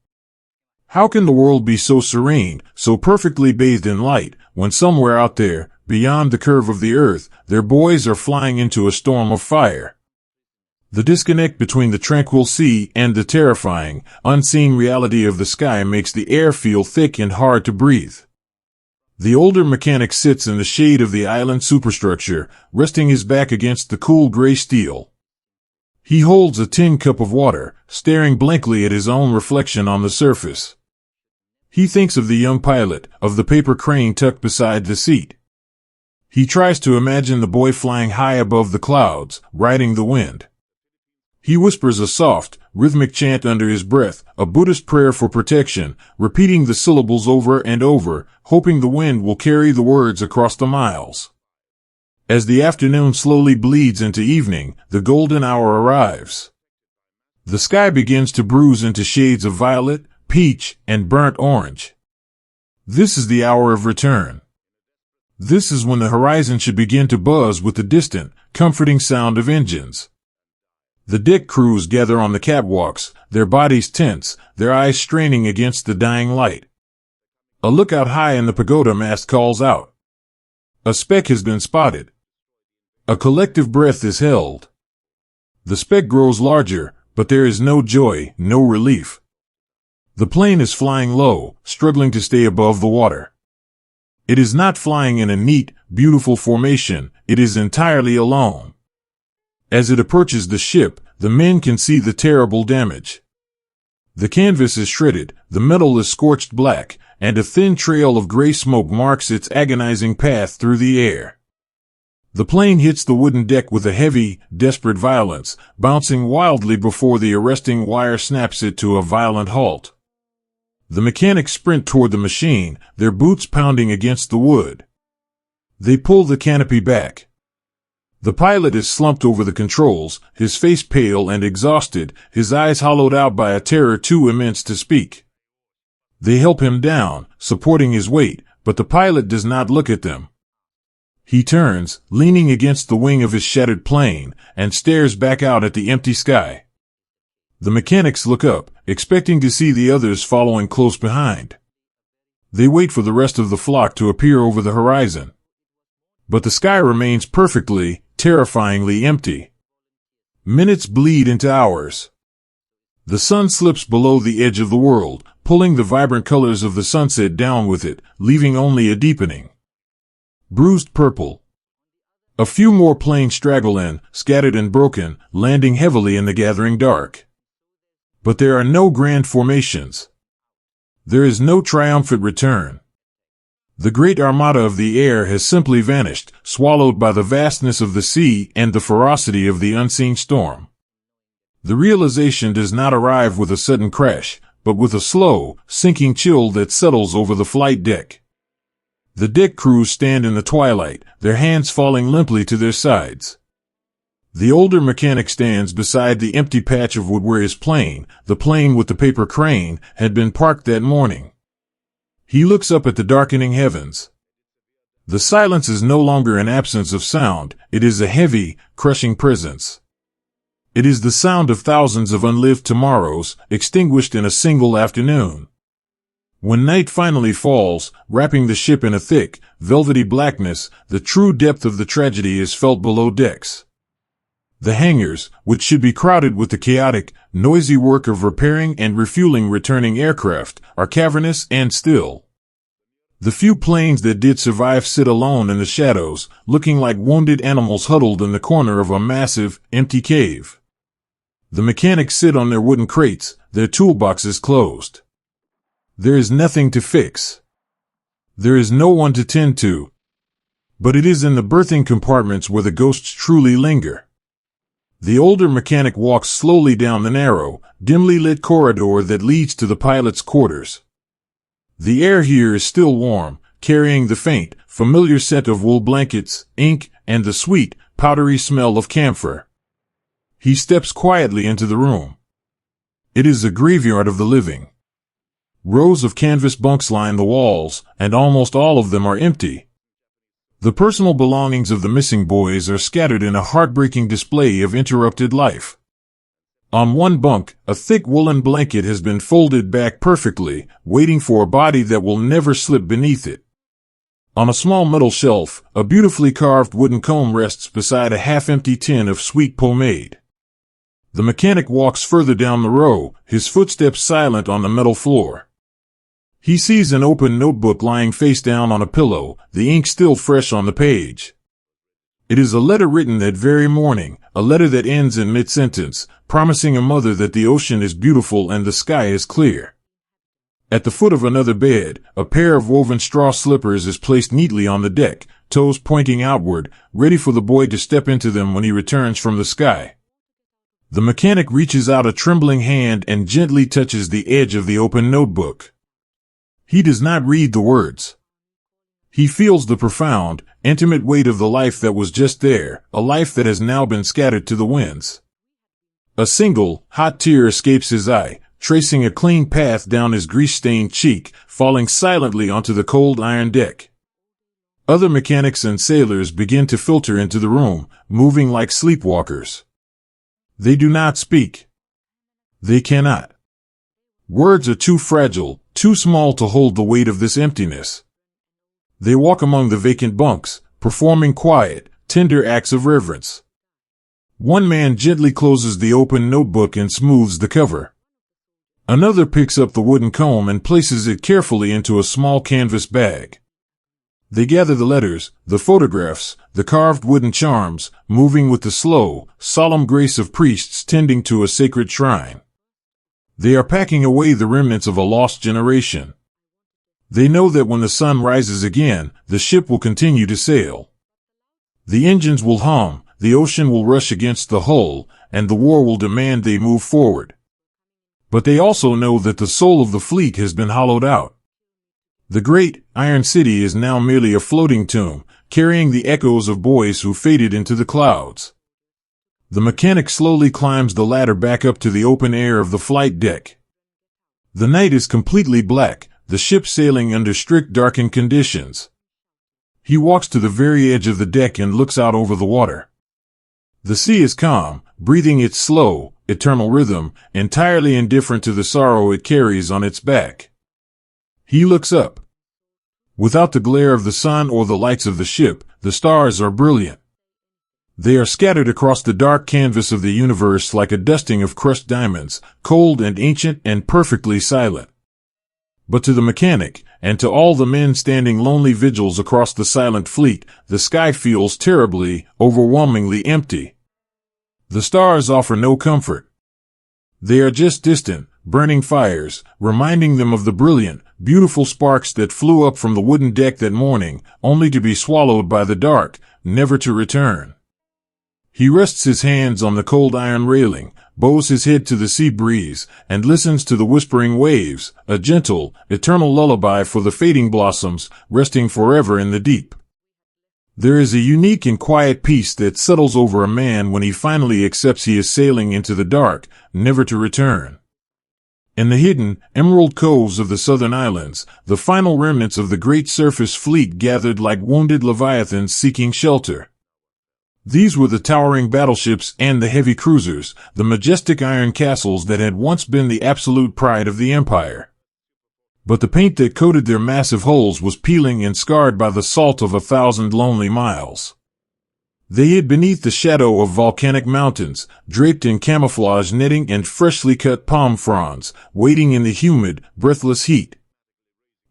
How can the world be so serene, so perfectly bathed in light, when somewhere out there, beyond the curve of the earth, their boys are flying into a storm of fire? The disconnect between the tranquil sea and the terrifying, unseen reality of the sky makes the air feel thick and hard to breathe. The older mechanic sits in the shade of the island superstructure, resting his back against the cool gray steel. He holds a tin cup of water, staring blankly at his own reflection on the surface. He thinks of the young pilot, of the paper crane tucked beside the seat. He tries to imagine the boy flying high above the clouds, riding the wind. He whispers a soft, rhythmic chant under his breath, a Buddhist prayer for protection, repeating the syllables over and over, hoping the wind will carry the words across the miles. As the afternoon slowly bleeds into evening, the golden hour arrives. The sky begins to bruise into shades of violet, peach, and burnt orange. This is the hour of return. This is when the horizon should begin to buzz with the distant, comforting sound of engines. The deck crews gather on the catwalks, their bodies tense, their eyes straining against the dying light. A lookout high in the pagoda mast calls out. A speck has been spotted. A collective breath is held. The speck grows larger, but there is no joy, no relief. The plane is flying low, struggling to stay above the water. It is not flying in a neat, beautiful formation, it is entirely alone. As it approaches the ship, the men can see the terrible damage. The canvas is shredded, the metal is scorched black, and a thin trail of gray smoke marks its agonizing path through the air. The plane hits the wooden deck with a heavy, desperate violence, bouncing wildly before the arresting wire snaps it to a violent halt. The mechanics sprint toward the machine, their boots pounding against the wood. They pull the canopy back. The pilot is slumped over the controls, his face pale and exhausted, his eyes hollowed out by a terror too immense to speak. They help him down, supporting his weight, but the pilot does not look at them. He turns, leaning against the wing of his shattered plane, and stares back out at the empty sky. The mechanics look up, expecting to see the others following close behind. They wait for the rest of the flock to appear over the horizon. But the sky remains perfectly, terrifyingly empty. Minutes bleed into hours. The sun slips below the edge of the world, pulling the vibrant colors of the sunset down with it, leaving only a deepening bruised purple. A few more planes straggle in, scattered and broken, landing heavily in the gathering dark. But there are no grand formations. There is no triumphant return. The great armada of the air has simply vanished, swallowed by the vastness of the sea and the ferocity of the unseen storm. The realization does not arrive with a sudden crash, but with a slow, sinking chill that settles over the flight deck. The deck crews stand in the twilight, their hands falling limply to their sides. The older mechanic stands beside the empty patch of wood where his plane, the plane with the paper crane, had been parked that morning. He looks up at the darkening heavens. The silence is no longer an absence of sound, it is a heavy, crushing presence. It is the sound of thousands of unlived tomorrows, extinguished in a single afternoon. When night finally falls, wrapping the ship in a thick, velvety blackness, the true depth of the tragedy is felt below decks. The hangars, which should be crowded with the chaotic, noisy work of repairing and refueling returning aircraft, are cavernous and still. The few planes that did survive sit alone in the shadows, looking like wounded animals huddled in the corner of a massive, empty cave. The mechanics sit on their wooden crates, their toolboxes closed. There is nothing to fix. There is no one to tend to. But it is in the berthing compartments where the ghosts truly linger. The older mechanic walks slowly down the narrow, dimly lit corridor that leads to the pilot's quarters. The air here is still warm, carrying the faint, familiar scent of wool blankets, ink, and the sweet, powdery smell of camphor. He steps quietly into the room. It is a graveyard of the living. Rows of canvas bunks line the walls, and almost all of them are empty. The personal belongings of the missing boys are scattered in a heartbreaking display of interrupted life. On one bunk, a thick woolen blanket has been folded back perfectly, waiting for a body that will never slip beneath it. On a small metal shelf, a beautifully carved wooden comb rests beside a half-empty tin of sweet pomade. The mechanic walks further down the row, his footsteps silent on the metal floor. He sees an open notebook lying face down on a pillow, the ink still fresh on the page. It is a letter written that very morning, a letter that ends in mid-sentence, promising a mother that the ocean is beautiful and the sky is clear. At the foot of another bed, a pair of woven straw slippers is placed neatly on the deck, toes pointing outward, ready for the boy to step into them when he returns from the sky. The mechanic reaches out a trembling hand and gently touches the edge of the open notebook. He does not read the words. He feels the profound, intimate weight of the life that was just there, a life that has now been scattered to the winds. A single, hot tear escapes his eye, tracing a clean path down his grease-stained cheek, falling silently onto the cold iron deck. Other mechanics and sailors begin to filter into the room, moving like sleepwalkers. They do not speak. They cannot. Words are too fragile, too small to hold the weight of this emptiness. They walk among the vacant bunks, performing quiet, tender acts of reverence. One man gently closes the open notebook and smooths the cover. Another picks up the wooden comb and places it carefully into a small canvas bag. They gather the letters, the photographs, the carved wooden charms, moving with the slow, solemn grace of priests tending to a sacred shrine. They are packing away the remnants of a lost generation. They know that when the sun rises again, the ship will continue to sail. The engines will hum, the ocean will rush against the hull, and the war will demand they move forward. But they also know that the soul of the fleet has been hollowed out. The great Iron City is now merely a floating tomb, carrying the echoes of boys who faded into the clouds. The mechanic slowly climbs the ladder back up to the open air of the flight deck. The night is completely black, the ship sailing under strict darkened conditions. He walks to the very edge of the deck and looks out over the water. The sea is calm, breathing its slow, eternal rhythm, entirely indifferent to the sorrow it carries on its back. He looks up. Without the glare of the sun or the lights of the ship, the stars are brilliant. They are scattered across the dark canvas of the universe like a dusting of crushed diamonds, cold and ancient and perfectly silent. But to the mechanic, and to all the men standing lonely vigils across the silent fleet, the sky feels terribly, overwhelmingly empty. The stars offer no comfort. They are just distant, burning fires, reminding them of the brilliant, beautiful sparks that flew up from the wooden deck that morning, only to be swallowed by the dark, never to return. He rests his hands on the cold iron railing, bows his head to the sea breeze, and listens to the whispering waves, a gentle, eternal lullaby for the fading blossoms, resting forever in the deep. There is a unique and quiet peace that settles over a man when he finally accepts he is sailing into the dark, never to return. In the hidden, emerald coves of the southern islands, the final remnants of the great surface fleet gathered like wounded leviathans seeking shelter. These were the towering battleships and the heavy cruisers, the majestic iron castles that had once been the absolute pride of the empire. But the paint that coated their massive hulls was peeling and scarred by the salt of 1,000 lonely miles. They hid beneath the shadow of volcanic mountains, draped in camouflage netting and freshly cut palm fronds, waiting in the humid, breathless heat.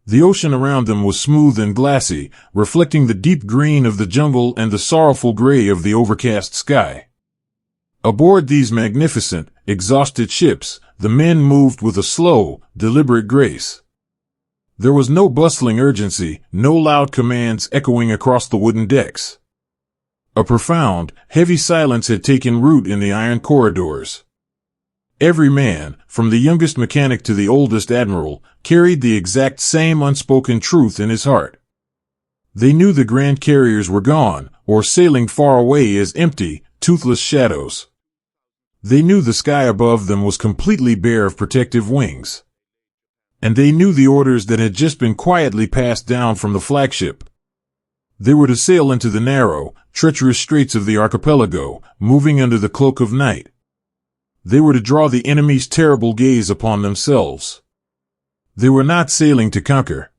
The ocean around them was smooth and glassy, reflecting the deep green of the jungle and the sorrowful gray of the overcast sky. Aboard these magnificent, exhausted ships, the men moved with a slow, deliberate grace. There was no bustling urgency, no loud commands echoing across the wooden decks. A profound, heavy silence had taken root in the iron corridors. Every man, from the youngest mechanic to the oldest admiral, carried the exact same unspoken truth in his heart. They knew the grand carriers were gone, or sailing far away as empty, toothless shadows. They knew the sky above them was completely bare of protective wings. And they knew the orders that had just been quietly passed down from the flagship. They were to sail into the narrow, treacherous straits of the archipelago, moving under the cloak of night. They were to draw the enemy's terrible gaze upon themselves. They were not sailing to conquer.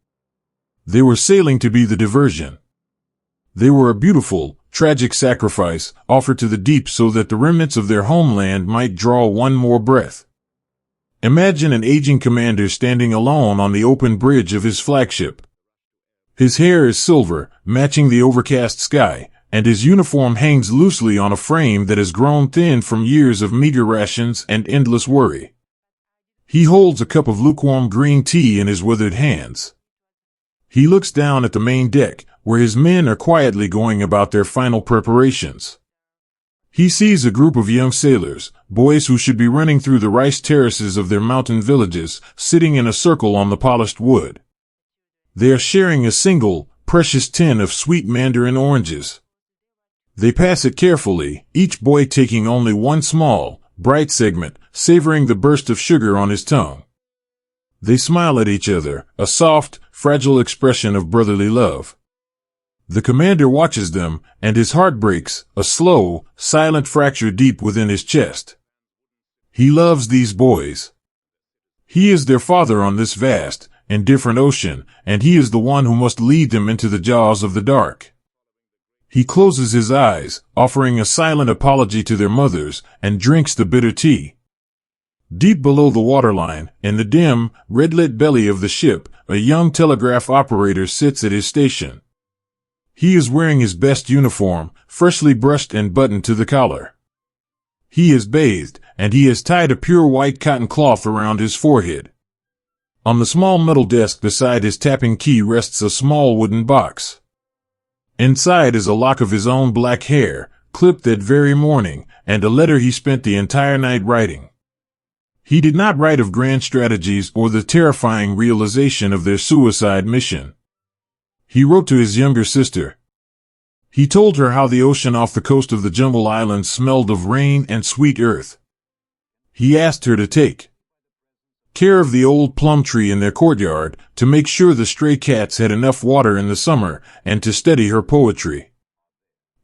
They were sailing to be the diversion. They were a beautiful, tragic sacrifice offered to the deep so that the remnants of their homeland might draw one more breath. Imagine an aging commander standing alone on the open bridge of his flagship. His hair is silver, matching the overcast sky, and his uniform hangs loosely on a frame that has grown thin from years of meager rations and endless worry. He holds a cup of lukewarm green tea in his withered hands. He looks down at the main deck, where his men are quietly going about their final preparations. He sees a group of young sailors, boys who should be running through the rice terraces of their mountain villages, sitting in a circle on the polished wood. They are sharing a single, precious tin of sweet mandarin oranges. They pass it carefully, each boy taking only one small, bright segment, savoring the burst of sugar on his tongue. They smile at each other, a soft, fragile expression of brotherly love. The commander watches them, and his heart breaks, a slow, silent fracture deep within his chest. He loves these boys. He is their father on this vast, indifferent ocean, and he is the one who must lead them into the jaws of the dark. He closes his eyes, offering a silent apology to their mothers, and drinks the bitter tea. Deep below the waterline, in the dim, red-lit belly of the ship, a young telegraph operator sits at his station. He is wearing his best uniform, freshly brushed and buttoned to the collar. He is bathed, and he has tied a pure white cotton cloth around his forehead. On the small metal desk beside his tapping key rests a small wooden box. Inside is a lock of his own black hair, clipped that very morning, and a letter he spent the entire night writing. He did not write of grand strategies or the terrifying realization of their suicide mission. He wrote to his younger sister. He told her how the ocean off the coast of the Jumble Islands smelled of rain and sweet earth. He asked her to take care of the old plum tree in their courtyard, to make sure the stray cats had enough water in the summer, and to steady her poetry.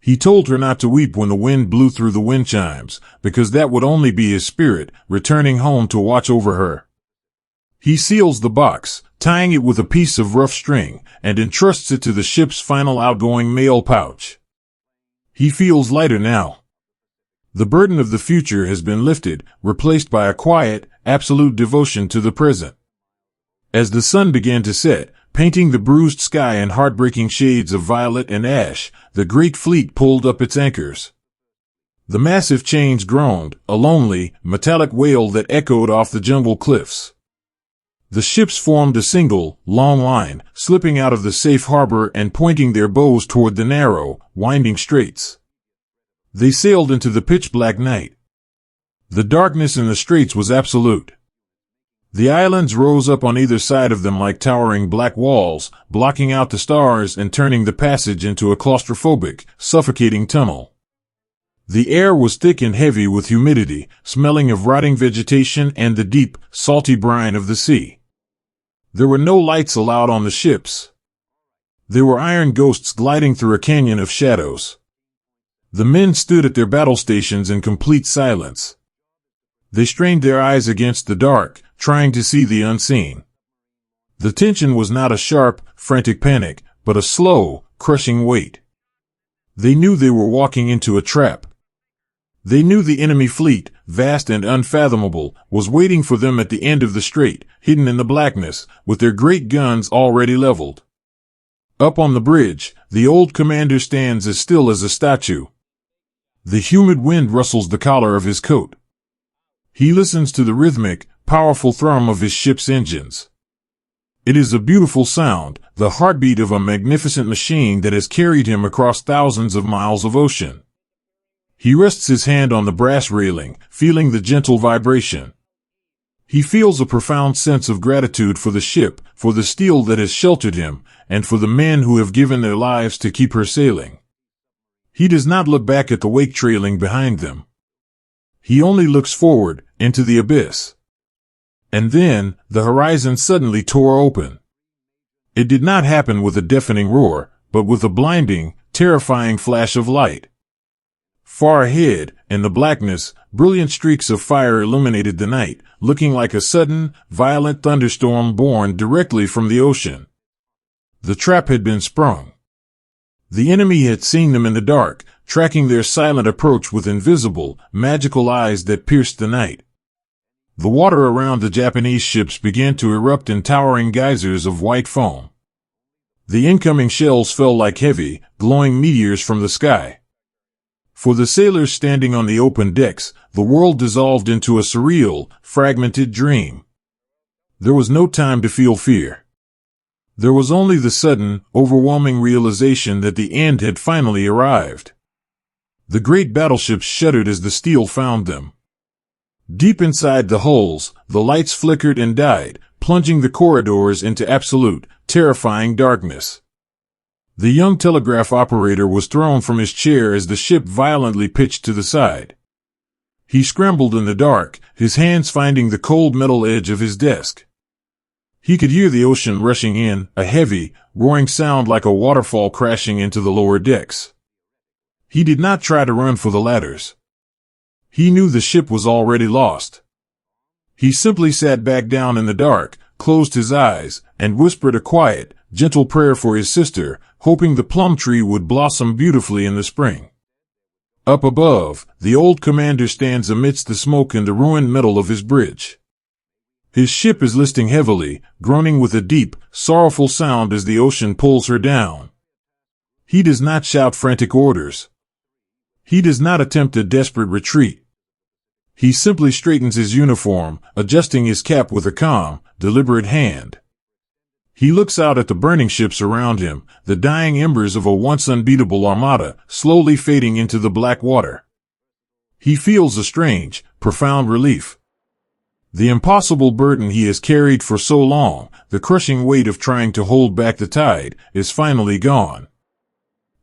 He told her not to weep when the wind blew through the wind chimes, because that would only be his spirit, returning home to watch over her. He seals the box, tying it with a piece of rough string, and entrusts it to the ship's final outgoing mail pouch. He feels lighter now. The burden of the future has been lifted, replaced by a quiet, absolute devotion to the present. As the sun began to set, painting the bruised sky in heartbreaking shades of violet and ash, the great fleet pulled up its anchors. The massive chains groaned, a lonely, metallic wail that echoed off the jungle cliffs. The ships formed a single, long line, slipping out of the safe harbor and pointing their bows toward the narrow, winding straits. They sailed into the pitch-black night. The darkness in the straits was absolute. The islands rose up on either side of them like towering black walls, blocking out the stars and turning the passage into a claustrophobic, suffocating tunnel. The air was thick and heavy with humidity, smelling of rotting vegetation and the deep, salty brine of the sea. There were no lights allowed on the ships. There were iron ghosts gliding through a canyon of shadows. The men stood at their battle stations in complete silence. They strained their eyes against the dark, trying to see the unseen. The tension was not a sharp, frantic panic, but a slow, crushing weight. They knew they were walking into a trap. They knew the enemy fleet, vast and unfathomable, was waiting for them at the end of the strait, hidden in the blackness, with their great guns already leveled. Up on the bridge, the old commander stands as still as a statue. The humid wind rustles the collar of his coat. He listens to the rhythmic, powerful thrum of his ship's engines. It is a beautiful sound, the heartbeat of a magnificent machine that has carried him across thousands of miles of ocean. He rests his hand on the brass railing, feeling the gentle vibration. He feels a profound sense of gratitude for the ship, for the steel that has sheltered him, and for the men who have given their lives to keep her sailing. He does not look back at the wake trailing behind them. He only looks forward, into the abyss. And then, the horizon suddenly tore open. It did not happen with a deafening roar, but with a blinding, terrifying flash of light. Far ahead, in the blackness, brilliant streaks of fire illuminated the night, looking like a sudden, violent thunderstorm born directly from the ocean. The trap had been sprung. The enemy had seen them in the dark, tracking their silent approach with invisible, magical eyes that pierced the night. The water around the Japanese ships began to erupt in towering geysers of white foam. The incoming shells fell like heavy, glowing meteors from the sky. For the sailors standing on the open decks, the world dissolved into a surreal, fragmented dream. There was no time to feel fear. There was only the sudden, overwhelming realization that the end had finally arrived. The great battleships shuddered as the steel found them. Deep inside the hulls, the lights flickered and died, plunging the corridors into absolute, terrifying darkness. The young telegraph operator was thrown from his chair as the ship violently pitched to the side. He scrambled in the dark, his hands finding the cold metal edge of his desk. He could hear the ocean rushing in, a heavy, roaring sound like a waterfall crashing into the lower decks. He did not try to run for the ladders. He knew the ship was already lost. He simply sat back down in the dark, closed his eyes, and whispered a quiet, gentle prayer for his sister, hoping the plum tree would blossom beautifully in the spring. Up above, the old commander stands amidst the smoke and the ruined metal of his bridge. His ship is listing heavily, groaning with a deep, sorrowful sound as the ocean pulls her down. He does not shout frantic orders. He does not attempt a desperate retreat. He simply straightens his uniform, adjusting his cap with a calm, deliberate hand. He looks out at the burning ships around him, the dying embers of a once unbeatable armada, slowly fading into the black water. He feels a strange, profound relief. The impossible burden he has carried for so long, the crushing weight of trying to hold back the tide, is finally gone.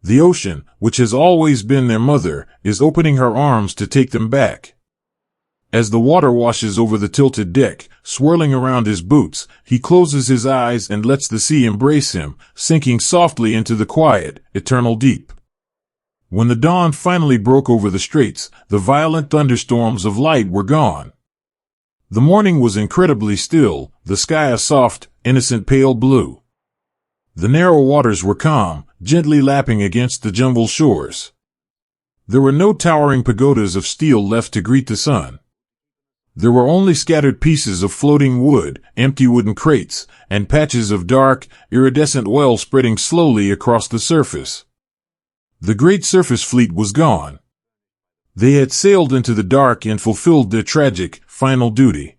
The ocean, which has always been their mother, is opening her arms to take them back. As the water washes over the tilted deck, swirling around his boots, he closes his eyes and lets the sea embrace him, sinking softly into the quiet, eternal deep. When the dawn finally broke over the straits, the violent thunderstorms of light were gone. The morning was incredibly still, the sky a soft, innocent pale blue. The narrow waters were calm, gently lapping against the jumbled shores. There were no towering pagodas of steel left to greet the sun. There were only scattered pieces of floating wood, empty wooden crates, and patches of dark, iridescent oil spreading slowly across the surface. The great surface fleet was gone. They had sailed into the dark and fulfilled their tragic, final duty.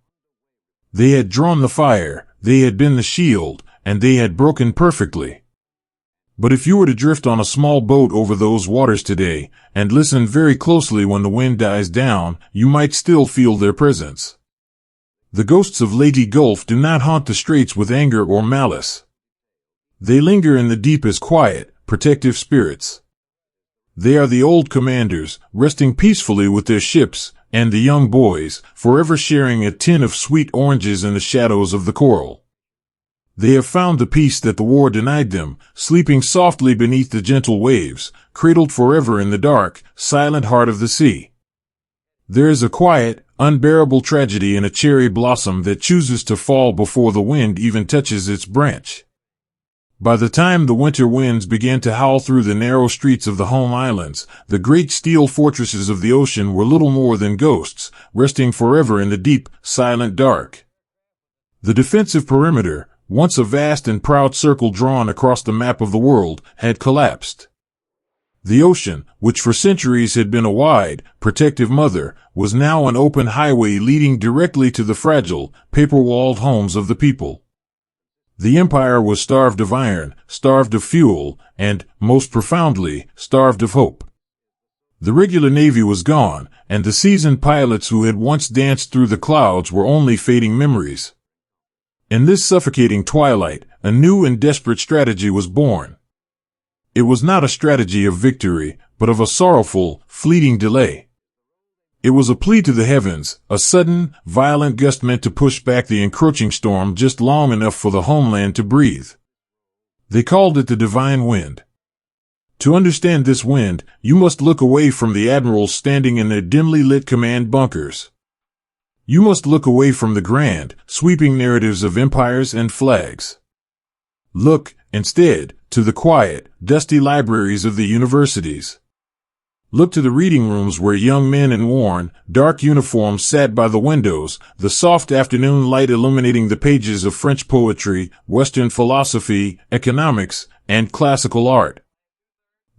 They had drawn the fire, they had been the shield, and they had broken perfectly. But if you were to drift on a small boat over those waters today, and listen very closely when the wind dies down, you might still feel their presence. The ghosts of Leyte Gulf do not haunt the straits with anger or malice. They linger in the deep as quiet, protective spirits. They are the old commanders, resting peacefully with their ships, and the young boys, forever sharing a tin of sweet oranges in the shadows of the coral. They have found the peace that the war denied them, sleeping softly beneath the gentle waves, cradled forever in the dark, silent heart of the sea. There is a quiet, unbearable tragedy in a cherry blossom that chooses to fall before the wind even touches its branch. By the time the winter winds began to howl through the narrow streets of the home islands, the great steel fortresses of the ocean were little more than ghosts, resting forever in the deep, silent dark. The defensive perimeter, once a vast and proud circle drawn across the map of the world, had collapsed. The ocean, which for centuries had been a wide, protective mother, was now an open highway leading directly to the fragile, paper-walled homes of the people. The empire was starved of iron, starved of fuel, and, most profoundly, starved of hope. The regular navy was gone, and the seasoned pilots who had once danced through the clouds were only fading memories. In this suffocating twilight, a new and desperate strategy was born. It was not a strategy of victory, but of a sorrowful, fleeting delay. It was a plea to the heavens, a sudden, violent gust meant to push back the encroaching storm just long enough for the homeland to breathe. They called it the divine wind. To understand this wind, you must look away from the admirals standing in their dimly lit command bunkers. You must look away from the grand, sweeping narratives of empires and flags. Look, instead, to the quiet, dusty libraries of the universities. Look to the reading rooms where young men in worn, dark uniforms sat by the windows, the soft afternoon light illuminating the pages of French poetry, Western philosophy, economics, and classical art.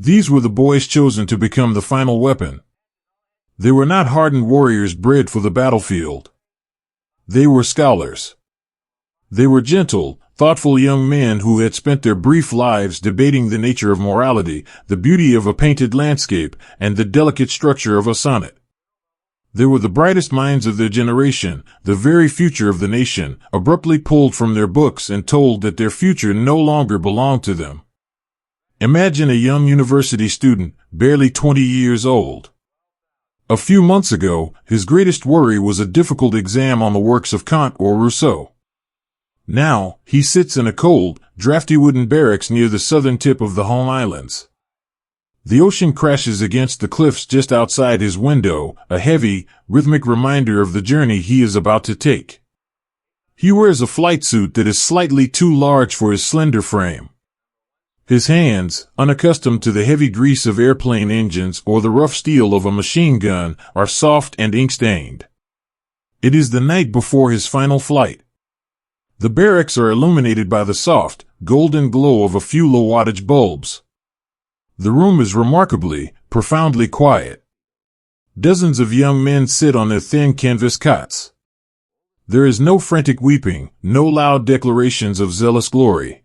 These were the boys chosen to become the final weapon. They were not hardened warriors bred for the battlefield. They were scholars. They were gentle, thoughtful young men who had spent their brief lives debating the nature of morality, the beauty of a painted landscape, and the delicate structure of a sonnet. They were the brightest minds of their generation, the very future of the nation, abruptly pulled from their books and told that their future no longer belonged to them. Imagine a young university student, barely 20 years old. A few months ago, his greatest worry was a difficult exam on the works of Kant or Rousseau. Now, he sits in a cold, drafty wooden barracks near the southern tip of the home islands. The ocean crashes against the cliffs just outside his window, a heavy, rhythmic reminder of the journey he is about to take. He wears a flight suit that is slightly too large for his slender frame. His hands, unaccustomed to the heavy grease of airplane engines or the rough steel of a machine gun, are soft and ink-stained. It is the night before his final flight. The barracks are illuminated by the soft, golden glow of a few low-wattage bulbs. The room is remarkably, profoundly quiet. Dozens of young men sit on their thin canvas cots. There is no frantic weeping, no loud declarations of zealous glory.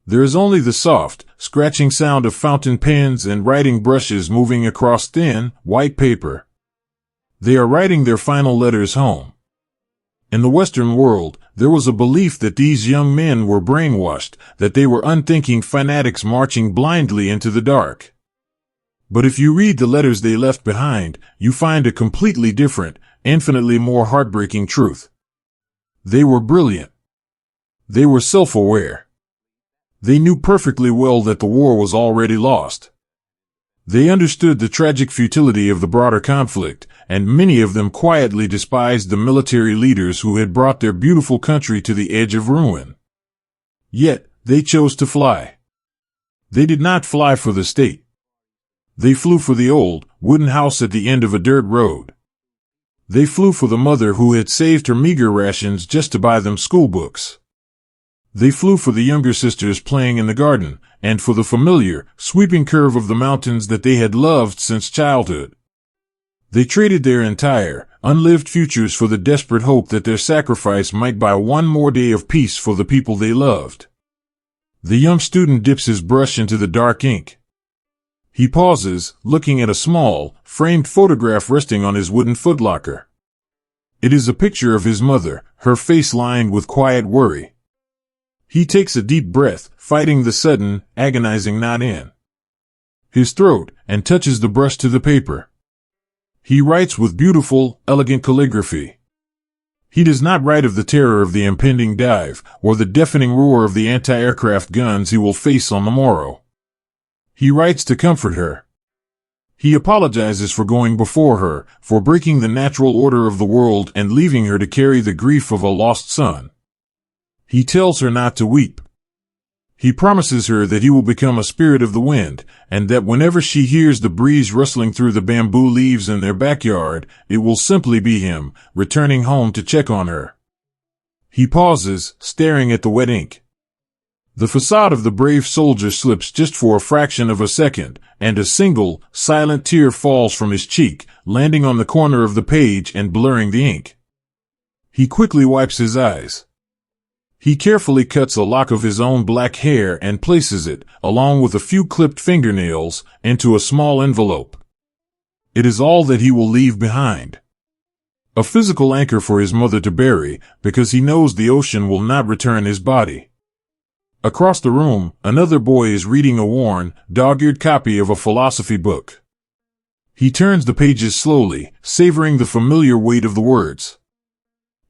There is only the soft, scratching sound of fountain pens and writing brushes moving across thin, white paper. They are writing their final letters home. In the Western world, there was a belief that these young men were brainwashed, that they were unthinking fanatics marching blindly into the dark. But if you read the letters they left behind, you find a completely different, infinitely more heartbreaking truth. They were brilliant. They were self-aware. They knew perfectly well that the war was already lost. They understood the tragic futility of the broader conflict, and many of them quietly despised the military leaders who had brought their beautiful country to the edge of ruin. Yet, they chose to fly. They did not fly for the state. They flew for the old, wooden house at the end of a dirt road. They flew for the mother who had saved her meager rations just to buy them school books. They flew for the younger sisters playing in the garden, and for the familiar, sweeping curve of the mountains that they had loved since childhood. They traded their entire, unlived futures for the desperate hope that their sacrifice might buy one more day of peace for the people they loved. The young student dips his brush into the dark ink. He pauses, looking at a small, framed photograph resting on his wooden footlocker. It is a picture of his mother, her face lined with quiet worry. He takes a deep breath, fighting the sudden, agonizing knot in his throat, and touches the brush to the paper. He writes with beautiful, elegant calligraphy. He does not write of the terror of the impending dive, or the deafening roar of the anti-aircraft guns he will face on the morrow. He writes to comfort her. He apologizes for going before her, for breaking the natural order of the world and leaving her to carry the grief of a lost son. He tells her not to weep. He promises her that he will become a spirit of the wind, and that whenever she hears the breeze rustling through the bamboo leaves in their backyard, it will simply be him, returning home to check on her. He pauses, staring at the wet ink. The facade of the brave soldier slips just for a fraction of a second, and a single, silent tear falls from his cheek, landing on the corner of the page and blurring the ink. He quickly wipes his eyes. He carefully cuts a lock of his own black hair and places it, along with a few clipped fingernails, into a small envelope. It is all that he will leave behind. A physical anchor for his mother to bury, because he knows the ocean will not return his body. Across the room, another boy is reading a worn, dog-eared copy of a philosophy book. He turns the pages slowly, savoring the familiar weight of the words.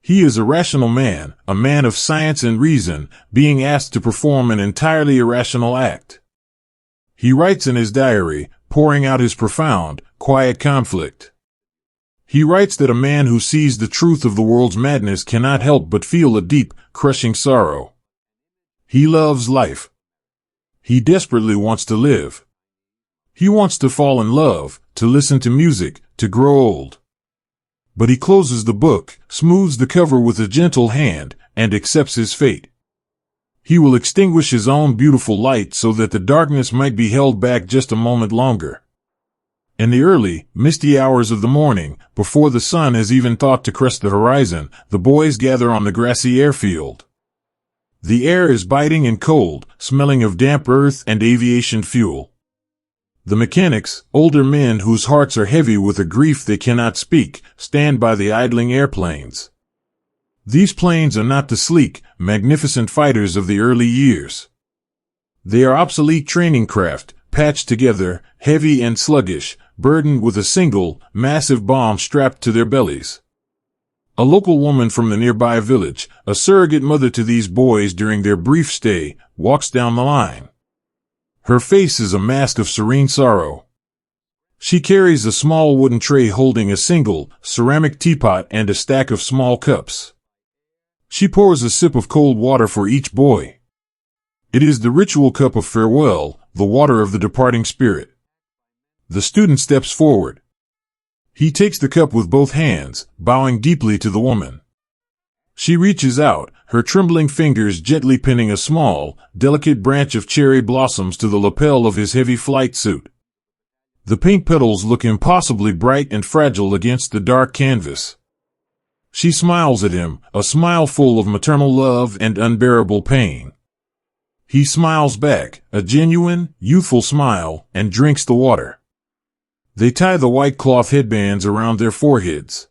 He is a rational man, a man of science and reason, being asked to perform an entirely irrational act. He writes in his diary, pouring out his profound, quiet conflict. He writes that a man who sees the truth of the world's madness cannot help but feel a deep, crushing sorrow. He loves life. He desperately wants to live. He wants to fall in love, to listen to music, to grow old. But he closes the book, smooths the cover with a gentle hand, and accepts his fate. He will extinguish his own beautiful light so that the darkness might be held back just a moment longer. In the early, misty hours of the morning, before the sun has even thought to crest the horizon, the boys gather on the grassy airfield. The air is biting and cold, smelling of damp earth and aviation fuel. The mechanics, older men whose hearts are heavy with a grief they cannot speak, stand by the idling airplanes. These planes are not the sleek, magnificent fighters of the early years. They are obsolete training craft, patched together, heavy and sluggish, burdened with a single, massive bomb strapped to their bellies. A local woman from the nearby village, a surrogate mother to these boys during their brief stay, walks down the line. Her face is a mask of serene sorrow. She carries a small wooden tray holding a single, ceramic teapot and a stack of small cups. She pours a sip of cold water for each boy. It is the ritual cup of farewell, the water of the departing spirit. The student steps forward. He takes the cup with both hands, bowing deeply to the woman. She reaches out, her trembling fingers gently pinning a small, delicate branch of cherry blossoms to the lapel of his heavy flight suit. The pink petals look impossibly bright and fragile against the dark canvas. She smiles at him, a smile full of maternal love and unbearable pain. He smiles back, a genuine, youthful smile, and drinks the water. They tie the white cloth headbands around their foreheads.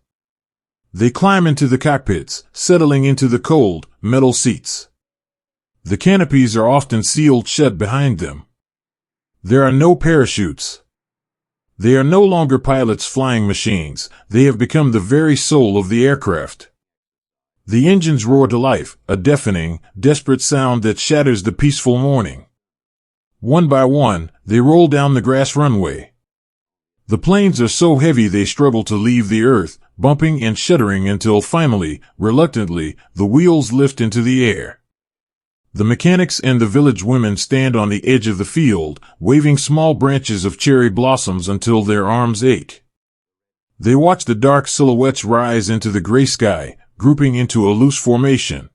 They climb into the cockpits, settling into the cold, metal seats. The canopies are often sealed shut behind them. There are no parachutes. They are no longer pilots flying machines, they have become the very soul of the aircraft. The engines roar to life, a deafening, desperate sound that shatters the peaceful morning. One by one, they roll down the grass runway. The planes are so heavy they struggle to leave the earth, bumping and shuddering until finally, reluctantly, the wheels lift into the air. The mechanics and the village women stand on the edge of the field, waving small branches of cherry blossoms until their arms ache. They watch the dark silhouettes rise into the gray sky, grouping into a loose formation.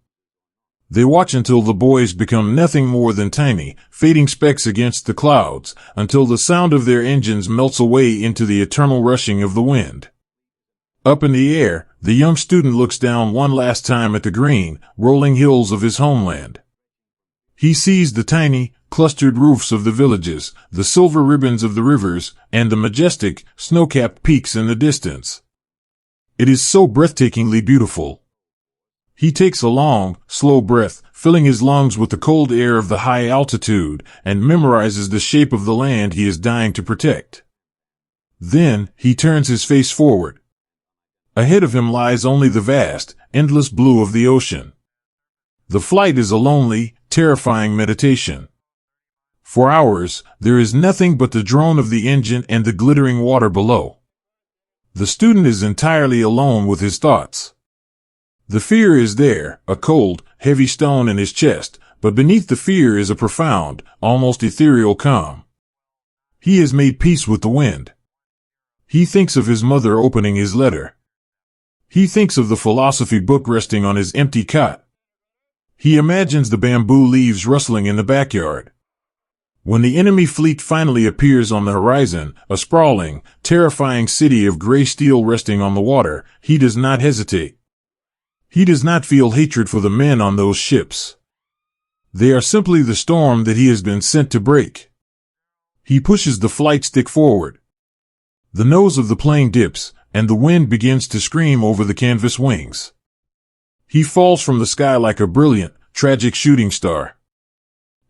They watch until the boys become nothing more than tiny, fading specks against the clouds, until the sound of their engines melts away into the eternal rushing of the wind. Up in the air, the young student looks down one last time at the green, rolling hills of his homeland. He sees the tiny, clustered roofs of the villages, the silver ribbons of the rivers, and the majestic, snow-capped peaks in the distance. It is so breathtakingly beautiful. He takes a long, slow breath, filling his lungs with the cold air of the high altitude, and memorizes the shape of the land he is dying to protect. Then, he turns his face forward. Ahead of him lies only the vast, endless blue of the ocean. The flight is a lonely, terrifying meditation. For hours, there is nothing but the drone of the engine and the glittering water below. The student is entirely alone with his thoughts. The fear is there, a cold, heavy stone in his chest, but beneath the fear is a profound, almost ethereal calm. He has made peace with the wind. He thinks of his mother opening his letter. He thinks of the philosophy book resting on his empty cot. He imagines the bamboo leaves rustling in the backyard. When the enemy fleet finally appears on the horizon, a sprawling, terrifying city of gray steel resting on the water, he does not hesitate. He does not feel hatred for the men on those ships. They are simply the storm that he has been sent to break. He pushes the flight stick forward. The nose of the plane dips, and the wind begins to scream over the canvas wings. He falls from the sky like a brilliant, tragic shooting star.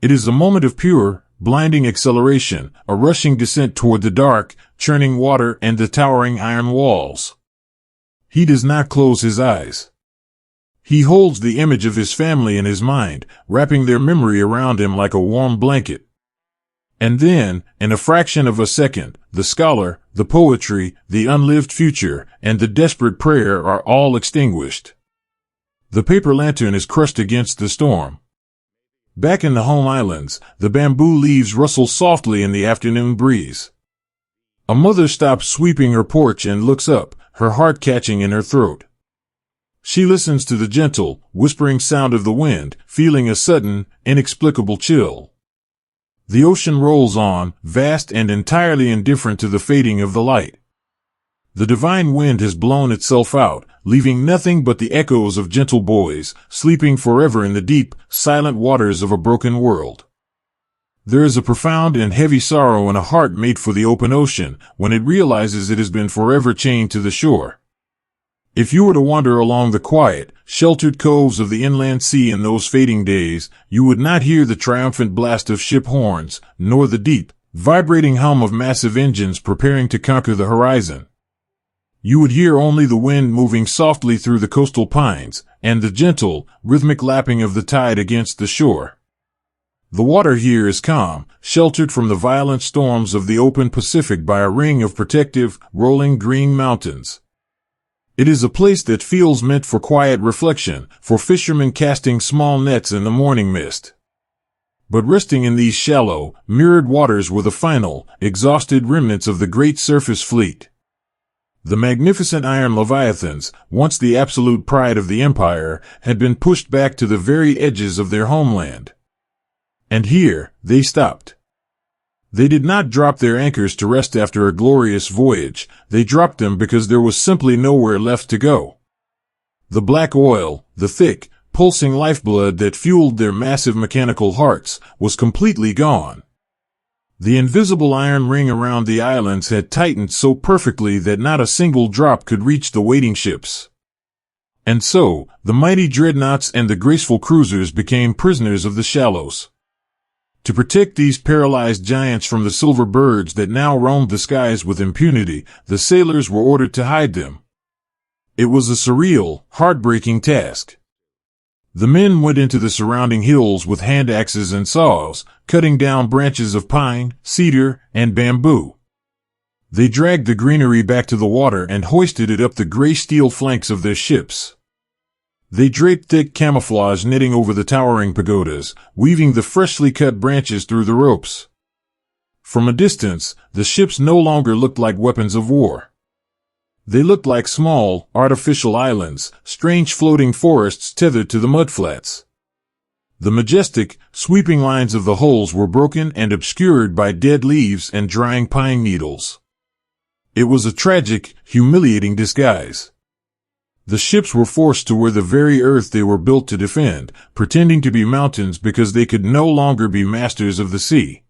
It is a moment of pure, blinding acceleration, a rushing descent toward the dark, churning water and the towering iron walls. He does not close his eyes. He holds the image of his family in his mind, wrapping their memory around him like a warm blanket. And then, in a fraction of a second, the scholar, the poetry, the unlived future, and the desperate prayer are all extinguished. The paper lantern is crushed against the storm. Back in the home islands, the bamboo leaves rustle softly in the afternoon breeze. A mother stops sweeping her porch and looks up, her heart catching in her throat. She listens to the gentle, whispering sound of the wind, feeling a sudden, inexplicable chill. The ocean rolls on, vast and entirely indifferent to the fading of the light. The divine wind has blown itself out, leaving nothing but the echoes of gentle boys, sleeping forever in the deep, silent waters of a broken world. There is a profound and heavy sorrow in a heart made for the open ocean, when it realizes it has been forever chained to the shore. If you were to wander along the quiet, sheltered coves of the inland sea in those fading days, you would not hear the triumphant blast of ship horns, nor the deep, vibrating hum of massive engines preparing to conquer the horizon. You would hear only the wind moving softly through the coastal pines, and the gentle, rhythmic lapping of the tide against the shore. The water here is calm, sheltered from the violent storms of the open Pacific by a ring of protective, rolling green mountains. It is a place that feels meant for quiet reflection, for fishermen casting small nets in the morning mist. But resting in these shallow, mirrored waters were the final, exhausted remnants of the great surface fleet. The magnificent iron leviathans, once the absolute pride of the empire, had been pushed back to the very edges of their homeland. And here, they stopped. They did not drop their anchors to rest after a glorious voyage, they dropped them because there was simply nowhere left to go. The black oil, the thick, pulsing lifeblood that fueled their massive mechanical hearts, was completely gone. The invisible iron ring around the islands had tightened so perfectly that not a single drop could reach the waiting ships. And so, the mighty dreadnoughts and the graceful cruisers became prisoners of the shallows. To protect these paralyzed giants from the silver birds that now roamed the skies with impunity, the sailors were ordered to hide them. It was a surreal, heartbreaking task. The men went into the surrounding hills with hand axes and saws, cutting down branches of pine, cedar, and bamboo. They dragged the greenery back to the water and hoisted it up the gray steel flanks of their ships. They draped thick camouflage netting over the towering pagodas, weaving the freshly cut branches through the ropes. From a distance, the ships no longer looked like weapons of war. They looked like small, artificial islands, strange floating forests tethered to the mudflats. The majestic, sweeping lines of the hulls were broken and obscured by dead leaves and drying pine needles. It was a tragic, humiliating disguise. The ships were forced to wear the very earth they were built to defend, pretending to be mountains because they could no longer be masters of the sea.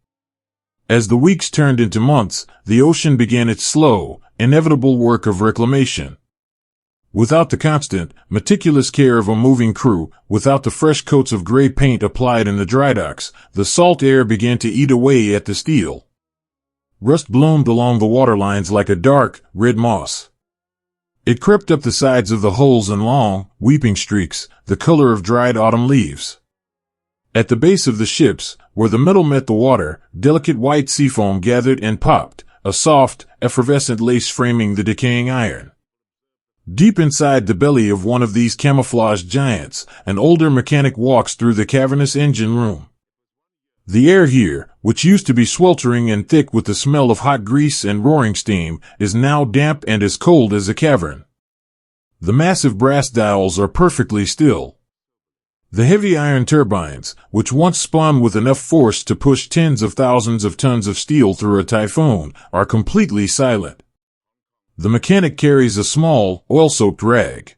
As the weeks turned into months, the ocean began its slow, inevitable work of reclamation. Without the constant, meticulous care of a moving crew, without the fresh coats of gray paint applied in the dry docks, the salt air began to eat away at the steel. Rust bloomed along the waterlines like a dark, red moss. It crept up the sides of the hulls in long, weeping streaks, the color of dried autumn leaves. At the base of the ships, where the metal met the water, delicate white seafoam gathered and popped, a soft, effervescent lace framing the decaying iron. Deep inside the belly of one of these camouflaged giants, an older mechanic walks through the cavernous engine room. The air here, which used to be sweltering and thick with the smell of hot grease and roaring steam, is now damp and as cold as a cavern. The massive brass dials are perfectly still. The heavy iron turbines, which once spun with enough force to push tens of thousands of tons of steel through a typhoon, are completely silent. The mechanic carries a small, oil-soaked rag.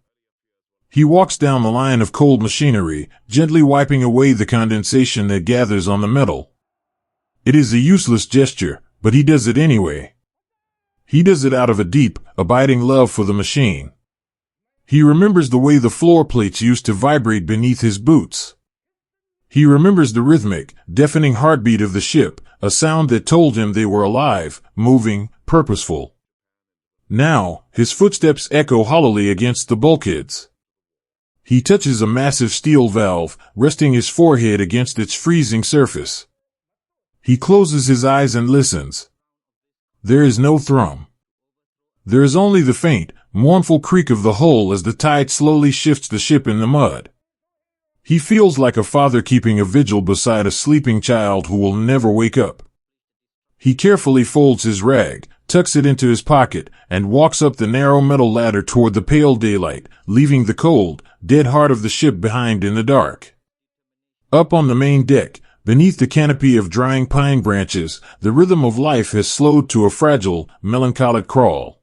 He walks down the line of cold machinery, gently wiping away the condensation that gathers on the metal. It is a useless gesture, but he does it anyway. He does it out of a deep, abiding love for the machine. He remembers the way the floor plates used to vibrate beneath his boots. He remembers the rhythmic, deafening heartbeat of the ship, a sound that told him they were alive, moving, purposeful. Now, his footsteps echo hollowly against the bulkheads. He touches a massive steel valve, resting his forehead against its freezing surface. He closes his eyes and listens. There is no thrum. There is only the faint, mournful creak of the hull as the tide slowly shifts the ship in the mud. He feels like a father keeping a vigil beside a sleeping child who will never wake up. He carefully folds his rag, tucks it into his pocket, and walks up the narrow metal ladder toward the pale daylight, leaving the cold, dead heart of the ship behind in the dark. Up on the main deck, beneath the canopy of drying pine branches, the rhythm of life has slowed to a fragile, melancholic crawl.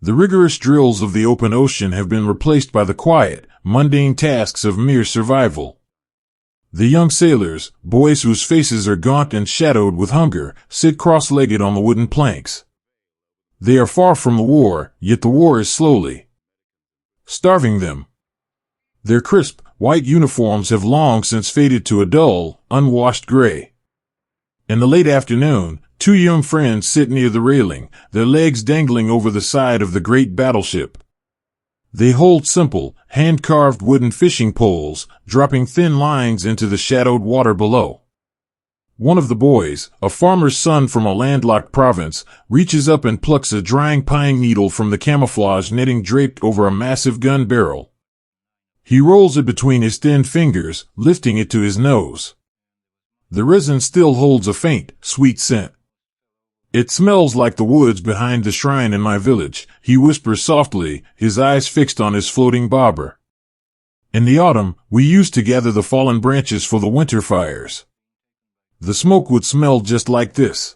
The rigorous drills of the open ocean have been replaced by the quiet, mundane tasks of mere survival. The young sailors, boys whose faces are gaunt and shadowed with hunger, sit cross-legged on the wooden planks. They are far from the war, yet the war is slowly starving them. Their crisp, white uniforms have long since faded to a dull, unwashed gray. In the late afternoon, two young friends sit near the railing, their legs dangling over the side of the great battleship. They hold simple, hand-carved wooden fishing poles, dropping thin lines into the shadowed water below. One of the boys, a farmer's son from a landlocked province, reaches up and plucks a drying pine needle from the camouflage netting draped over a massive gun barrel. He rolls it between his thin fingers, lifting it to his nose. The resin still holds a faint, sweet scent. It smells like the woods behind the shrine in my village, he whispers softly, his eyes fixed on his floating bobber. In the autumn, we used to gather the fallen branches for the winter fires. The smoke would smell just like this.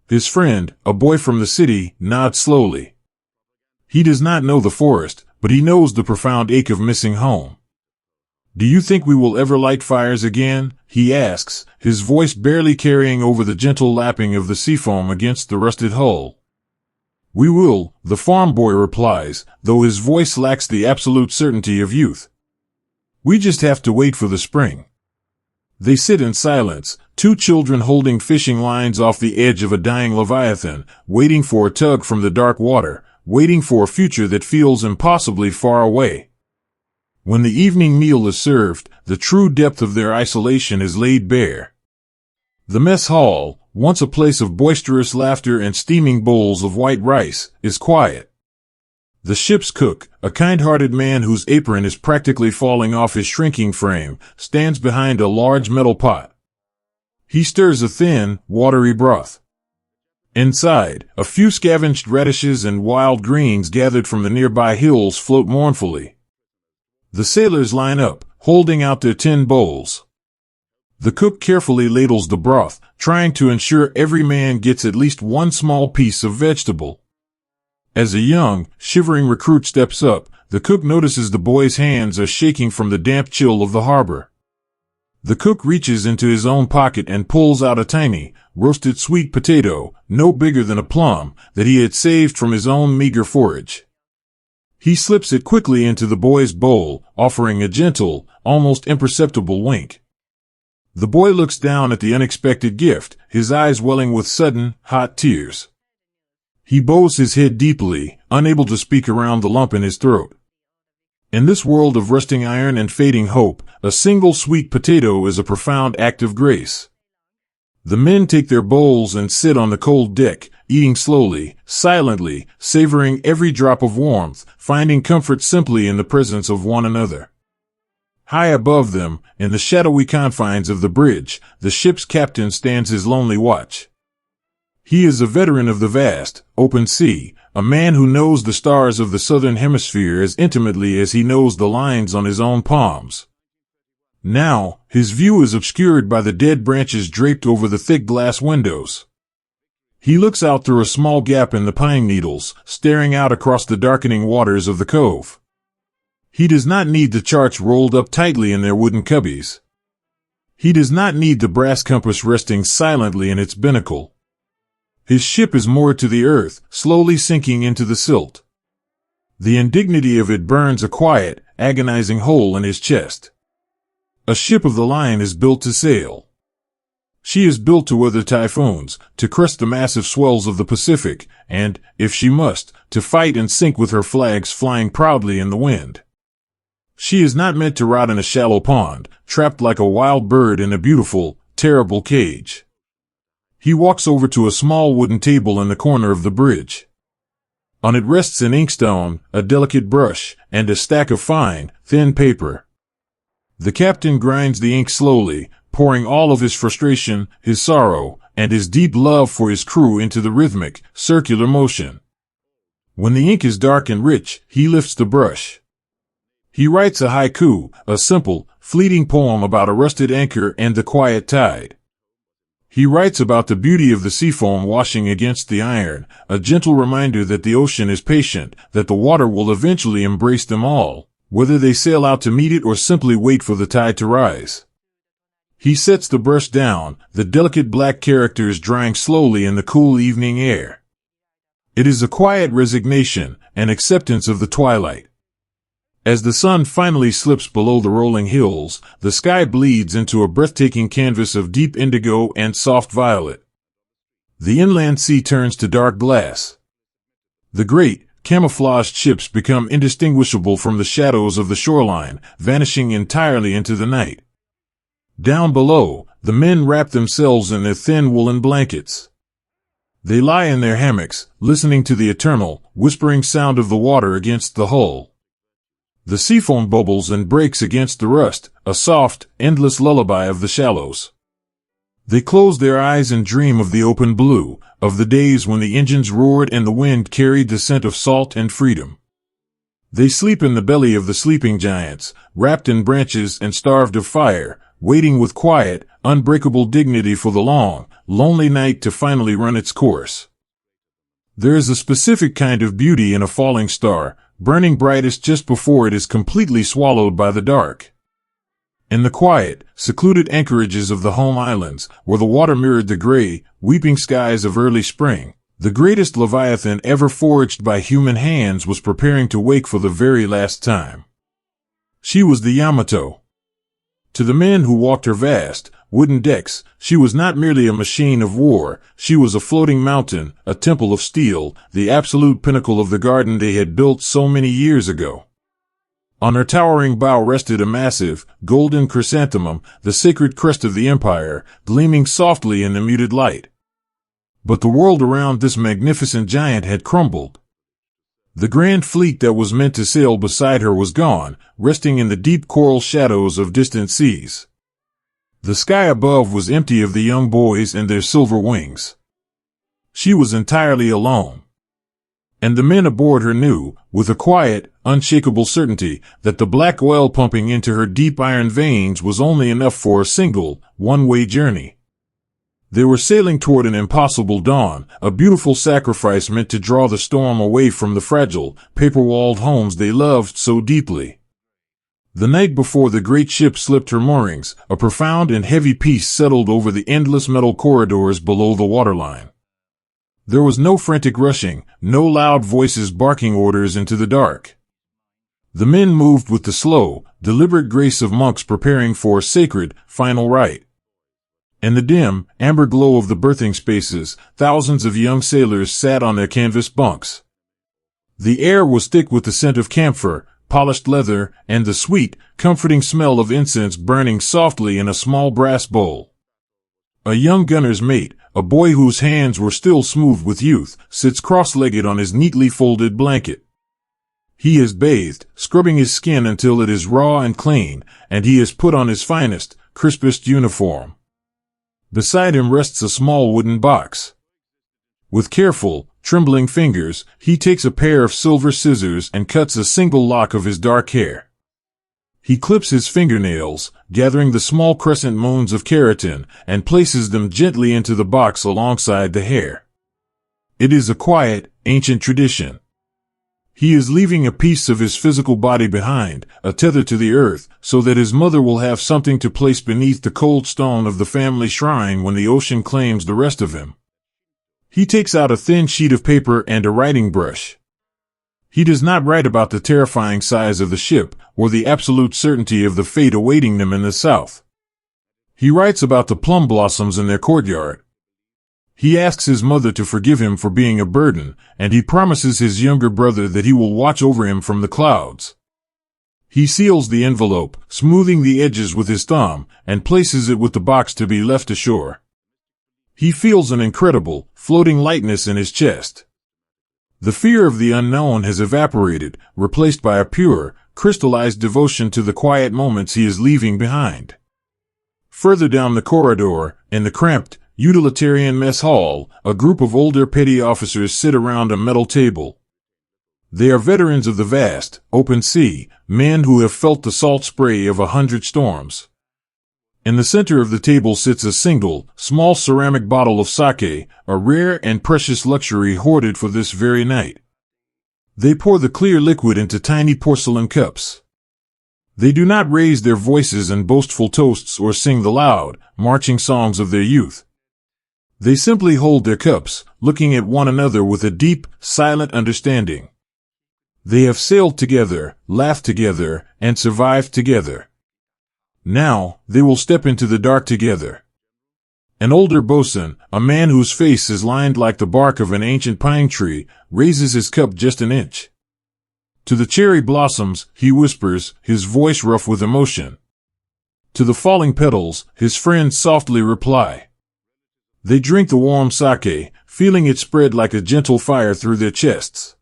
His friend, a boy from the city, nods slowly. He does not know the forest, but he knows the profound ache of missing home. Do you think we will ever light fires again? He asks, his voice barely carrying over the gentle lapping of the seafoam against the rusted hull. "We will," the farm boy replies, though his voice lacks the absolute certainty of youth. "We just have to wait for the spring." They sit in silence, two children holding fishing lines off the edge of a dying leviathan, waiting for a tug from the dark water, waiting for a future that feels impossibly far away. When the evening meal is served, the true depth of their isolation is laid bare. The mess hall, once a place of boisterous laughter and steaming bowls of white rice, is quiet. The ship's cook, a kind-hearted man whose apron is practically falling off his shrinking frame, stands behind a large metal pot. He stirs a thin, watery broth. Inside, a few scavenged radishes and wild greens gathered from the nearby hills float mournfully. The sailors line up, holding out their tin bowls. The cook carefully ladles the broth, trying to ensure every man gets at least one small piece of vegetable. As a young, shivering recruit steps up, the cook notices the boy's hands are shaking from the damp chill of the harbor. The cook reaches into his own pocket and pulls out a tiny, roasted sweet potato, no bigger than a plum, that he had saved from his own meager forage. He slips it quickly into the boy's bowl, offering a gentle, almost imperceptible wink. The boy looks down at the unexpected gift, his eyes welling with sudden, hot tears. He bows his head deeply, unable to speak around the lump in his throat. In this world of rusting iron and fading hope, a single sweet potato is a profound act of grace. The men take their bowls and sit on the cold deck, eating slowly, silently, savoring every drop of warmth, finding comfort simply in the presence of one another. High above them, in the shadowy confines of the bridge, the ship's captain stands his lonely watch. He is a veteran of the vast, open sea, a man who knows the stars of the southern hemisphere as intimately as he knows the lines on his own palms. Now, his view is obscured by the dead branches draped over the thick glass windows. He looks out through a small gap in the pine needles, staring out across the darkening waters of the cove. He does not need the charts rolled up tightly in their wooden cubbies. He does not need the brass compass resting silently in its binnacle. His ship is moored to the earth, slowly sinking into the silt. The indignity of it burns a quiet, agonizing hole in his chest. A ship of the line is built to sail. She is built to weather typhoons, to crest the massive swells of the Pacific, and, if she must, to fight and sink with her flags flying proudly in the wind. She is not meant to rot in a shallow pond, trapped like a wild bird in a beautiful, terrible cage. He walks over to a small wooden table in the corner of the bridge. On it rests an inkstone, a delicate brush, and a stack of fine, thin paper. The captain grinds the ink slowly, pouring all of his frustration, his sorrow, and his deep love for his crew into the rhythmic, circular motion. When the ink is dark and rich, he lifts the brush. He writes a haiku, a simple, fleeting poem about a rusted anchor and the quiet tide. He writes about the beauty of the seafoam washing against the iron, a gentle reminder that the ocean is patient, that the water will eventually embrace them all, whether they sail out to meet it or simply wait for the tide to rise. He sets the brush down, the delicate black characters drying slowly in the cool evening air. It is a quiet resignation, an acceptance of the twilight. As the sun finally slips below the rolling hills, the sky bleeds into a breathtaking canvas of deep indigo and soft violet. The inland sea turns to dark glass. The great, camouflaged ships become indistinguishable from the shadows of the shoreline, vanishing entirely into the night. Down below, the men wrap themselves in their thin woolen blankets. They lie in their hammocks, listening to the eternal, whispering sound of the water against the hull. The seafoam bubbles and breaks against the rust, a soft, endless lullaby of the shallows. They close their eyes and dream of the open blue, of the days when the engines roared and the wind carried the scent of salt and freedom. They sleep in the belly of the sleeping giants, wrapped in branches and starved of fire, waiting with quiet, unbreakable dignity for the long, lonely night to finally run its course. There is a specific kind of beauty in a falling star, burning brightest just before it is completely swallowed by the dark. In the quiet, secluded anchorages of the home islands, where the water mirrored the gray, weeping skies of early spring, The greatest Leviathan ever forged by human hands was preparing to wake for the very last time. She was the Yamato. To the men who walked her vast, wooden decks, she was not merely a machine of war, she was a floating mountain, a temple of steel, the absolute pinnacle of the garden they had built so many years ago. On her towering bow rested a massive, golden chrysanthemum, the sacred crest of the empire, gleaming softly in the muted light. But the world around this magnificent giant had crumbled. The grand fleet that was meant to sail beside her was gone, resting in the deep coral shadows of distant seas. The sky above was empty of the young boys and their silver wings. She was entirely alone. And the men aboard her knew, with a quiet, unshakable certainty, that the black oil pumping into her deep iron veins was only enough for a single, one-way journey. They were sailing toward an impossible dawn, a beautiful sacrifice meant to draw the storm away from the fragile, paper-walled homes they loved so deeply. The night before the great ship slipped her moorings, a profound and heavy peace settled over the endless metal corridors below the waterline. There was no frantic rushing, no loud voices barking orders into the dark. The men moved with the slow, deliberate grace of monks preparing for a sacred, final rite. In the dim, amber glow of the berthing spaces, thousands of young sailors sat on their canvas bunks. The air was thick with the scent of camphor, polished leather, and the sweet, comforting smell of incense burning softly in a small brass bowl. A young gunner's mate, a boy whose hands were still smooth with youth, sits cross-legged on his neatly folded blanket. He is bathed, scrubbing his skin until it is raw and clean, and he has put on his finest, crispest uniform. Beside him rests a small wooden box. With careful, trembling fingers, he takes a pair of silver scissors and cuts a single lock of his dark hair. He clips his fingernails, gathering the small crescent moons of keratin, and places them gently into the box alongside the hair. It is a quiet, ancient tradition. He is leaving a piece of his physical body behind, a tether to the earth, so that his mother will have something to place beneath the cold stone of the family shrine when the ocean claims the rest of him. He takes out a thin sheet of paper and a writing brush. He does not write about the terrifying size of the ship, or the absolute certainty of the fate awaiting them in the south. He writes about the plum blossoms in their courtyard. He asks his mother to forgive him for being a burden, and he promises his younger brother that he will watch over him from the clouds. He seals the envelope, smoothing the edges with his thumb, and places it with the box to be left ashore. He feels an incredible, floating lightness in his chest. The fear of the unknown has evaporated, replaced by a pure, crystallized devotion to the quiet moments he is leaving behind. Further down the corridor, in the cramped, utilitarian mess hall, a group of older petty officers sit around a metal table. They are veterans of the vast, open sea, men who have felt the salt spray of 100 storms. In the center of the table sits a single, small ceramic bottle of sake, a rare and precious luxury hoarded for this very night. They pour the clear liquid into tiny porcelain cups. They do not raise their voices in boastful toasts or sing the loud, marching songs of their youth. They simply hold their cups, looking at one another with a deep, silent understanding. They have sailed together, laughed together, and survived together. Now, they will step into the dark together. An older boatswain, a man whose face is lined like the bark of an ancient pine tree, raises his cup just an inch. To the cherry blossoms, he whispers, his voice rough with emotion. To the falling petals, his friends softly reply. They drink the warm sake, feeling it spread like a gentle fire through their chests.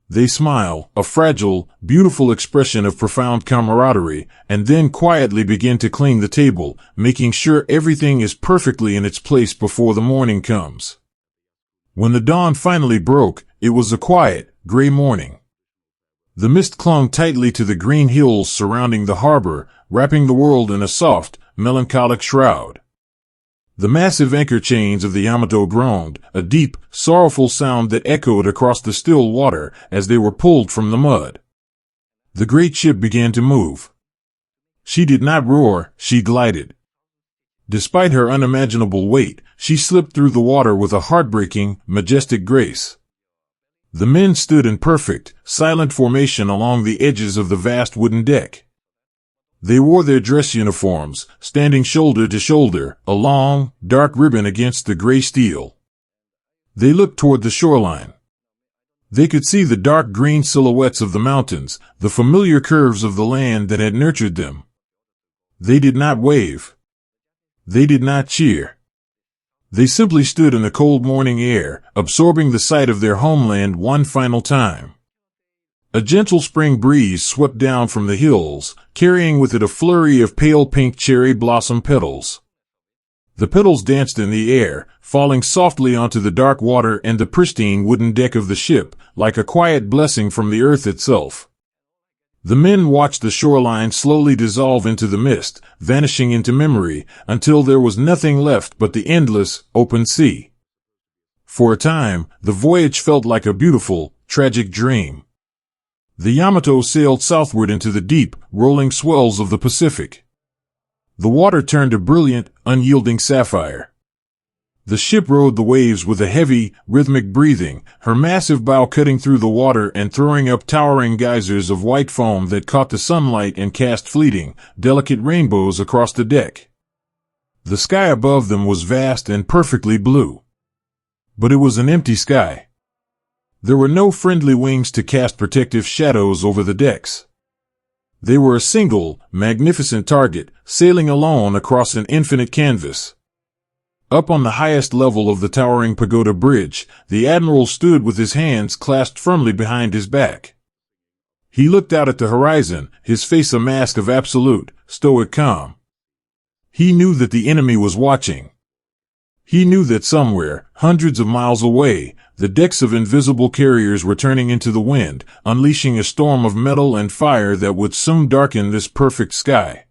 They smile, a fragile, beautiful expression of profound camaraderie, and then quietly begin to clean the table, making sure everything is perfectly in its place before the morning comes. When the dawn finally broke, it was a quiet, gray morning. The mist clung tightly to the green hills surrounding the harbor, wrapping the world in a soft, melancholic shroud. The massive anchor chains of the Yamato groaned, a deep, sorrowful sound that echoed across the still water as they were pulled from the mud. The great ship began to move. She did not roar, she glided. Despite her unimaginable weight, she slipped through the water with a heartbreaking, majestic grace. The men stood in perfect, silent formation along the edges of the vast wooden deck. They wore their dress uniforms, standing shoulder to shoulder, a long, dark ribbon against the gray steel. They looked toward the shoreline. They could see the dark green silhouettes of the mountains, the familiar curves of the land that had nurtured them. They did not wave. They did not cheer. They simply stood in the cold morning air, absorbing the sight of their homeland one final time. A gentle spring breeze swept down from the hills, carrying with it a flurry of pale pink cherry blossom petals. The petals danced in the air, falling softly onto the dark water and the pristine wooden deck of the ship, like a quiet blessing from the earth itself. The men watched the shoreline slowly dissolve into the mist, vanishing into memory, until there was nothing left but the endless, open sea. For a time, the voyage felt like a beautiful, tragic dream. The Yamato sailed southward into the deep, rolling swells of the Pacific. The water turned a brilliant, unyielding sapphire. The ship rode the waves with a heavy, rhythmic breathing, her massive bow cutting through the water and throwing up towering geysers of white foam that caught the sunlight and cast fleeting, delicate rainbows across the deck. The sky above them was vast and perfectly blue. But it was an empty sky. There were no friendly wings to cast protective shadows over the decks. They were a single, magnificent target, sailing alone across an infinite canvas. Up on the highest level of the towering pagoda bridge, the admiral stood with his hands clasped firmly behind his back. He looked out at the horizon, his face a mask of absolute, stoic calm. He knew that the enemy was watching. He knew that somewhere, hundreds of miles away, the decks of invisible carriers were turning into the wind, unleashing a storm of metal and fire that would soon darken this perfect sky.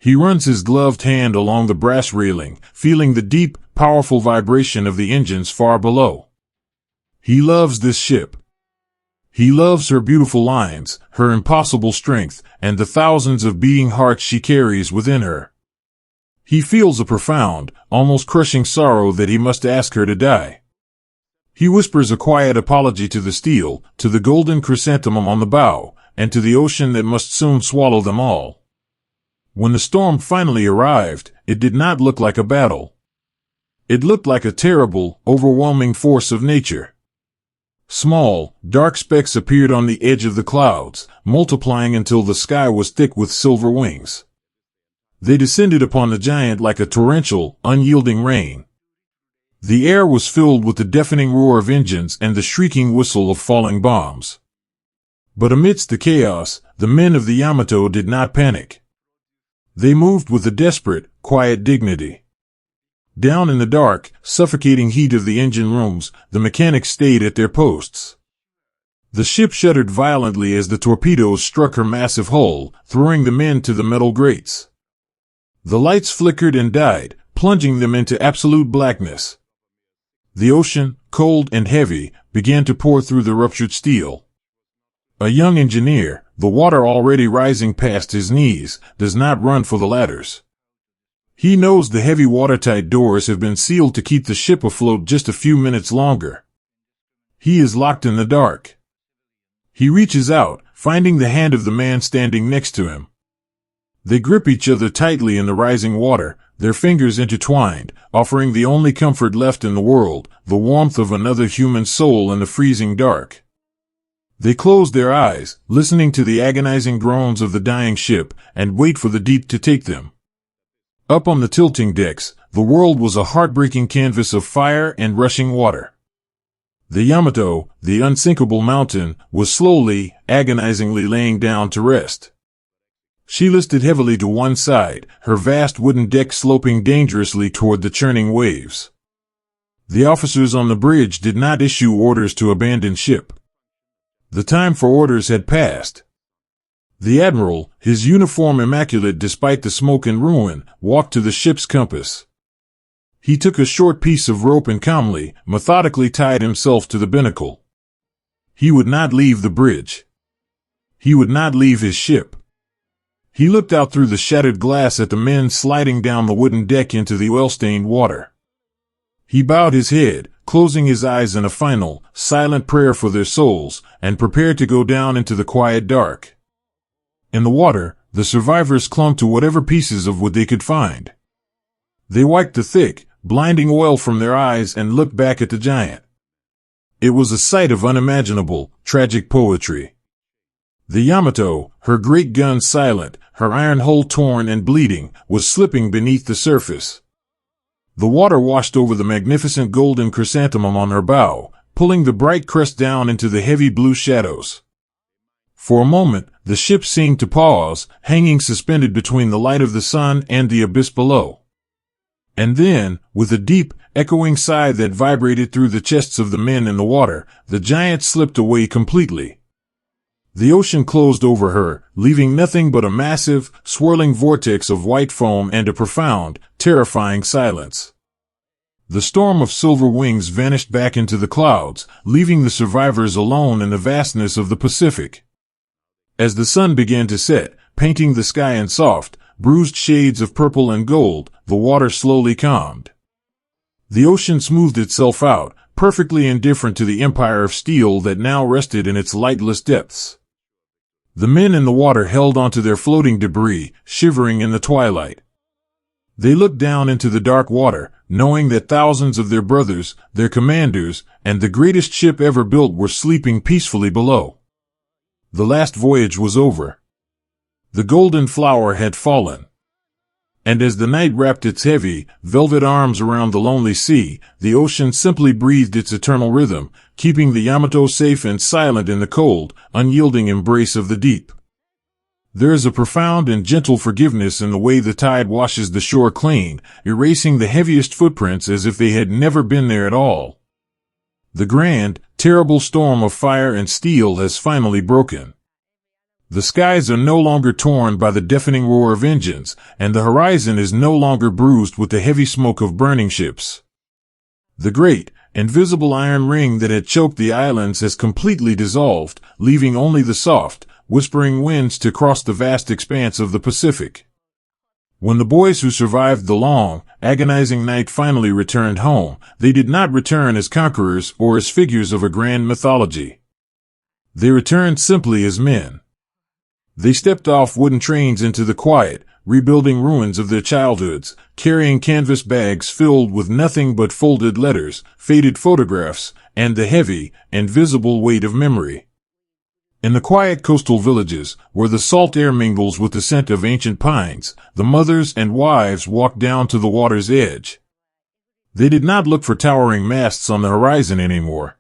He runs his gloved hand along the brass railing, feeling the deep, powerful vibration of the engines far below. He loves this ship. He loves her beautiful lines, her impossible strength, and the thousands of beating hearts she carries within her. He feels a profound, almost crushing sorrow that he must ask her to die. He whispers a quiet apology to the steel, to the golden chrysanthemum on the bow, and to the ocean that must soon swallow them all. When the storm finally arrived, it did not look like a battle. It looked like a terrible, overwhelming force of nature. Small, dark specks appeared on the edge of the clouds, multiplying until the sky was thick with silver wings. They descended upon the giant like a torrential, unyielding rain. The air was filled with the deafening roar of engines and the shrieking whistle of falling bombs. But amidst the chaos, the men of the Yamato did not panic. They moved with a desperate, quiet dignity. Down in the dark, suffocating heat of the engine rooms, the mechanics stayed at their posts. The ship shuddered violently as the torpedoes struck her massive hull, throwing the men to the metal grates. The lights flickered and died, plunging them into absolute blackness. The ocean, cold and heavy, began to pour through the ruptured steel. A young engineer, the water already rising past his knees, does not run for the ladders. He knows the heavy watertight doors have been sealed to keep the ship afloat just a few minutes longer. He is locked in the dark. He reaches out, finding the hand of the man standing next to him. They grip each other tightly in the rising water, their fingers intertwined, offering the only comfort left in the world, the warmth of another human soul in the freezing dark. They close their eyes, listening to the agonizing groans of the dying ship, and wait for the deep to take them. Up on the tilting decks, the world was a heartbreaking canvas of fire and rushing water. The Yamato, the unsinkable mountain, was slowly, agonizingly laying down to rest. She listed heavily to one side, her vast wooden deck sloping dangerously toward the churning waves. The officers on the bridge did not issue orders to abandon ship. The time for orders had passed. The admiral, his uniform immaculate despite the smoke and ruin, walked to the ship's compass. He took a short piece of rope and calmly, methodically tied himself to the binnacle. He would not leave the bridge. He would not leave his ship. He looked out through the shattered glass at the men sliding down the wooden deck into the oil-stained water. He bowed his head, closing his eyes in a final, silent prayer for their souls, and prepared to go down into the quiet dark. In the water, the survivors clung to whatever pieces of wood they could find. They wiped the thick, blinding oil from their eyes and looked back at the giant. It was a sight of unimaginable, tragic poetry. The Yamato, her great guns silent, her iron hull torn and bleeding, was slipping beneath the surface. The water washed over the magnificent golden chrysanthemum on her bow, pulling the bright crest down into the heavy blue shadows. For a moment, the ship seemed to pause, hanging suspended between the light of the sun and the abyss below. And then, with a deep, echoing sigh that vibrated through the chests of the men in the water, the giant slipped away completely. The ocean closed over her, leaving nothing but a massive, swirling vortex of white foam and a profound, terrifying silence. The storm of silver wings vanished back into the clouds, leaving the survivors alone in the vastness of the Pacific. As the sun began to set, painting the sky in soft, bruised shades of purple and gold, the water slowly calmed. The ocean smoothed itself out, perfectly indifferent to the empire of steel that now rested in its lightless depths. The men in the water held onto their floating debris, shivering in the twilight. They looked down into the dark water, knowing that thousands of their brothers, their commanders, and the greatest ship ever built were sleeping peacefully below. The last voyage was over. The golden flower had fallen. And as the night wrapped its heavy, velvet arms around the lonely sea, the ocean simply breathed its eternal rhythm, keeping the Yamato safe and silent in the cold, unyielding embrace of the deep. There is a profound and gentle forgiveness in the way the tide washes the shore clean, erasing the heaviest footprints as if they had never been there at all. The grand, terrible storm of fire and steel has finally broken. The skies are no longer torn by the deafening roar of engines, and the horizon is no longer bruised with the heavy smoke of burning ships. The great, invisible iron ring that had choked the islands has completely dissolved, leaving only the soft, whispering winds to cross the vast expanse of the Pacific. When the boys who survived the long, agonizing night finally returned home, they did not return as conquerors or as figures of a grand mythology. They returned simply as men. They stepped off wooden trains into the quiet, rebuilding ruins of their childhoods, carrying canvas bags filled with nothing but folded letters, faded photographs, and the heavy, invisible weight of memory. In the quiet coastal villages, where the salt air mingles with the scent of ancient pines, the mothers and wives walked down to the water's edge. They did not look for towering masts on the horizon anymore.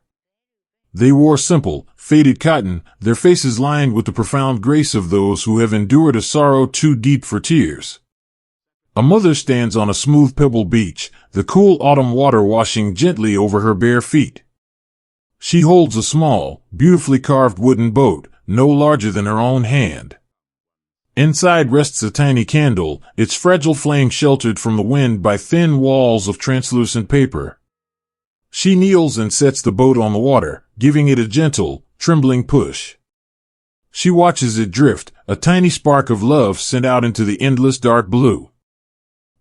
They wore simple, faded cotton, their faces lined with the profound grace of those who have endured a sorrow too deep for tears. A mother stands on a smooth pebble beach, the cool autumn water washing gently over her bare feet. She holds a small, beautifully carved wooden boat, no larger than her own hand. Inside rests a tiny candle, its fragile flame sheltered from the wind by thin walls of translucent paper. She kneels and sets the boat on the water, giving it a gentle, trembling push. She watches it drift, a tiny spark of love sent out into the endless dark blue.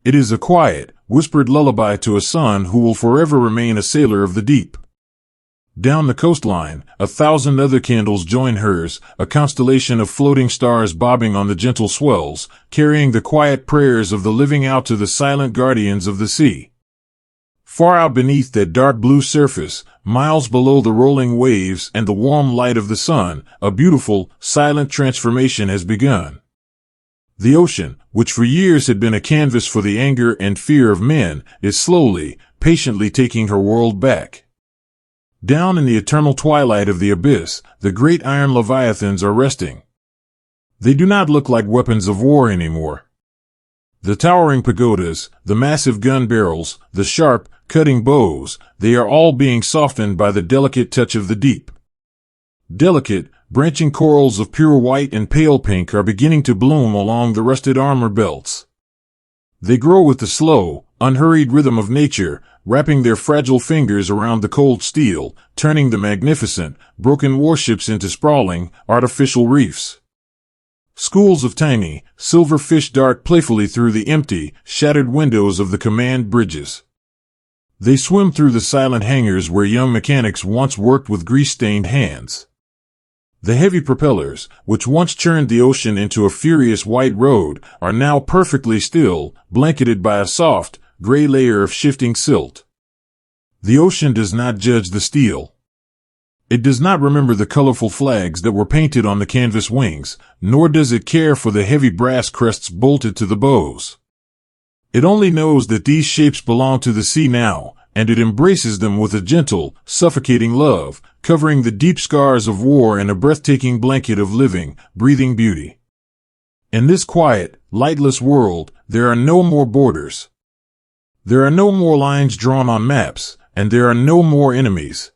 It is a quiet, whispered lullaby to a son who will forever remain a sailor of the deep. Down the coastline, 1,000 other candles join hers, a constellation of floating stars bobbing on the gentle swells, carrying the quiet prayers of the living out to the silent guardians of the sea. Far out beneath that dark blue surface, miles below the rolling waves and the warm light of the sun, a beautiful, silent transformation has begun. The ocean, which for years had been a canvas for the anger and fear of men, is slowly, patiently taking her world back. Down in the eternal twilight of the abyss, the great iron leviathans are resting. They do not look like weapons of war anymore. The towering pagodas, the massive gun barrels, the sharp, cutting bows, they are all being softened by the delicate touch of the deep. Delicate, branching corals of pure white and pale pink are beginning to bloom along the rusted armor belts. They grow with the slow, unhurried rhythm of nature, wrapping their fragile fingers around the cold steel, turning the magnificent, broken warships into sprawling, artificial reefs. Schools of tiny, silver fish dart playfully through the empty, shattered windows of the command bridges. They swim through the silent hangars where young mechanics once worked with grease-stained hands. The heavy propellers, which once churned the ocean into a furious white road, are now perfectly still, blanketed by a soft, gray layer of shifting silt. The ocean does not judge the steel. It does not remember the colorful flags that were painted on the canvas wings, nor does it care for the heavy brass crests bolted to the bows. It only knows that these shapes belong to the sea now, and it embraces them with a gentle, suffocating love, covering the deep scars of war in a breathtaking blanket of living, breathing beauty. In this quiet, lightless world, there are no more borders. There are no more lines drawn on maps, and there are no more enemies.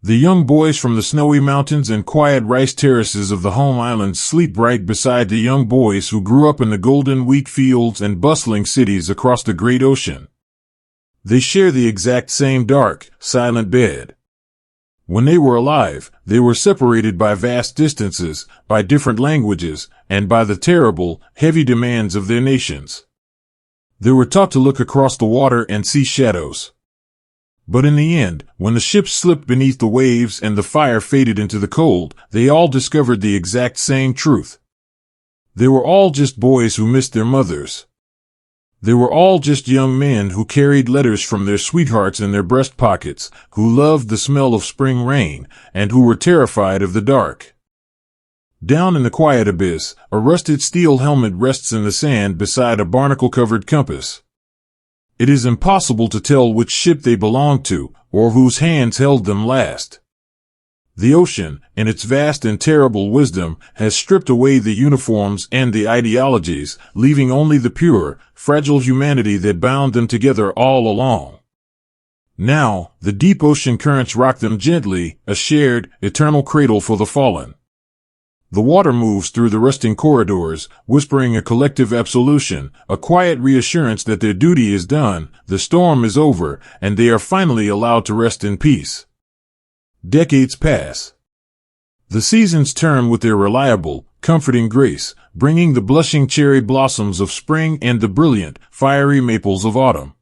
The young boys from the snowy mountains and quiet rice terraces of the home islands sleep right beside the young boys who grew up in the golden wheat fields and bustling cities across the great ocean. They share the exact same dark, silent bed. When they were alive, they were separated by vast distances, by different languages, and by the terrible, heavy demands of their nations. They were taught to look across the water and see shadows. But in the end, when the ship slipped beneath the waves and the fire faded into the cold, they all discovered the exact same truth. They were all just boys who missed their mothers. They were all just young men who carried letters from their sweethearts in their breast pockets, who loved the smell of spring rain, and who were terrified of the dark. Down in the quiet abyss, a rusted steel helmet rests in the sand beside a barnacle-covered compass. It is impossible to tell which ship they belonged to, or whose hands held them last. The ocean, in its vast and terrible wisdom, has stripped away the uniforms and the ideologies, leaving only the pure, fragile humanity that bound them together all along. Now, the deep ocean currents rock them gently, a shared, eternal cradle for the fallen. The water moves through the rusting corridors, whispering a collective absolution, a quiet reassurance that their duty is done, the storm is over, and they are finally allowed to rest in peace. Decades pass. The seasons turn with their reliable, comforting grace, bringing the blushing cherry blossoms of spring and the brilliant, fiery maples of autumn.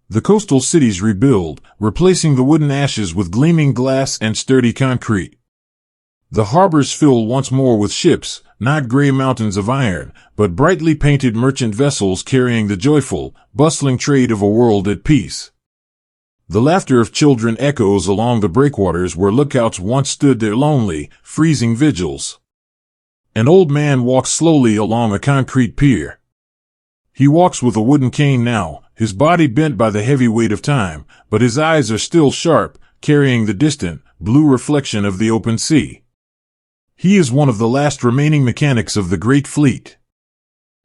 The coastal cities rebuild, replacing the wooden ashes with gleaming glass and sturdy concrete. The harbors fill once more with ships, not gray mountains of iron, but brightly painted merchant vessels carrying the joyful, bustling trade of a world at peace. The laughter of children echoes along the breakwaters where lookouts once stood their lonely, freezing vigils. An old man walks slowly along a concrete pier. He walks with a wooden cane now, his body bent by the heavy weight of time, but his eyes are still sharp, carrying the distant, blue reflection of the open sea. He is one of the last remaining mechanics of the great fleet.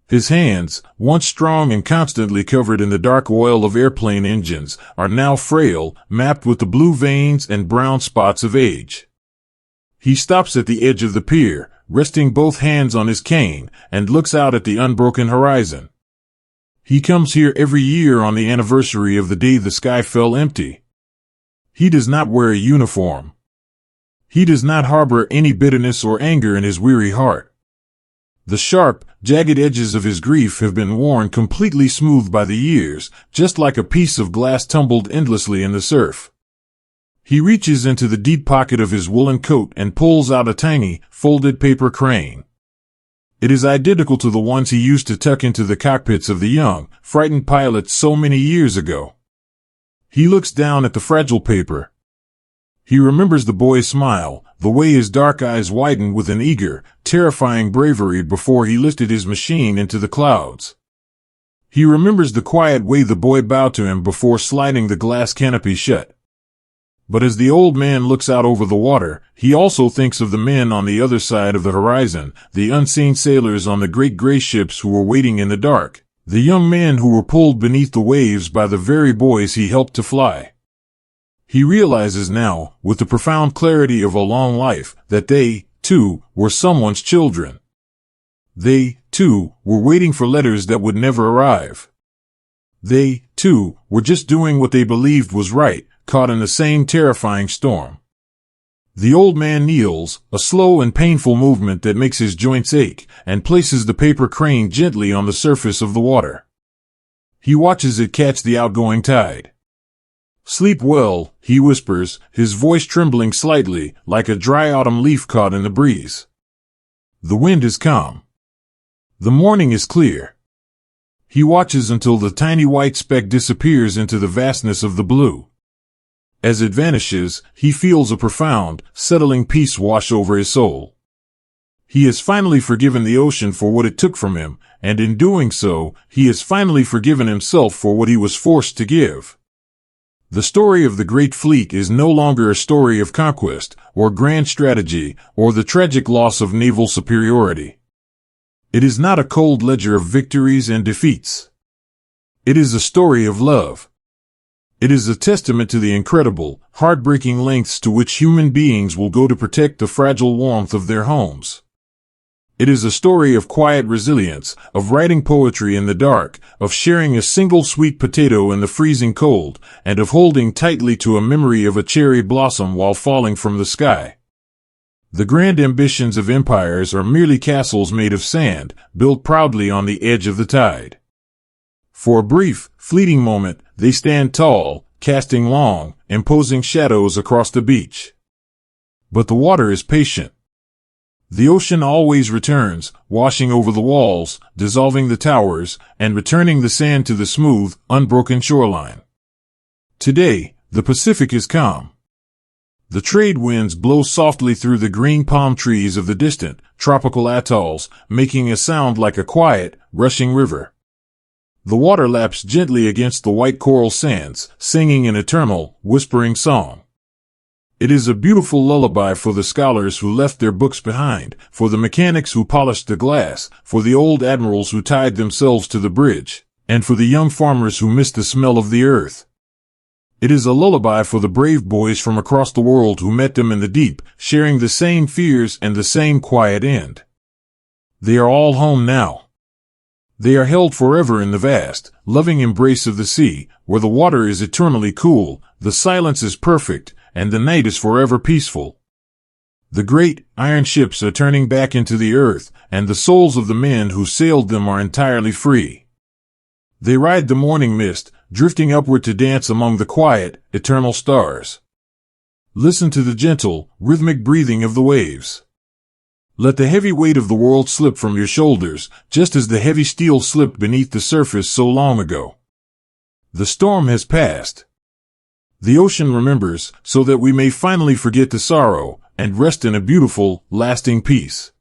His hands, once strong and constantly covered in the dark oil of airplane engines, are now frail, mapped with the blue veins and brown spots of age. He stops at the edge of the pier, resting both hands on his cane, and looks out at the unbroken horizon. He comes here every year on the anniversary of the day the sky fell empty. He does not wear a uniform. He does not harbor any bitterness or anger in his weary heart. The sharp, jagged edges of his grief have been worn completely smooth by the years, just like a piece of glass tumbled endlessly in the surf. He reaches into the deep pocket of his woolen coat and pulls out a tiny, folded paper crane. It is identical to the ones he used to tuck into the cockpits of the young, frightened pilots so many years ago. He looks down at the fragile paper. He remembers the boy's smile, the way his dark eyes widened with an eager, terrifying bravery before he lifted his machine into the clouds. He remembers the quiet way the boy bowed to him before sliding the glass canopy shut. But as the old man looks out over the water, he also thinks of the men on the other side of the horizon, the unseen sailors on the great gray ships who were waiting in the dark, the young men who were pulled beneath the waves by the very boys he helped to fly. He realizes now, with the profound clarity of a long life, that they, too, were someone's children. They, too, were waiting for letters that would never arrive. They, too, were just doing what they believed was right, caught in the same terrifying storm. The old man kneels, a slow and painful movement that makes his joints ache, and places the paper crane gently on the surface of the water. He watches it catch the outgoing tide. "Sleep well," he whispers, his voice trembling slightly, like a dry autumn leaf caught in the breeze. The wind is calm. The morning is clear. He watches until the tiny white speck disappears into the vastness of the blue. As it vanishes, he feels a profound, settling peace wash over his soul. He has finally forgiven the ocean for what it took from him, and in doing so, he has finally forgiven himself for what he was forced to give. The story of the Great Fleet is no longer a story of conquest, or grand strategy, or the tragic loss of naval superiority. It is not a cold ledger of victories and defeats. It is a story of love. It is a testament to the incredible, heartbreaking lengths to which human beings will go to protect the fragile warmth of their homes. It is a story of quiet resilience, of writing poetry in the dark, of sharing a single sweet potato in the freezing cold, and of holding tightly to a memory of a cherry blossom while falling from the sky. The grand ambitions of empires are merely castles made of sand, built proudly on the edge of the tide. For a brief, fleeting moment, they stand tall, casting long, imposing shadows across the beach. But the water is patient. The ocean always returns, washing over the walls, dissolving the towers, and returning the sand to the smooth, unbroken shoreline. Today, the Pacific is calm. The trade winds blow softly through the green palm trees of the distant, tropical atolls, making a sound like a quiet, rushing river. The water laps gently against the white coral sands, singing an eternal, whispering song. It is a beautiful lullaby for the scholars who left their books behind, for the mechanics who polished the glass, for the old admirals who tied themselves to the bridge, and for the young farmers who missed the smell of the earth. It is a lullaby for the brave boys from across the world who met them in the deep, sharing the same fears and the same quiet end. They are all home now. They are held forever in the vast, loving embrace of the sea, where the water is eternally cool, the silence is perfect, and the night is forever peaceful. The great, iron ships are turning back into the earth, and the souls of the men who sailed them are entirely free. They ride the morning mist, drifting upward to dance among the quiet, eternal stars. Listen to the gentle, rhythmic breathing of the waves. Let the heavy weight of the world slip from your shoulders, just as the heavy steel slipped beneath the surface so long ago. The storm has passed. The ocean remembers, so that we may finally forget the sorrow, and rest in a beautiful, lasting peace.